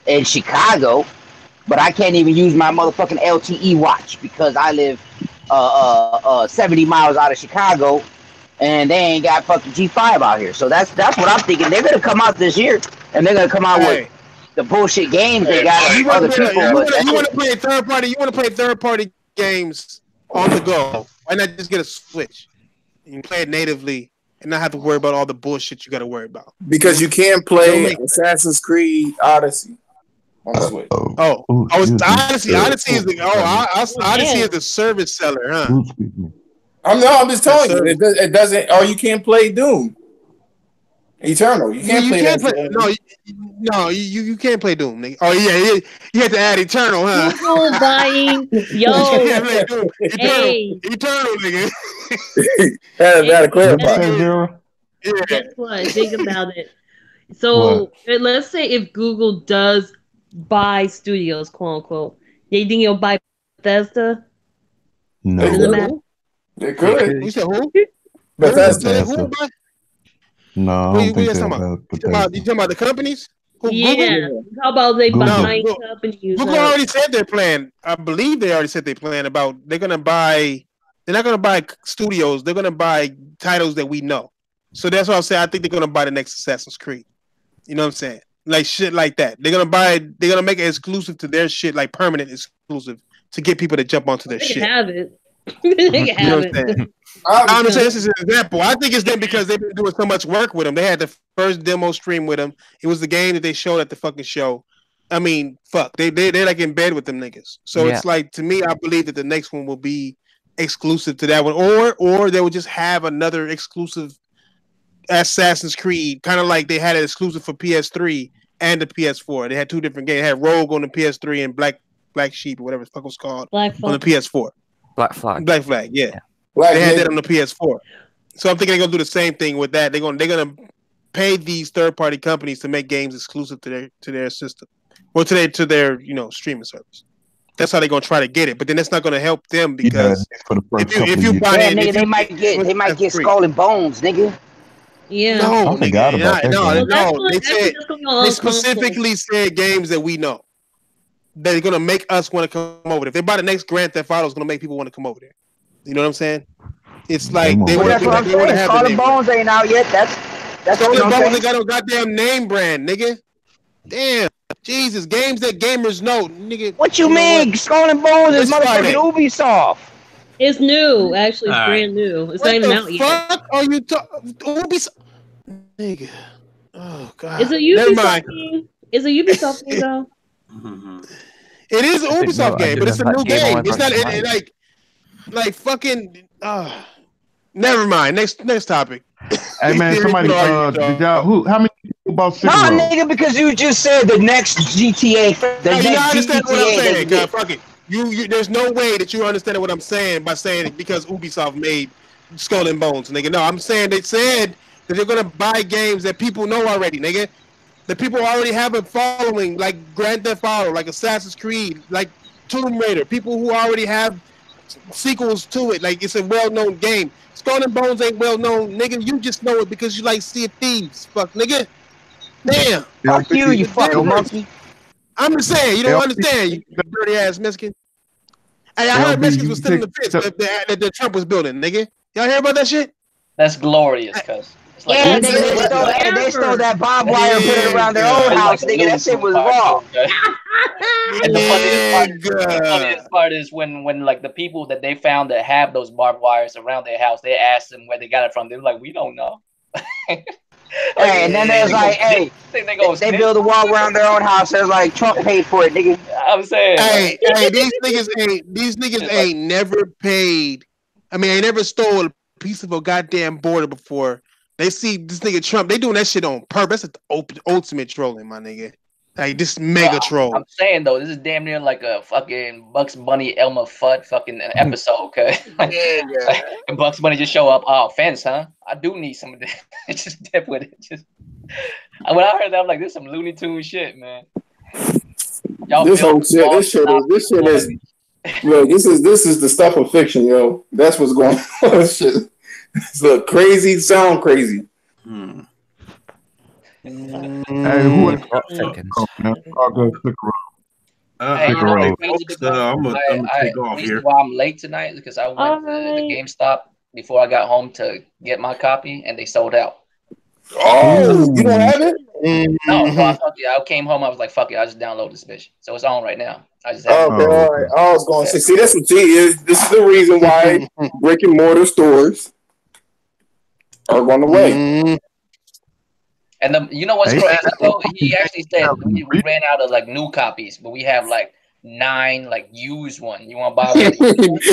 in Chicago, but I can't even use my motherfucking LTE watch because I live 70 miles out of Chicago. And they ain't got fucking G5 out here. So that's what I'm thinking. They're gonna come out this year and they're gonna come out with the bullshit games they got other people. You wanna play third party, you wanna play third party games on the go. Why not just get a Switch? You can play it natively and not have to worry about all the bullshit you gotta worry about. Because you can't play Assassin's Creed Odyssey on the Switch. Odyssey is the service seller, huh? I'm just telling you, it doesn't. Oh, you can't play Doom Eternal. You can't play that. You can't play Doom. Nigga. Oh yeah, you have to add Eternal, huh? People buying Eternal, nigga. Gotta clarify. Guess what? Think about it. So let's say if Google does buy studios, quote unquote, they think you'll buy Bethesda? No. They could. You said who? Bethesda. No, I don't think you talking about the companies? Yeah. How about they buy companies? Google already said their plan. I believe they already said their plan about they're not gonna buy studios, they're gonna buy titles that we know. So that's what I'm saying. I think they're gonna buy the next Assassin's Creed. You know what I'm saying? Like shit like that. They're gonna make it exclusive to their shit, like permanent exclusive to get people to jump onto their shit. Have it. You know what I'm saying? I'm saying this is an example. I think it's them because they've been doing so much work with them. They had the first demo stream with them. It was the game that they showed at the fucking show. I mean, fuck. They're like in bed with them niggas. So it's like, to me, I believe that the next one will be exclusive to that one, or they will just have another exclusive Assassin's Creed, kind of like they had it exclusive for PS3 and the PS4. They had two different games. They had Rogue on the PS3 and Black Sheep or whatever the fuck it was called on the PS4. Black Flag, yeah. They had that on the PS4. So I'm thinking they're gonna do the same thing with that. They're gonna pay these third party companies to make games exclusive to their system, or to their streaming service. That's how they're gonna try to get it, but then that's not gonna help them because if you buy it, nigga, they might get Skull and Bones, nigga. Yeah. No, I forgot about that. No. They specifically said games that we know that they're gonna make us want to come over there. If they buy the next Grand Theft Auto, it's gonna make people want to come over there. You know what I'm saying? It's like they want to have Skull and Bones ain't out yet. That's Skull and Bones. They got no goddamn name brand, nigga. Damn, Jesus, games that gamers know, nigga. What you mean? Skull and Bones is motherfucking Ubisoft. It's new, actually. It's brand new. It's not even out yet. What the fuck are you talking? Ubisoft, nigga. Oh god. It's a Ubisoft game. It's a Ubisoft game, though. It is an Ubisoft game, but it's a new game. It's not like fucking. Never mind. Next topic. Hey man, somebody did y'all how many people bought Sekiro? Nah, nigga, because you just said the next GTA. You understand what I'm saying? God, fuck it. You there's no way that you understand what I'm saying by saying it because Ubisoft made Skull and Bones, nigga. No, I'm saying they said that they're gonna buy games that people know already, nigga. The people already have a following, like Grand Theft Auto, like Assassin's Creed, like Tomb Raider. People who already have sequels to it, like it's a well-known game. Skull and Bones ain't well-known, nigga. You just know it because you like Sea of Thieves, fuck, nigga. Damn. Fuck you fucking monkey. I'm just saying, you don't understand, you dirty ass Mexican. Hey, I heard Mexicans was still in the fence that Trump was building, nigga. Y'all hear about that shit? That's glorious, cuz. Like, yeah, they stole that barbed wire and put it around their own house, nigga. That shit was raw. And the funniest part is when like the people that they found that have those barbed wires around their house, they asked them where they got it from. They were like, we don't know. Hey, and then there's like, hey, they build a wall around their own house. There's like Trump paid for it, nigga. I'm saying, hey, these niggas ain't never paid. I mean, ain't never stole a piece of a goddamn border before. They see this nigga Trump. They doing that shit on purpose. That's the ultimate trolling, my nigga. Like this mega troll. I'm saying though, this is damn near like a fucking Bugs Bunny Elmer Fudd fucking episode. Okay, and Bugs Bunny just show up. Oh, fence, huh? I do need some of this. Just dip with it. Just when I heard that, I'm like, this is some Looney Tunes shit, man. This whole shit. This shit is. Yo, this is the stuff of fiction, yo. That's what's going on. Shit. It's look crazy, sound crazy. Hey, who is I'm gonna take off here. Why I'm late tonight is because I went to the GameStop before I got home to get my copy, and they sold out. Oh, you don't have it? No, I came home. I was like, "Fuck it!" I just download this bitch, so it's on right now. I just all right. I was going to see. That's what this is the reason why brick and mortar stores are going away. And you know what's crazy though? He actually said we ran out of like new copies, but we have like 9 like used one. You want to buy one?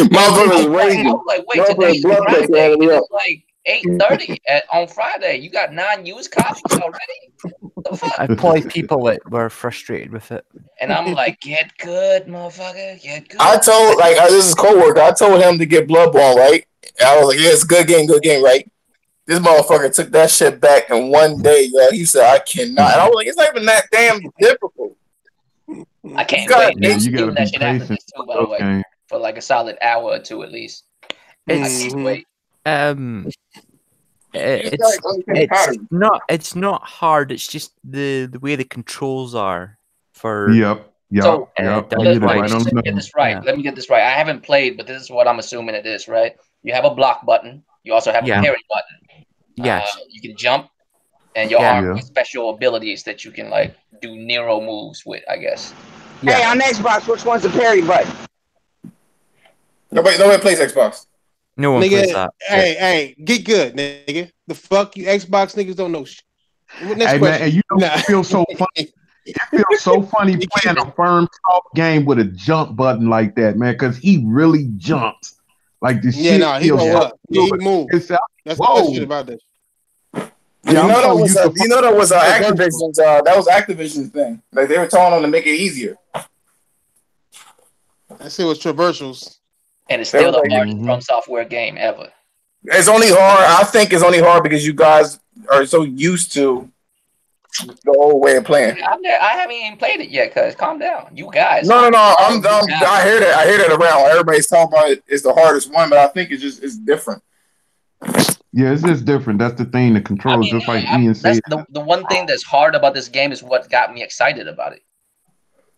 Motherfuckers raging. I was like, wait, today's Friday. It's like 8:30 on Friday. You got 9 used copies already? What the fuck? I employ people that were frustrated with it. And I'm like, get good, motherfucker. Get good. I told this is coworker. I told him to get Bloodborne, right? I was like, yeah, it's a good game, right? This motherfucker took that shit back in one day, yo. He said, I cannot. And I was like, it's not even that damn difficult. I can't wait. Yeah, you gotta that shit after this too, by the way, for like a solid hour or two at least. I can't wait. It's not hard. It's just the way the controls are for. Yep. So, let me get this right. Let me get this right. I haven't played, but this is what I'm assuming it is, right? You have a block button. You also have a parry button. Yes. You can jump, and your arm has special abilities that you can like do Nero moves with, I guess. Yeah. Hey, on Xbox, which one's the parry button? Nobody plays Xbox. No one plays that. Hey, get good, nigga. The fuck you Xbox niggas don't know shit. Next question. Man, and you know it feels so funny. It feels so funny playing a firm soft game with a jump button like that, man, because he really jumps. Like this shit. He go up. He moved. That's the best shit about this. You know that was Activision's that was Activision's thing. Like they were telling them to make it easier. That shit was traversals. And it's still the hardest From Software game ever. It's only hard. I think it's only hard because you guys are so used to the old way of playing. I haven't even played it yet. Cause calm down, you guys. No. I hear that. I hear that around. Everybody's talking about it. It's the hardest one, but I think it's different. Yeah, it's just different. That's the thing. The controls, just like Ian said. That's the one thing that's hard about this game is what got me excited about it.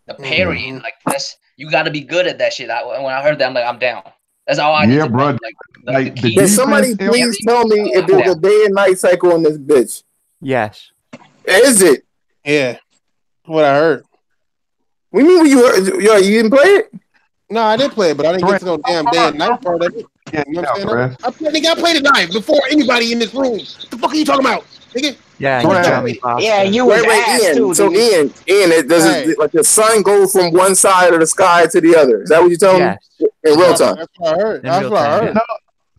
The parrying, like this, you got to be good at that shit. When I heard that, I'm like, I'm down. That's all I need to bro. Can somebody please tell me if there's a day and night cycle in this bitch? Yes. Is it? Yeah. What I heard. We mean you didn't play it? No, I did play it, but I didn't get to no damn day and night part of it. You know what I'm saying? I played it live before anybody in this room. What the fuck are you talking about, nigga? You were Ian. Too, so Ian, does like the sun go from one side of the sky to the other? Is that what you're telling me? In real time. That's what I heard. That's what I heard.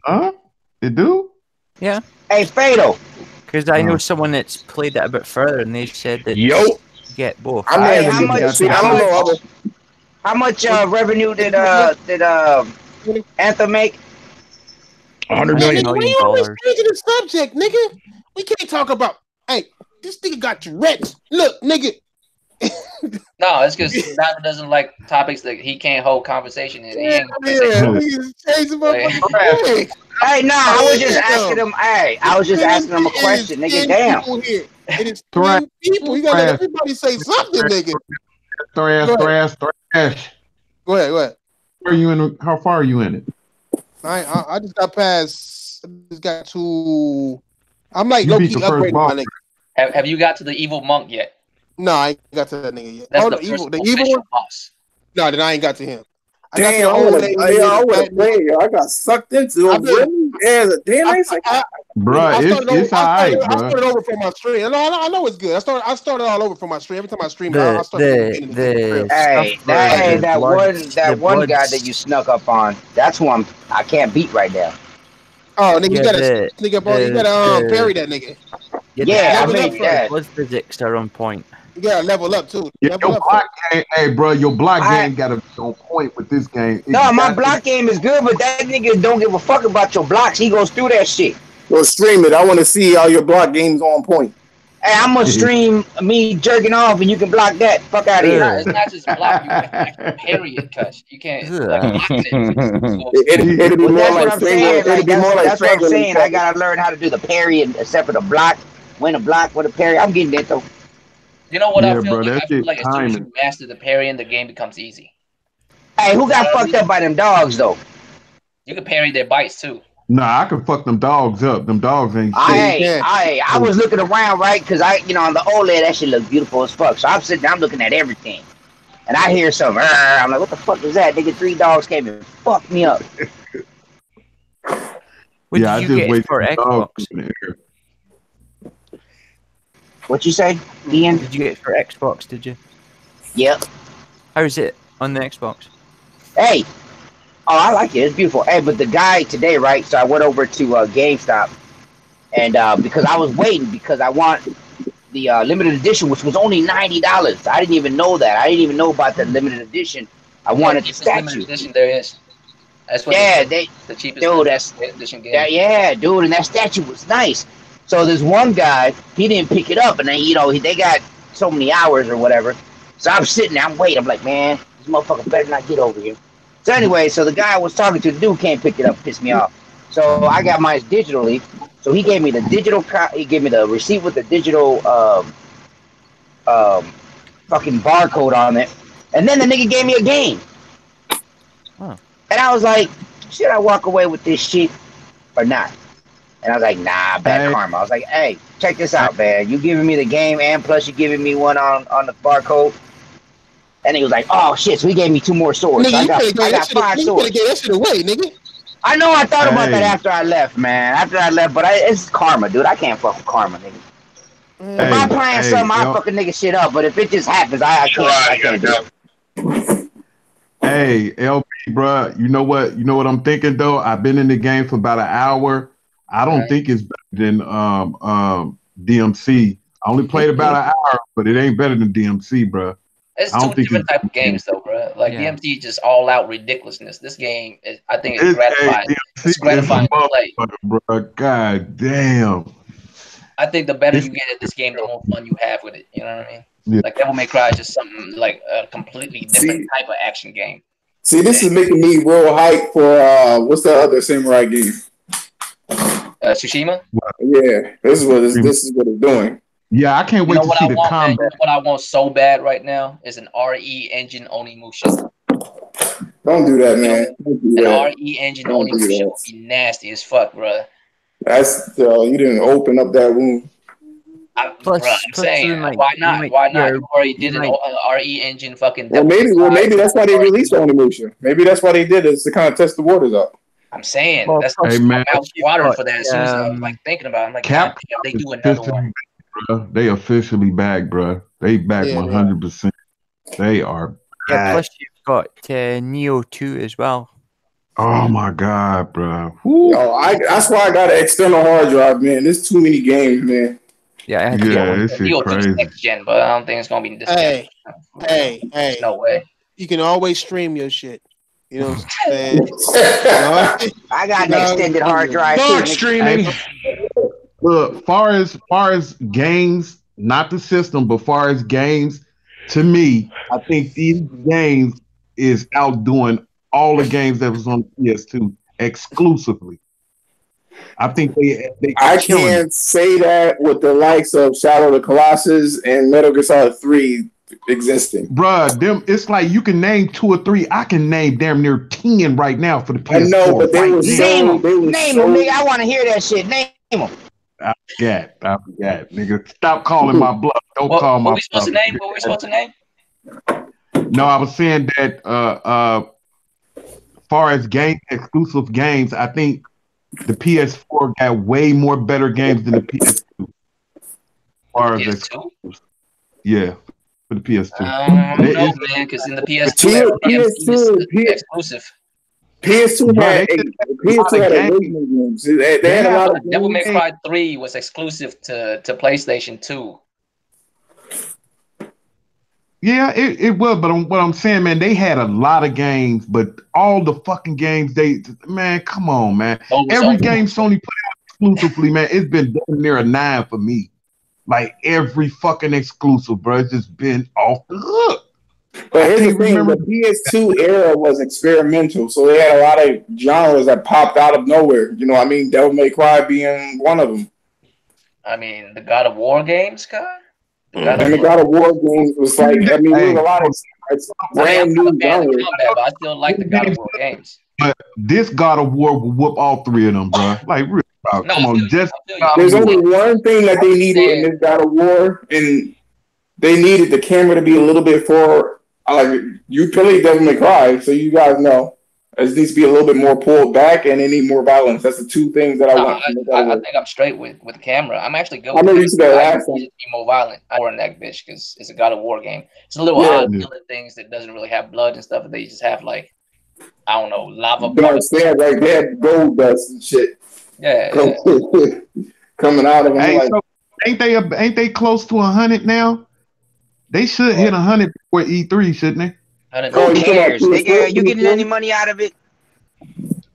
Huh? It do? Yeah. Hey, Fatal. Because I know someone that's played it a bit further, and they said that get both. How much revenue did Anthem make? $100 million. We always changing the subject, nigga. We can't talk about. Hey, this nigga got Tourette's. Look, nigga. No, it's because Donald doesn't like topics that he can't hold conversation in. Hey, no, I was just asking him. Hey, I was just asking him a question, nigga. Damn. It is 10 people. You gotta let everybody say something, nigga. Thrash. Go ahead. How far are you in it? I just got past. I just got to. I'm like low key upgrading my nigga. Have you got to the evil monk yet? No, I ain't got to that nigga yet. That's the evil one. Boss. No, then I ain't got to him. Damn, I got sucked into it. Bro, it's alright, bro. I started over from my stream. I know it's good. I started all over from my stream. Every time I stream, that one guy that you snuck up on. That's one I can't beat right now. Oh, nigga, you gotta parry that nigga. Yeah, I made that. Blood physics are on point. You gotta level up too. Hey, bro, your block game gotta be on point with this game. No, my block game is good, but that nigga don't give a fuck about your blocks. He goes through that shit. Well, stream it. I want to see how your block game's on point. Hey, I'm gonna stream me jerking off, and you can block that. Fuck out of here. It's not just block. You can parry it, cuz you can't. Like, it'd be more like that's what I'm saying. I gotta learn how to do the parry and except for the block. When a block, when a parry. I'm getting that though. You know what I feel like? I feel like as soon as you master the parry, the game becomes easy. Hey, who got fucked up by them dogs though? You can parry their bites too. Nah, I can fuck them dogs up. Them dogs ain't shit. I was looking around, right? Because on the OLED, that shit looks beautiful as fuck. So I'm sitting there, I'm looking at everything. And I hear something. I'm like, what the fuck is that? Nigga, 3 dogs came and fucked me up. What did you get for Xbox? What you say, Ian? Did you get it for Xbox, did you? Yep. How's it on the Xbox? Hey. Oh, I like it. It's beautiful. Hey, but the guy today, right? So I went over to GameStop, and because I was waiting because I want the limited edition, which was only $90. I didn't even know that. I didn't even know about the limited edition. I wanted the statue. Limited edition there is. That's what the cheapest edition game. Dude, and that statue was nice. So there's one guy, he didn't pick it up, and then they got so many hours or whatever. So I'm sitting there, I'm waiting. I'm like, man, this motherfucker better not get over here. So anyway, so the guy I was talking to, the dude can't pick it up, pissed me off. So I got mine digitally. So he gave me the digital. He gave me the receipt with the digital fucking barcode on it, and then the nigga gave me a game. Huh. And I was like, should I walk away with this shit or not? And I was like, nah, bad karma. I was like, hey, check this out, man. You giving me the game, and plus you giving me one on the barcode. And he was like, "Oh shit!" So he gave me 2 more swords. Nigga, so I got 5 swords. You get that shit away, nigga. I know. I thought about that after I left, man. But it's karma, dude. I can't fuck with karma, nigga. If I'm playing something, I fucking nigga shit up. But if it just happens, I can't do it. Hey, LP, bro. You know what I'm thinking though. I've been in the game for about an hour. I don't think it's better than DMC. I only played about an hour, but it ain't better than DMC, bro. It's 2 different type of games, though, bro. Like DMC is just all out ridiculousness. This game, I think it's gratifying. It's gratifying to play, bro. God damn. I think the better you get at this game, the more fun you have with it. You know what I mean? Yeah. Like Devil May Cry is just something like a completely different type of action game. See, this is making me real hype for what's the other samurai game? Tsushima. Yeah, this is what it's doing. Yeah, I can't wait to see the combat. Man, what I want so bad right now is an RE engine Onimusha. Don't do that, man. Don't do that. An RE engine Onimusha would be nasty as fuck, bro. That's you didn't open up that wound. I'm saying, like, why not? Why not? You already did an RE engine fucking. Well, maybe that's why they released Onimusha. Maybe that's why they did it, to kind of test the waters out. I'm saying that's my mouth watering for that. As soon as I was like thinking about it, I'm like, Cap, they do another one. Bro, they officially back, bro. They back 100%. They are. Yeah, plus you've got Neo 2 as well. Oh my god, bro. That's why I got an external hard drive, man. There's too many games, man. Yeah, this is crazy. Next gen, but I don't think it's gonna be this gen. Hey, no way. You can always stream your shit. You know what I'm saying? I got an extended hard drive. Fuck streaming. Look, far as games, not the system, but far as games, to me, I think these games is outdoing all the games that was on PS2 exclusively. I think I can't say that with the likes of Shadow of the Colossus and Metal Gear Solid 3 existing. Bruh, it's like you can name 2 or 3. I can name damn near 10 right now for the PS4. I know, but they were name them, nigga. I want to hear that shit. Name them. I forgot, nigga. Stop calling my bluff. Don't call my bluff. What we supposed to name? No, I was saying that far as exclusive games, I think the PS4 got way more better games than the PS2. Far as exclusives. Yeah, for the PS2. I don't know, man, because in the PS2, exclusive. PS2 had games. They had a lot of Devil May Cry 3 was exclusive to PlayStation 2. Yeah, it was, but what I'm saying, man, they had a lot of games, but all the fucking games man, come on, man. Every game Sony put out exclusively, man, it's been damn near a 9 for me. Like every fucking exclusive, bro, it's just been off the hook. But here's the thing, the PS2 era was experimental, so they had a lot of genres that popped out of nowhere. You know what I mean? Devil May Cry being one of them. I mean, the God of War games, God? The God of War games was like, I mean, there was a lot of brand new genres. But I still like the God of War games. But this God of War will whoop all 3 of them, bro. Like, really, come on. There's only one thing that they needed in this God of War, and they needed the camera to be a little bit for, like, you played Devil May Cry, so you guys know. It needs to be a little bit more pulled back, and they need more violence. That's the 2 things that I want. I think I'm straight with the camera. I'm actually good. I know you said that last time. Be more violent. I in that bitch because it's a God of War game. It's a little odd killing things that doesn't really have blood and stuff, but they just have like, I don't know, lava. You understand? Like they had gold dust and shit. Yeah. Coming out of them. Hey, like, so ain't they close to 100 now? They should hit 100 before E3, shouldn't they? Who cares? Nigga, you getting any money out of it?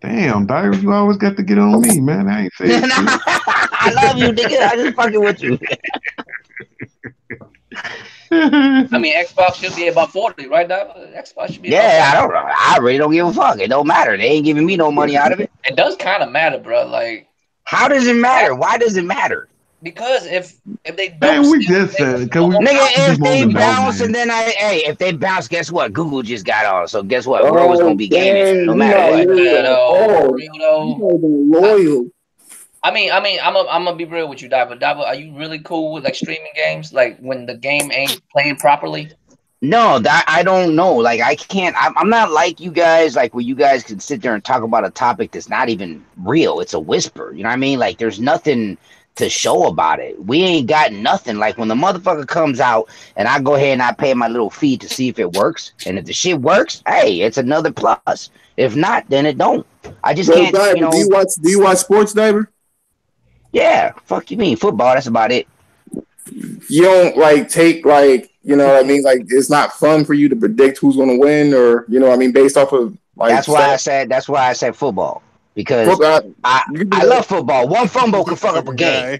Damn, Diary, you always got to get on me, man. I ain't saying I love you, nigga. I just fucking with you. I mean, Xbox should be about 40, right now. Xbox should be. I really don't give a fuck. It don't matter. They ain't giving me no money out of it. It does kind of matter, bro. Like, how does it matter? Why does it matter? Because if they don't, man, we just said, if they bounce and then if they bounce, guess what? Google just got on. So guess what? We're always gonna be gaming, no matter what. Loyal. I mean, I'm gonna be real with you, Dabo. Dabo, are you really cool with like streaming games, like when the game ain't playing properly? No, that I don't know. Like I can't. I'm not like you guys. Like where you guys can sit there and talk about a topic that's not even real. It's a whisper. You know what I mean? Like there's nothing to show about it. We ain't got nothing. Like when the motherfucker comes out and I go ahead and I pay my little fee to see if it works, and if the shit works, hey, it's another plus. If not, then it don't. I just can't. Diver, you know, do you watch sports, Diver? Yeah, fuck you mean football? That's about it. You don't like take like, you know what I mean? Like it's not fun for you to predict who's going to win, or you know what I mean, based off of like. That's why I said football. Because I love football. One fumble can fuck up a game.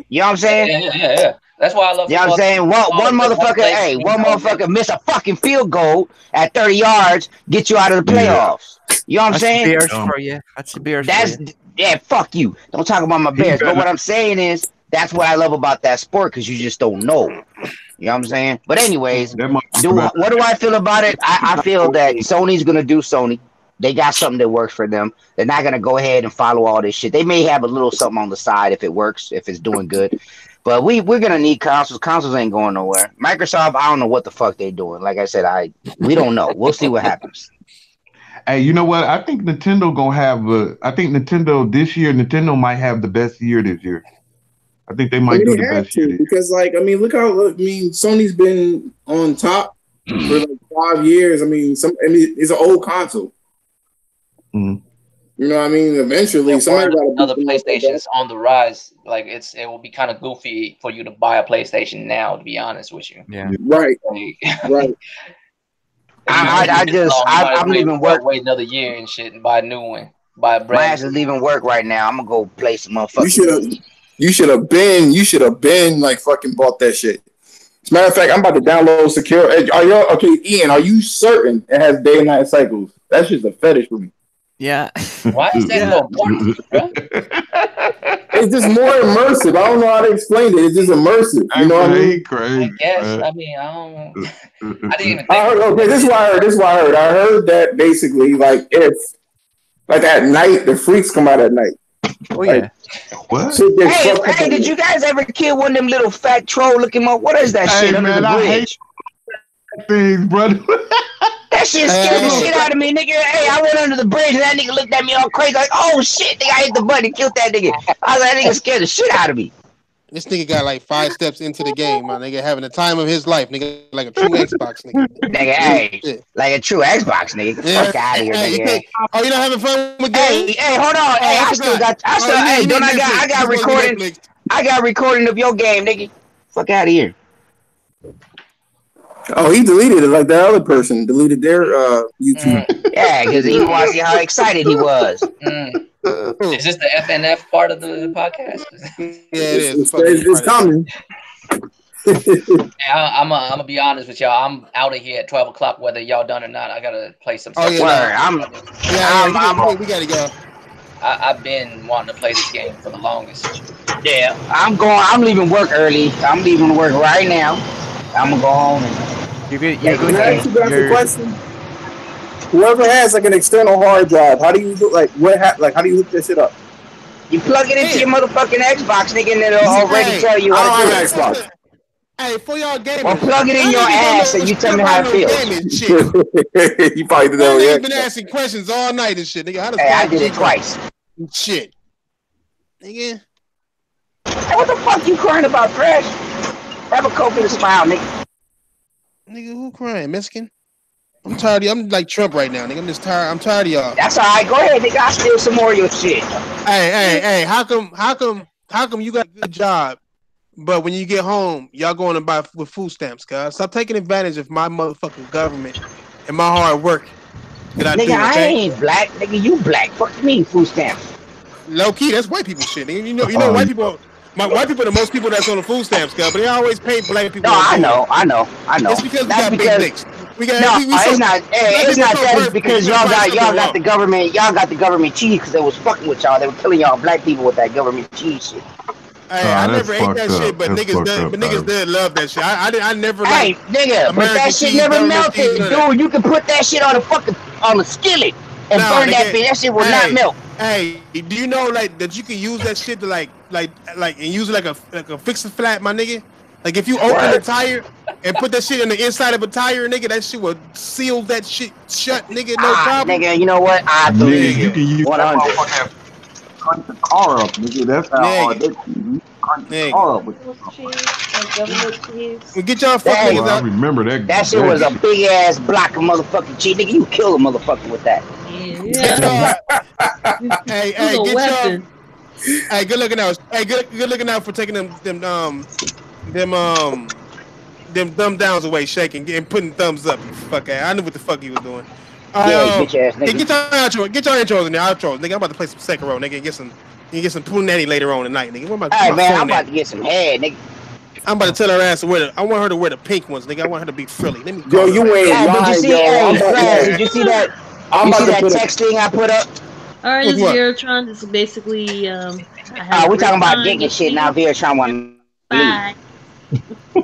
You know what I'm saying? Yeah. That's why I love. You know what I'm saying? One motherfucker miss a fucking field goal at 30 yards, get you out of the playoffs. You know what I'm saying? Bears for you. That's the Bears for you. Yeah, fuck you. Don't talk about my Bears. But what I'm saying is, that's what I love about that sport, because you just don't know. You know what I'm saying? But anyways, what do I feel about it? I feel that Sony's going to do Sony. They got something that works for them. They're not going to go ahead and follow all this shit. They may have a little something on the side if it works, if it's doing good. But we're going to need consoles. Consoles ain't going nowhere. Microsoft, I don't know what the fuck they doing. Like I said, we don't know. We'll see what happens. Hey, you know what? I think Nintendo gonna have Nintendo might have the best year this year. I think they might do the best year. Because, like, I mean, Sony's been on top for like 5 years. I mean, it's an old console. Mm-hmm. You know what I mean? Eventually, somebody got another PlayStation's on the rise. Like it will be kind of goofy for you to buy a PlayStation now. To be honest with you, yeah, right. I'm leaving work. Wait another year and shit, and buy a new one. Buy a brand. My ass is leaving work right now. I'm gonna go play some motherfuckers. You should have been like fucking bought that shit. As a matter of fact, I'm about to download Sekiro. Are you okay, Ian? Are you certain it has day and night cycles? That's just a fetish for me. Yeah. Why is that so important, bro? It's just more immersive. I don't know how to explain it. It's just immersive. You know what I mean? I guess. I mean, I don't. I didn't even. This is what I heard. I heard that basically, like, if like at night, the freaks come out at night. Oh yeah. What? Hey, did you guys ever kill one of them little fat troll looking up? What is that shit under the bridge? Things, brother. That shit scared the shit out of me, nigga. Hey, I went under the bridge and that nigga looked at me all crazy, like, oh shit, nigga, I hit the button and killed that nigga. I was like, that nigga scared the shit out of me. This nigga got like 5 steps into the game, my nigga, having the time of his life, nigga, like a true Xbox nigga. Nigga, hey, like a true Xbox nigga. Get the fuck out of here, nigga. Oh, you not having fun with games? Hey, hold on. Hey, I got recording of your game, nigga. Fuck out of here. Oh, he deleted it like that other person deleted their YouTube. Yeah, because he wanted to see how excited he was. Is this the FNF part of the podcast? Yeah, it is. It's coming. I'm gonna be honest with y'all. I'm out of here at 12 o'clock, whether y'all done or not. I gotta play some stuff. We gotta go. I've been wanting to play this game for the longest. Yeah, I'm leaving work early. I'm leaving work right now. I'm gonna go home and. Can I ask you guys a question? Whoever has like an external hard drive, how do you do how do you hook that shit up? You plug it into your motherfucking Xbox, nigga, and it'll already tell you how to do it. Xbox. Hey, for y'all gamers. Or plug it in your ass and you tell me how it feels. You probably did that. You've been asking questions all night and shit, nigga. How does I did it twice. Shit. Nigga. Hey, what the fuck you crying about, Fresh? Have a coke and a smile, nigga. Nigga, who crying? Mexican? I'm tired of you. I'm like Trump right now, nigga. I'm just tired. I'm tired of y'all. That's all right. Go ahead, nigga. I'll steal some more of your shit. Hey. How come you got a good job, but when you get home, y'all going to buy with food stamps, cuz? Stop taking advantage of my motherfucking government and my hard work that I do, okay? I ain't black. Nigga, you black. Fuck you mean food stamps? Low key, that's white people shit, nigga. You know white people... white people are the most people that's on the food stamps, cuz, but they always pay black people. No, I know. It's because we got big dicks. It's not that. It's because y'all got the government. Y'all got the government cheese because they was fucking with y'all. They were killing y'all black people with that government cheese shit. Hey, I never ate that shit, but niggas did love that shit. I never. Hey, nigga, but that shit never melted, dude. You can put that shit on the skillet and burn that bitch. That shit will not melt. Hey, do you know like that you can use that shit to like and use it like a fix-a-flat, my nigga? Like if you open the tire and put that shit in the inside of a tire, nigga, that shit will seal that shit shut, nigga. No problem. Nigga, you know what? I believe you. Can use 100. Crunch the car up, nigga. That's how hard they crunch the car up. Well, get y'all fucking niggas out. I remember that. That shit was a big ass block of motherfucking cheese, nigga. You kill a motherfucker with that. Yeah. Hey, get y'all. Hey, good looking out. Hey, good looking out for taking them thumb downs away, shaking and putting thumbs up. You fuck ass. I knew what the fuck he was doing. Bitch ass nigga. Get your intros in there. Outros, nigga. I'm about to play some Sekiro, nigga. And get some You get some punani later on tonight, nigga. All right, man. I'm about to get some head, nigga. I'm about to tell her ass to wear I want her to wear the pink ones, nigga. I want her to be frilly. Let me Yo, you ain't lying, did you see, did you see that? You see that text thing I put up? All right, this is Veratron. This is basically. We're talking about dick and shit now. Veratron want to leave.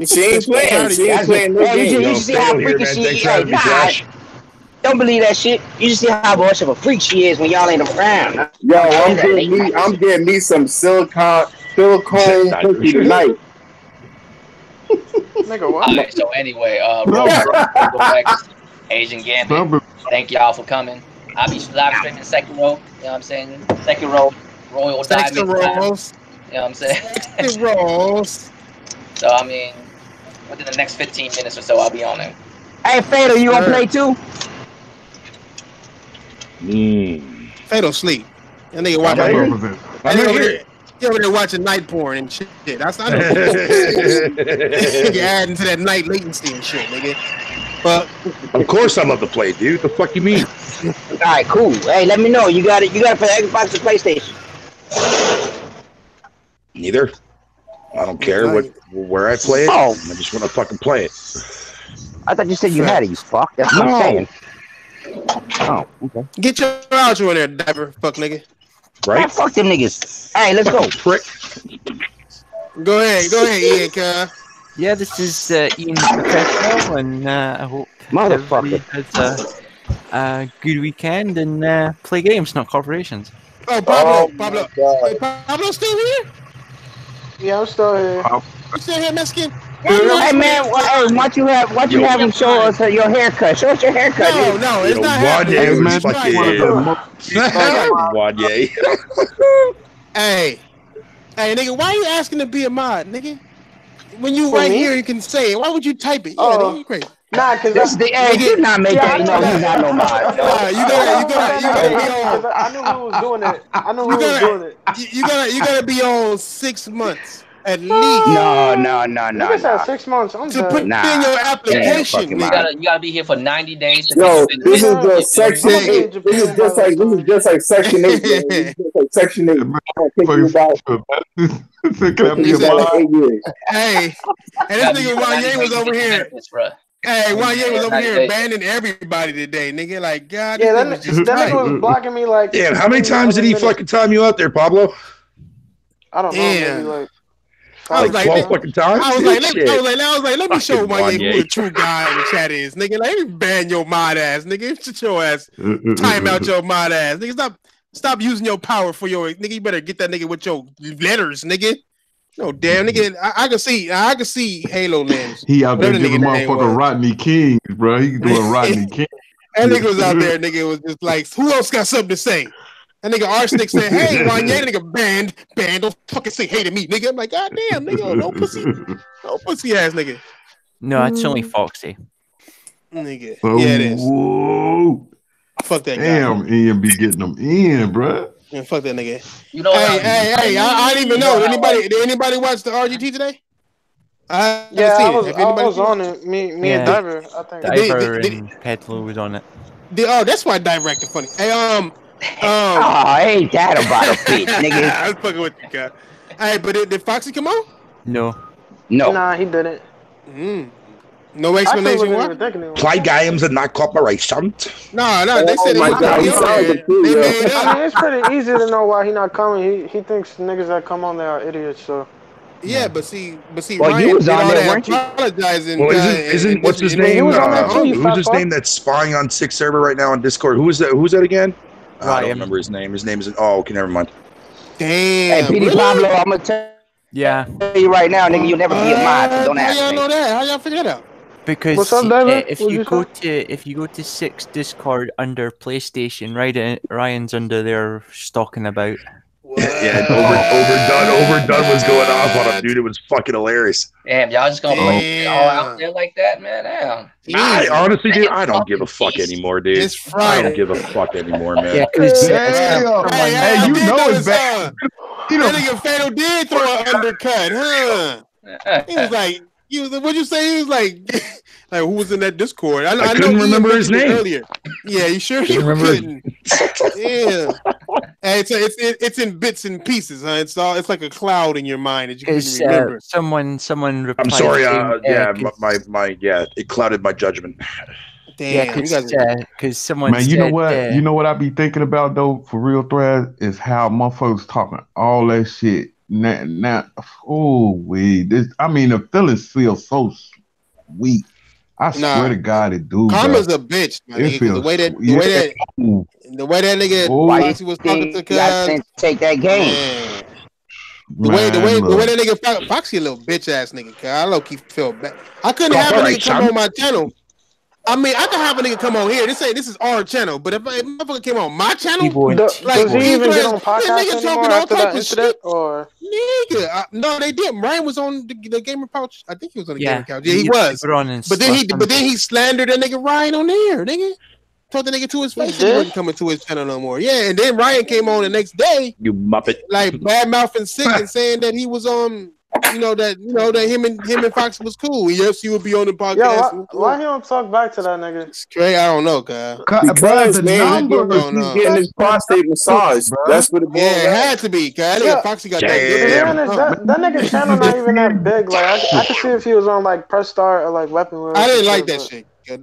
She ain't playing. She ain't playing no game. You see how freaky she is. Nah, don't believe that shit. You just see how much of a freak she is when y'all ain't around. Yo, I'm getting me some silicone pussy tonight. Nigga, what? Right, so anyway, go back to Asian Gambit. Thank y'all for coming. I'll be live streaming Sekiro. You know what I'm saying? Sekiro, Royal Diamond. You know what I'm saying? Sekiros. So I mean, within the next 15 minutes or so, I'll be on there. Hey, Fatal, you gonna play too? Fatal sleep. That nigga watching. You over there watching night porn and shit. That's not nigga adding to that night latency and shit, nigga. But of course I love to play, dude. The fuck you mean? All right, cool. Hey, let me know. You got it for Xbox or PlayStation? Neither. I don't care where I play it. I just want to fucking play it. I thought you said you had it. You fuck. That's what I'm saying. Oh, okay. Get your outro in there, diver. Fuck nigga. Right? Man, fuck them niggas. All right, let's go. Prick. Go ahead, Ian, cuz. Yeah, this is Ian Professional, and I hope everybody has a good weekend and play games, not corporations. Oh, Pablo. Wait, Pablo still here? Yeah, I'm still here. You still here, Mexican? Hey man, why don't you have him show us your haircut? Show us your haircut. No, it's not happening. Wanye. Hey, nigga, why are you asking to be a mod, nigga? When you right here, you can say it. Why would you type it? Yeah, nigga, you crazy. Nah, because this is the egg. Did not make that. No, he's not no mod. You gotta be on. I knew who was doing it. I knew who was doing it. You gotta be on 6 months. At least. No. You said 6 months. I'm to put in your application. You gotta be here for 90 days. Yo, this is just Section 8. This is just like Section 8. This is just like Section 8. Hey, and this nigga Wanye was over here. Hey, Wanye was over here banning everybody today, nigga. Like, God, yeah, that nigga was blocking me like. Damn, how many times did he fucking time you out there, Pablo? I don't know. Maybe like. I was like, 12 fucking times. I was like, let me show Wanye who the true guy in the chat is, nigga. Like, let me ban your mod ass, nigga. Shut your ass. Time out your mod ass, nigga. Stop using your power for your nigga. You better get that nigga with your letters, nigga. No damn nigga. I can see Halo limbs. He out there giving motherfucker Rodney King, bro. He doing Rodney King. That nigga was out there, nigga. Was just like, who else got something to say? That nigga Arsenic said, hey, Wanye, that nigga banned, don't fucking say hey to me, nigga. I'm like, God damn, nigga, no pussy ass nigga. No, it's only Foxy. Nigga. Yeah, it is. Whoa. Fuck that guy. Damn, Ian be getting them in, bro. Yeah, fuck that nigga. You know, hey, I didn't even know. Did anybody watch the RGT today? I was on it. Me and Diver, I think. Diver and Petlo was on it. That's why Diver acted funny. Hey, ain't that about a bitch, nigga? I was fucking with you, guy. Hey, but did Foxy come on? No. Nah, he didn't. No explanation. Play games and not corporation. No, they said it's pretty easy to know why he not coming. He thinks niggas that come on there are idiots. So. Yeah, but see, well, Ryan you was on there, weren't you? Apologizing. Well, isn't what's his name? Who's his name that's spying on 6 server right now on Discord? Who's that again? I don't remember his name. His name isn't. Oh, okay, never mind. Damn. Hey, Petey Pablo, I'm gonna tell you right now, nigga, you'll never be a mod. So don't ask me. How y'all know that? How y'all figure that out? Because what's up, David? if you go to 6 Discord under PlayStation, right? Ryan's under there stalking about. Yeah, overdone was going off on him, dude. It was fucking hilarious. Damn, y'all just gonna play all out there like that, man? Damn. I honestly, dude, I don't give a fuck anymore, dude. It's Friday. I don't give a fuck ananymore, man. Yeah, hey, you know it's bad. That nigga Fatal did throw an undercut, huh? He was like, What'd you say? He was like who was in that Discord? I couldn't remember his name earlier. Yeah, you sure you couldn't? Yeah. And it's in bits and pieces. Huh? It's like a cloud in your mind that you couldn't remember. Someone replied. I'm sorry. It clouded my judgment. Damn, because someone. Man, you know what? You know what I be thinking about though, for real, Thread, is how motherfuckers talking all that shit. Now, the feelings feel so sweet. I swear to God, it do. Karma's a bitch, man. The way that nigga Foxy was talking to Cuz, take that game. The way that nigga Foxy a little bitch ass nigga. Cuz I low key feel bad. I couldn't have a nigga come on my channel. I mean, I could have a nigga come on here. This is our channel, but if motherfucker came on my channel, does he even get on podcast anymore after that incident? Or nigga, no, they didn't. Ryan was on the Gamer Couch. I think he was on the Gamer Couch. Yeah, he was. But then he slandered that nigga Ryan on there, nigga. Told the nigga to his face that he wasn't coming to his channel no more. Yeah, and then Ryan came on the next day, you muppet, like bad mouthing sick and saying that he was that him and Fox was cool. Yes, he would be on the podcast. Yo, why he don't talk back to that nigga? Straight, I don't know, guy. Because man, he's getting his prostate massage. That's what it was. Yeah, it had to be, guy. Yeah, Foxy got that nigga's channel not even that big. Like I could see if he was on like Press Start or like Weapon Wheel. I didn't like that shit. I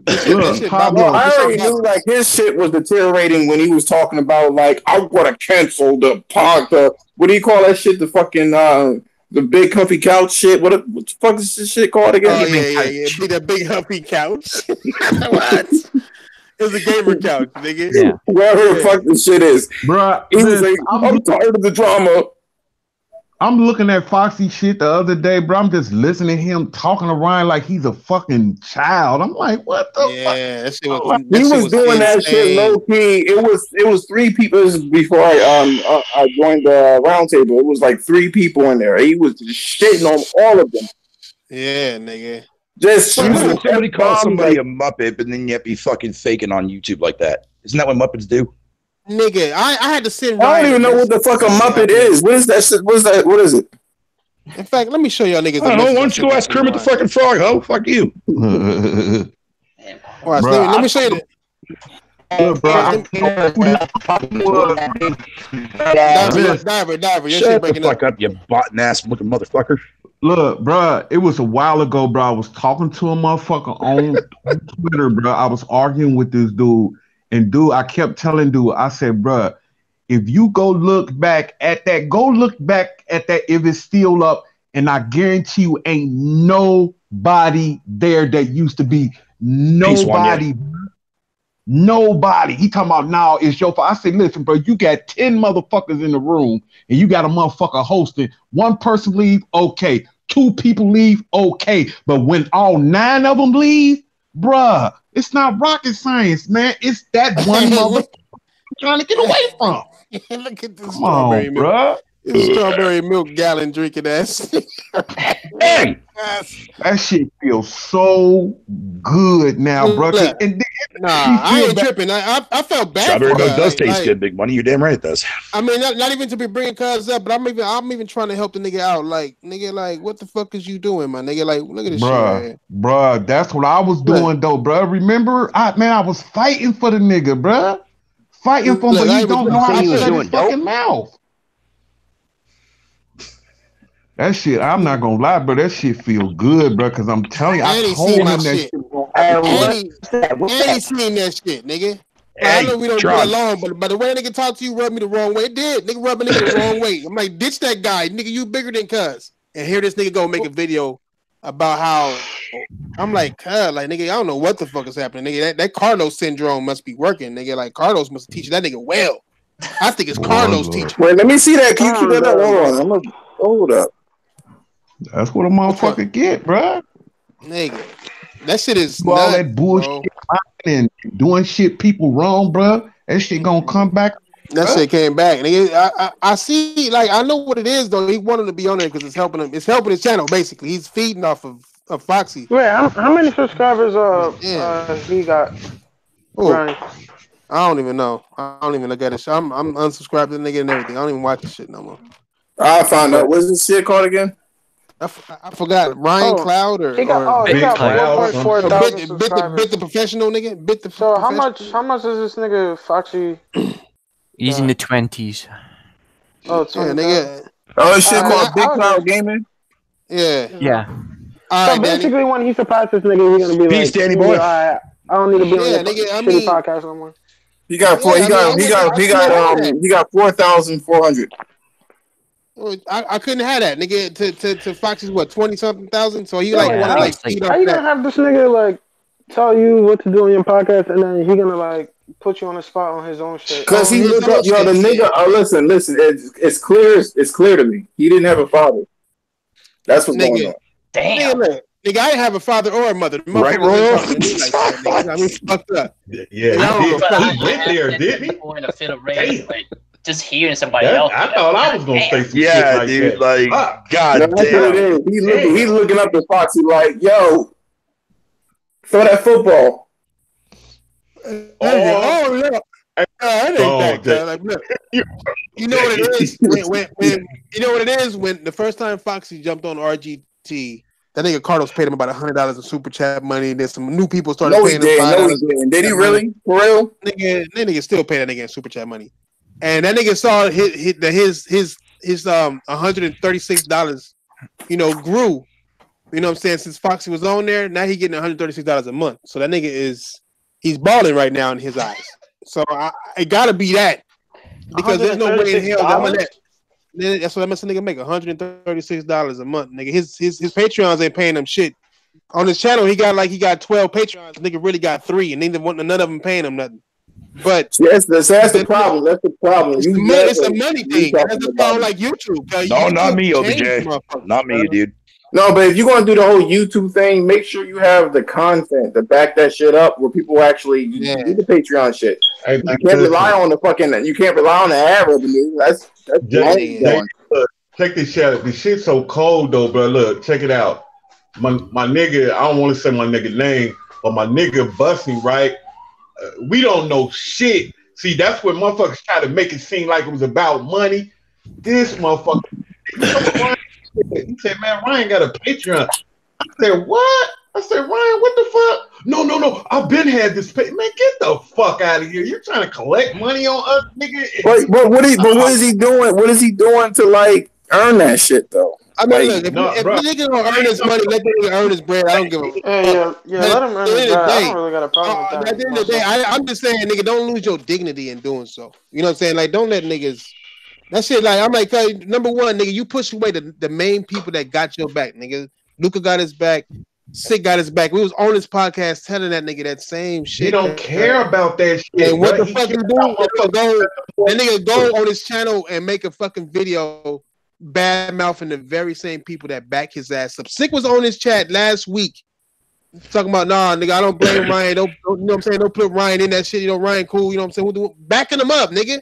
already knew like his shit was deteriorating when he was talking about like I want to cancel the podcast. What do you call that shit? The fucking the big comfy couch shit. What the fuck is this shit called again? Oh yeah. Be the big comfy couch. What? It's a gamer couch, nigga. Yeah. Whatever the fuck this shit is, bruh. He was like, I'm tired of the drama. I'm looking at Foxy shit the other day, bro. I'm just listening to him talking to Ryan like he's a fucking child. I'm like, what the fuck? That shit he was doing that shit low key. It was 3 people before I joined the roundtable. It was like 3 people in there. He was just shitting on all of them. Yeah, nigga. Just somebody call somebody a muppet, but then yet be fucking faking on YouTube like that. Isn't that what Muppets do? Nigga, I had to sit. I don't even know what the fuck a Muppet is. What is that shit? What is that? What is it? In fact, let me show y'all niggas. I don't know. Why don't you go ask Kermit the fucking Frog, ho? Fuck you. Right, let me show you that. Diver, your shit breaking up. You bottom ass looking motherfucker. Look, bro, it was a while ago, bro. I was talking to a motherfucker on Twitter, bro. I was arguing with this dude. And dude, I kept telling dude, I said, bruh, if you go look back at that if it's still up, and I guarantee you ain't nobody there that used to be. Nobody. Nobody. He talking about now it's your fault. I said, listen, bro, you got 10 motherfuckers in the room, and you got a motherfucker hosting. 1 person leave, okay. 2 people leave, okay. But when all 9 of them leave, bruh, it's not rocket science, man. It's that one motherfucker trying to get away from. Look at this Come strawberry on, milk. Bruh. This strawberry milk gallon drinking ass. Hey, that shit feels so good now, bro. I ain't tripping. I felt bad. Strawberry milk does taste good, Big Money. You're damn right it does. I mean, not even to be bringing Cuz up, but I'm even trying to help the nigga out. Like, nigga, like, what the fuck is you doing, my nigga? Like, look at this shit. Bruh, that's what I was doing, though, bruh. Remember, I was fighting for the nigga, bruh. Fighting for him, but he don't know how to shut his fucking mouth. That shit, I'm not gonna lie, bro. That shit feel good, bro. Because I'm telling you, I told him that shit. I ain't seen that shit, nigga. Hey, I know we don't get along, but the way that nigga talk to you rubbed me the wrong way. It did. Nigga rubbed a nigga the wrong way. I'm like, ditch that guy. Nigga, you bigger than Cuz. And here this nigga go make a video about how I'm like, Cuz, like, nigga, I don't know what the fuck is happening. Nigga, that Carlos syndrome must be working. Nigga, like, Carlos must teach that nigga well. I think it's Carlos teaching. Wait, let me see that. Can you keep that up? Hold on. I'm gonna hold up. That's what a motherfucker get, bro. Nigga, that shit is all that bullshit and doing shit people wrong, bro. That shit gonna come back. That shit came back. Nigga, I see. Like, I know what it is though. He wanted to be on there because it's helping him. It's helping his channel basically. He's feeding off of Foxy. Wait, how many subscribers? He got. Right. I don't even know. I don't even look at it. I'm unsubscribed to the nigga and everything. I don't even watch this shit no more. I'll find out. What's this shit called again? I forgot Ryan Cloud or he got 1.4 subscribers. Bit the professional nigga. Bit the. So how much is this nigga Foxy? He's in the 20s. Oh, 20. Nigga. Oh, shit called Big Cloud Gaming. Yeah. So basically, when he surpasses this nigga, he's gonna be Peace, Danny boy. I don't need to be on your shitty podcast no more. He got 4,400. I couldn't have that nigga to Fox's what 20-something thousand. So he How you gonna have this nigga like tell you what to do on your podcast and then he gonna like put you on the spot on his own shit? Because he looked up, the nigga. Listen. It's clear. It's clear to me. He didn't have a father. That's what's going on. Damn. Nigga, I didn't have a father or a mother. Right, Royal? I mean, fucked up. Yeah, he went there, didn't he? In a fit of rage, like just hearing somebody else. I thought I was gonna say some shit like dude, that. like God damn. He's looking up at Foxy like, yo, throw that football. That ain't that. Like, look, you know what it is when you know what it is when the first time Foxy jumped on RGT. That nigga Carlos paid him about $100 of super chat money. And then some new people started paying him $5. Did he really? For real? Nigga still pay that nigga in super chat money. And that nigga saw his $136, grew. You know what I'm saying? Since Foxy was on there, now he getting $136 a month. So that nigga he's balling right now in his eyes. So it gotta be that. Because there's no way in hell that I'm gonna that's what that must nigga make $136 a month, nigga. His Patreons ain't paying him shit. On his channel, he got 12 Patreons. Nigga really got 3, and none of them paying him nothing. But that's the problem. That's the problem. It's a money thing. That's the problem, like YouTube. No, not me, OBJ. Not me, dude. No, but if you're gonna do the whole YouTube thing, make sure you have the content to back that shit up, where people actually do the Patreon shit. You can't rely on the ad revenue. That's check this shit. This shit's so cold though, bro. Look, check it out. My nigga, I don't want to say my nigga name, but my nigga Bussy, right? We don't know shit. See, that's what motherfuckers try to make it seem like it was about money. This motherfucker. He said, man, Ryan got a Patreon. I said, what? I said, Ryan, what the fuck? No. I've been had this pay. Man, get the fuck out of here. You're trying to collect money on us, nigga. But what is he doing? What is he doing to like earn that shit though? I mean, look, if nigga gonna earn his money, let the nigga earn his bread. I don't give a fuck. Yeah, let him earn his bread. I don't really got a problem with that. At the end of the day, I'm just saying, nigga, don't lose your dignity in doing so. You know what I'm saying? Like, don't let niggas. That shit, like, I'm like, number one, nigga, you push away the main people that got your back, nigga. Luca got his back. Sick got his back. We was on this podcast telling that nigga that same shit. He don't care about that shit. And what the fuck you do? That nigga go on his channel and make a fucking video bad mouthing the very same people that back his ass up. Sick was on his chat last week talking about, nah, nigga, I don't blame Ryan. Don't you know what I'm saying? Don't put Ryan in that shit. You know, Ryan cool. You know what I'm saying? Backing him up, nigga.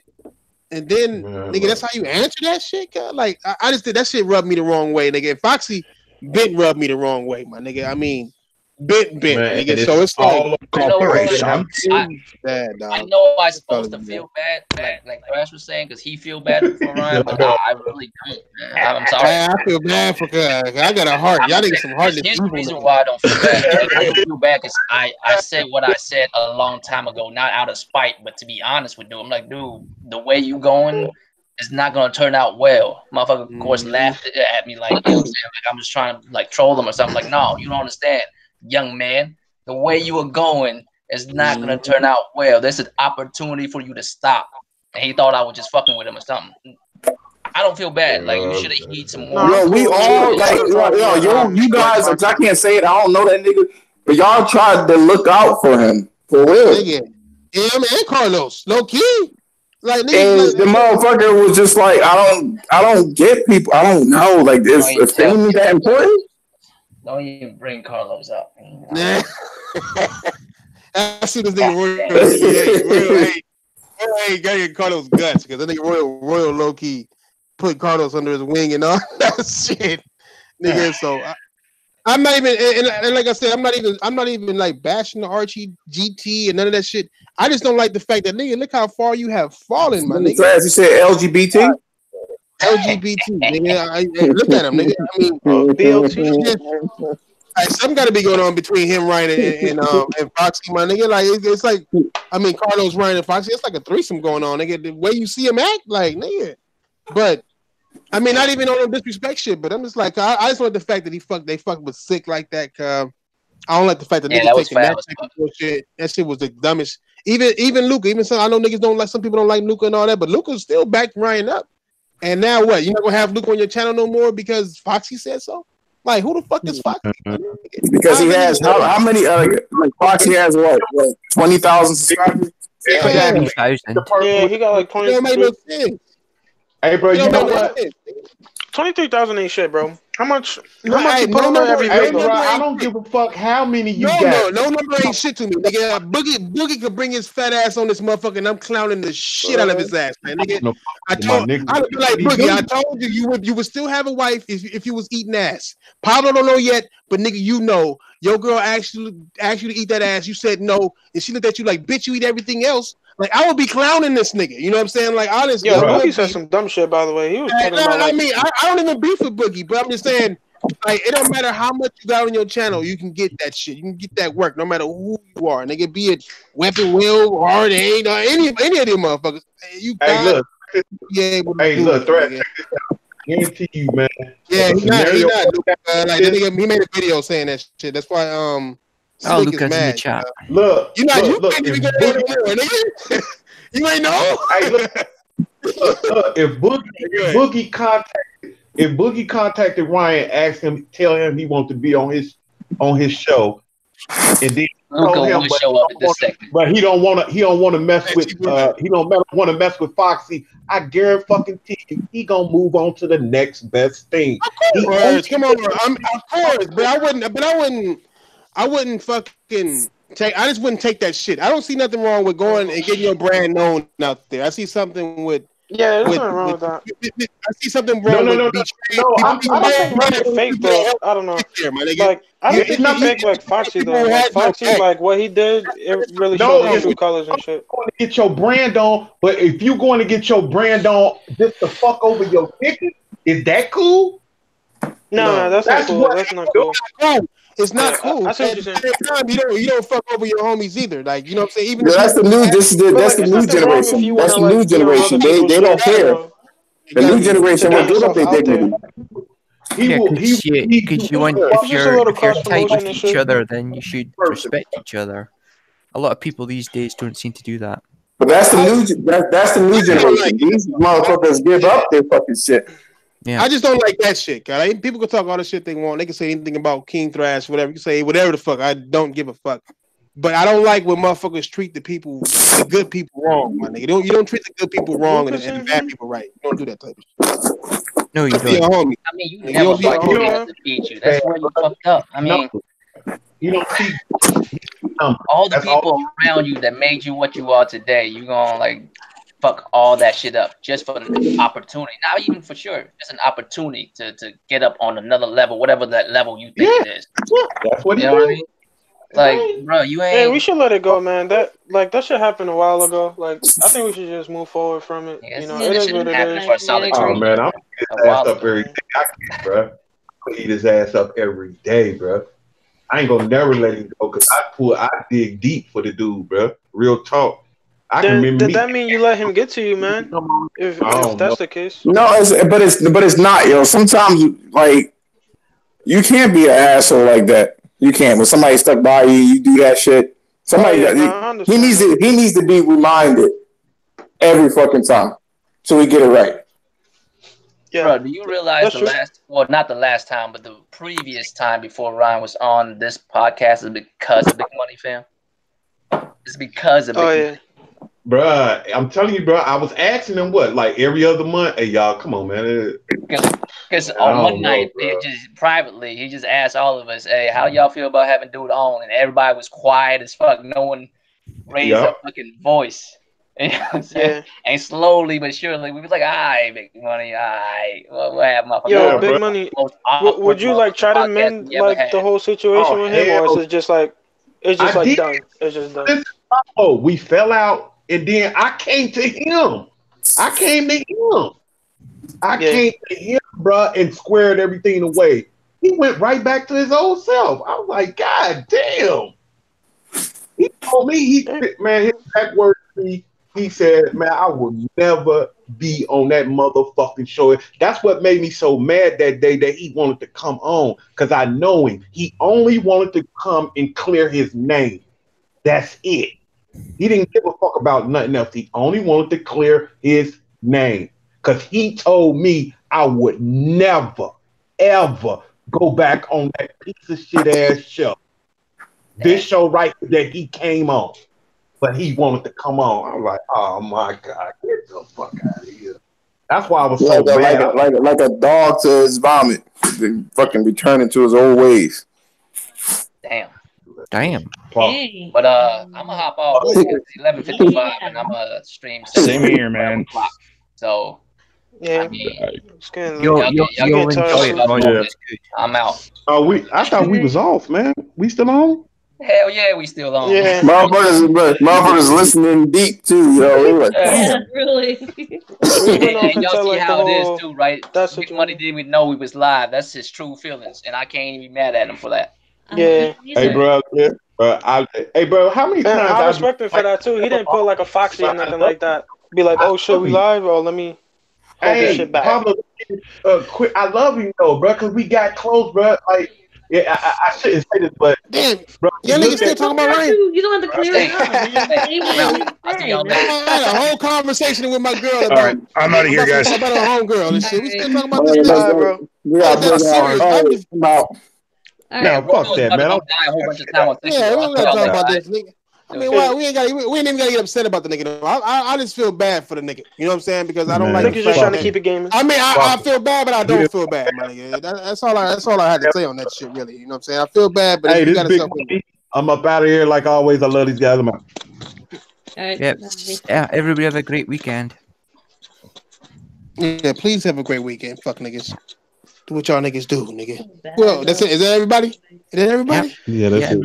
And then, nigga, that's how you answer that shit, God? Like, I just did that shit rubbed me the wrong way, nigga. And Foxy bit rubbed me the wrong way, my nigga. I mean, bit, nigga. So it's all corporation. I know I'm supposed to feel bad, like Crash was saying, because he feel bad for Ryan, but I really don't. I'm sorry. I feel bad for I got a heart. Y'all niggas some heart. Here's the reason why I don't feel bad. I don't feel bad because I said what I said a long time ago, not out of spite, but to be honest with you. I'm like, dude, the way you going is not gonna turn out well. Motherfucker, of course, laughed at me like, you know what I'm saying? Like I'm just trying to like troll them or something. Like, no, you don't understand, young man. The way you are going is not gonna turn out well. There's an opportunity for you to stop. And he thought I was just fucking with him or something. I don't feel bad. Like you should have eaten some more. Yo, we all like, you guys. I can't say it. I don't know that nigga, but y'all tried to look out for him for real. Nigga, him and Carlos, low key. Like, nigga, the motherfucker was just like, I don't get people. I don't know. Like, is fame that important? Don't even bring Carlos up. Nah. I see this nigga Royal gotta get Carlos guts because that nigga Royal low key put Carlos under his wing and all that shit, nigga. So I'm not even, and like I said, I'm not even like bashing the Archie GT and none of that shit. I just don't like the fact that, nigga, look how far you have fallen, my nigga. As you said, LGBT. LGBT, nigga. Look at him, nigga. I mean, BLT. Something got to be going on between him, Ryan, and Foxy, my nigga. Like it's like, I mean, Carlos, Ryan, and Foxy. It's like a threesome going on, nigga. The way you see him act, like nigga. But I mean, not even on no disrespect shit. But I'm just like, I just like the fact that they fucked with Sick like that. I don't like the fact that niggas taking that type of bullshit. That shit was the dumbest. Even Luca, even some I know niggas don't like. Some people don't like Luca and all that, but Luca's still backed Ryan up. And now what? You're not gonna have Luca on your channel no more because Foxy said so? Like, who the fuck is Foxy? Because he has how many? Like Foxy has what 20,000 subscribers? Yeah, he got like 20. Don't make no sense. Hey, bro, you know what? 23,000 ain't shit, bro. How much you put on every video? video? I don't give a fuck how many you got. No number ain't shit to me, nigga. Boogie could bring his fat ass on this motherfucker, and I'm clowning the shit out of his ass, man. Nigga, I be like Boogie. I told you you would still have a wife if you was eating ass. Pablo don't know yet, but nigga, you know your girl actually asked you to eat that ass. You said no, and she looked at you like, bitch, you eat everything else. Like I would be clowning this nigga, you know what I'm saying? Like honestly, Boogie said some dumb shit. By the way, he was talking about. I mean, I don't even beef with Boogie, but I'm just saying, like it don't matter how much you got on your channel, you can get that shit. You can get that work, no matter who you are. Nigga, be it Weapon Will, Hard Aid, or any of them motherfuckers. You got be able to do it, Threat. Check this out. Guarantee you, man. Yeah, he's not. Like that nigga, he made a video saying that shit. That's why Oh, Luca's in the chat. Look, you can't even get on the nigga. You ain't know. Hey, look, if Boogie contacted Ryan, asked him, tell him he wants to be on his show, and then but he don't want to mess with he don't want to mess with Foxy. I guarantee you, he gonna move on to the next best thing. Of course, come on, of course, but I wouldn't fucking take. I just wouldn't take that shit. I don't see nothing wrong with going and getting your brand known out there. I see something with. Yeah, there's nothing wrong with that. I see something wrong with I don't think Ryan fake though. I don't know. Like I don't think he fake like Foxy though. Like Foxy, like what he did, it really showed his true colors and shit. Going to get your brand on, but if you're going to get your brand on just to fuck over your ticket, is that cool? No, that's not cool. That's not cool. It's not cool. I see what you're saying. At the same time, you don't fuck over your homies either. Like you know what I'm saying. Even that's the new. That's the new generation. That's the new generation. They don't care. The new generation will give up their dignity. Because you want if you're tight with each other, then you should respect each other. A lot of people these days don't seem to do that. But that's the new generation. These motherfuckers give up their fucking shit. Yeah. I just don't like that shit, guys. People can talk all the shit they want. They can say anything about King Thrash, whatever. You can say whatever the fuck. I don't give a fuck. But I don't like when motherfuckers treat the good people wrong, my nigga. You don't treat the good people wrong and the bad people right. You don't do that type of shit. No, you don't. Homie. I mean, you never fuck with people to beat you. That's where you fucked up. I mean, you don't see all the people around you that made you what you are today. You gonna like fuck all that shit up just for an opportunity. Not even for sure. Just an opportunity to get up on another level, whatever that level you think it is. That's what you know what I mean? Like, bro, you ain't. Hey, we should let it go, man. That shit happened a while ago. Like, I think we should just move forward from it. Yeah, you know, it is what it is. Oh man, I'm eat his ass up every day. I can't, bro. I eat his ass up every day, bro. I ain't gonna never let him go because I dig deep for the dude, bro. Real talk. Did that mean you let him get to you, man? If that's the case. No, but it's not, yo. Sometimes like you can't be an asshole like that. You can't. When somebody stuck by you, you do that shit. He needs to be reminded every fucking time so we get it right. Yeah. Bro, do you realize not the last time, but the previous time before Ryan was on this podcast is because of Big Money, fam? It's because of Big Money. Bruh, I'm telling you, bro. I was asking them like every other month. Hey, y'all, come on, man. Because on one night, he just asked all of us, "Hey, how y'all feel about having dude on?" And everybody was quiet as fuck. No one raised a fucking voice. You know what I'm saying? And slowly but surely, we was like, "All right, Big Money, all right, we'll have my Big Money." Would you like try to mend like the whole situation with him, or is it just like done? It's just done. Oh, we fell out. And then I came to him. I came to him, bro, and squared everything away. He went right back to his old self. I was like, God damn. He told me, his back word to me, he said, man, I will never be on that motherfucking show. That's what made me so mad that day that he wanted to come on, because I know him. He only wanted to come and clear his name. That's it. He didn't give a fuck about nothing else. He only wanted to clear his name, because he told me I would never, ever go back on that piece of shit ass show. This show right that he came on, but he wanted to come on. I'm like, oh my God, get the fuck out of here. That's why I was so mad. Like a dog to his vomit, fucking returning to his old ways. Damn. But I'm gonna hop off. It's 11:55, and I'm gonna stream. Same here, man. So. Yeah, I mean, you'll enjoy it. I'm out. I thought we was off, man. We still on? Hell yeah, we still on. Yeah, motherfuckers listening deep too, yo. Like, yeah, really. And y'all see how it is too, right? That's Big Money didn't even know we was live. That's his true feelings, and I can't even be mad at him for that. Yeah. Hey, bro. Hey, bro. How many times I respect him for that too. He didn't put like a Foxy or nothing like that. Be like, oh shit, we live, or let me. Hey, Pablo, quick. I love you though, bro, because we got close, bro. Like, yeah, I shouldn't say this, but damn, bro, y'all niggas still talking about Ryan? You don't have to clear it up. I had a whole conversation with my girl about. All right, I'm out of here, guys. About our homegirl and shit. We still talking about this, bro. That's serious. Now, fuck that, man. Yeah, we don't gotta talk about this, nigga. I mean, why we ain't even gotta get upset about the nigga. Though. I just feel bad for the nigga. You know what I'm saying? Because I don't like. Niggas just trying to keep it gaming. I mean, I feel bad, but I don't feel bad, my nigga. That's all I had to say on that shit. Really, you know what I'm saying? I feel bad, but hey, this big money, I'm up out of here. Like always, I love these guys. I'm out. All right. Yep. Yeah. Everybody have a great weekend. Yeah, please have a great weekend. Fuck niggas. Do what y'all niggas do, nigga. Well, that's it. Is that everybody? Is that everybody? Yeah, that's it.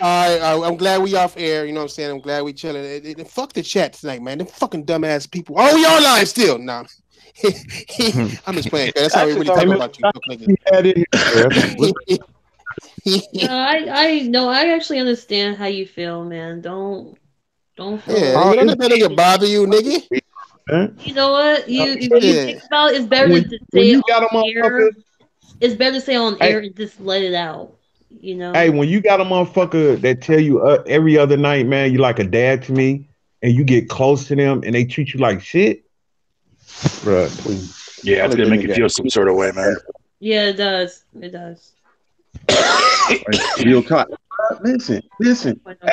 I'm glad we off air. You know what I'm saying? I'm glad we chilling. Fuck the chat tonight, man. Them fucking dumbass people. Oh, we on live still. Nah. I'm just playing. That's how we really talk about you. I actually understand how you feel, man. Don't feel don't let that nigga bother you, nigga. You know what? You think about it, it's better to say on air. It's better to say on air and just let it out. You know. Hey, when you got a motherfucker that tell you every other night, man, you like a dad to me, and you get close to them and they treat you like shit, bro. Yeah, it's gonna make you feel some sort of way, man. Yeah, it does. It does. Real talk. Listen.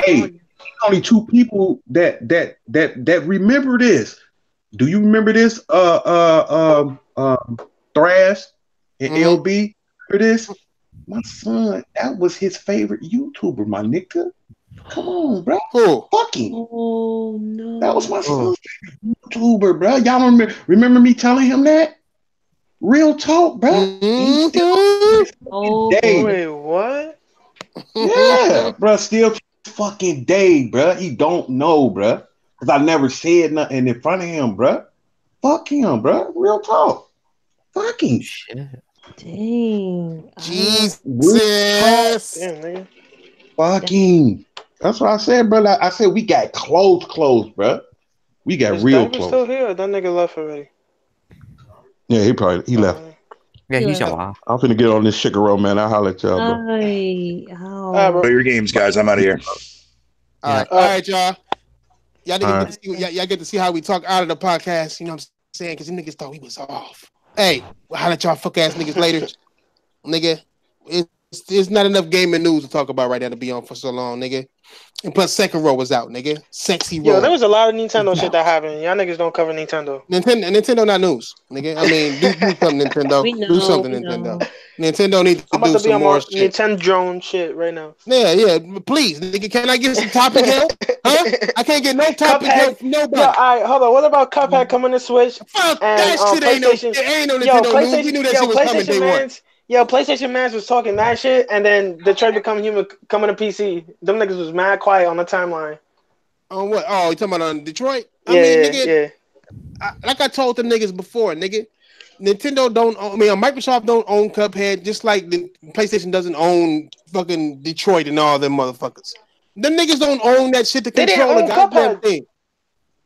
Hey, only two people that remember this. Do you remember this? Thrash and LB. Remember this? My son, that was his favorite YouTuber, my nigga. Come on, bro. Fucking. Oh no. That was my son's favorite YouTuber, bro. Y'all remember me telling him that? Real talk, bro. Wait, what? Yeah, bro. Still fucking day, bro. He don't know, bro. Because I never said nothing in front of him, bro. Fuck him, bro. Real talk. Fucking shit. Dang. Jesus. Fucking. That's what I said, bro. I said we got close, bro. We got real close. Still here? That nigga left already. Yeah, he left. Yeah, he's a while. I'm finna get on this shikaro, man. I'll holler at y'all, bro. Play your games, guys. I'm out of here. All right, y'all. Y'all get to see how we talk out of the podcast. You know what I'm saying? Because you niggas thought we was off. Hey, we'll holler at y'all fuck ass niggas later. Nigga, it's not enough gaming news to talk about right now to be on for so long, nigga. And plus, Sekiro was out, nigga. Sexy roll. Yo, there was a lot of Nintendo shit that happened. Y'all niggas don't cover Nintendo. Nintendo not news, nigga. I mean, do something, Nintendo. Do something, Nintendo. Nintendo needs to do some more shit. Nintendo drone shit right now. Yeah. Please, nigga, can I get some topic help? Huh? I can't get no topic help from nobody. Yo, all right, hold on. What about Cuphead coming to Switch? Fuck, that shit ain't no Nintendo news. We knew that shit was coming day one. Yo, PlayStation Mans was talking mad shit, and then Detroit Become Human coming to PC. Them niggas was mad quiet on the timeline. On what? Oh, you talking about on Detroit? Yeah. like I told the niggas before, nigga. Nintendo Microsoft don't own Cuphead, just like the PlayStation doesn't own fucking Detroit and all them motherfuckers. Them niggas don't own that shit to control the goddamn thing.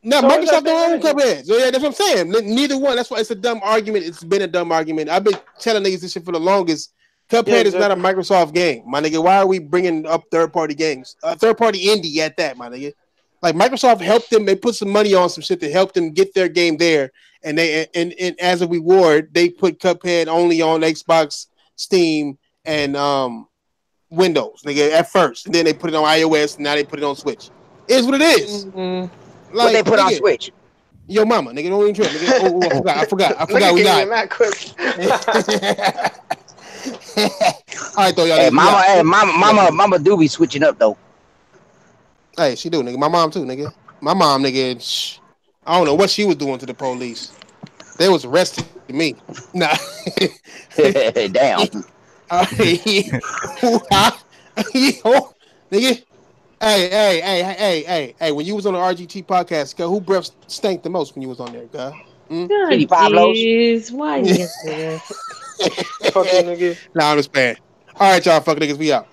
No, so Microsoft don't own Cuphead. So yeah, that's what I'm saying. Neither one. That's why it's a dumb argument. It's been a dumb argument. I've been telling niggas this shit for the longest. Cuphead is not a Microsoft game, my nigga. Why are we bringing up third-party games? Third-party indie at that, my nigga. Like Microsoft helped them. They put some money on some shit to help them get their game there. And they and as a reward, they put Cuphead only on Xbox, Steam, and Windows, nigga, at first. And then they put it on iOS, and now they put it on Switch. It is what it is. Mm-hmm. Like, what they put on Switch? Yo, mama, nigga, don't even trip, nigga. I forgot. We got all right, though, y'all. Hey, mama do be switching up though. Hey, she do, nigga. My mom too, nigga. My mom, nigga. I don't know what she was doing to the police. They was arresting me. Nah. Damn. Nigga. Hey. When you was on the RGT podcast, who breath stank the most when you was on there, guy? City Pablos. Why you get Fucking nigga. Nah, I'm just playing. All right, y'all, fucking niggas, we out.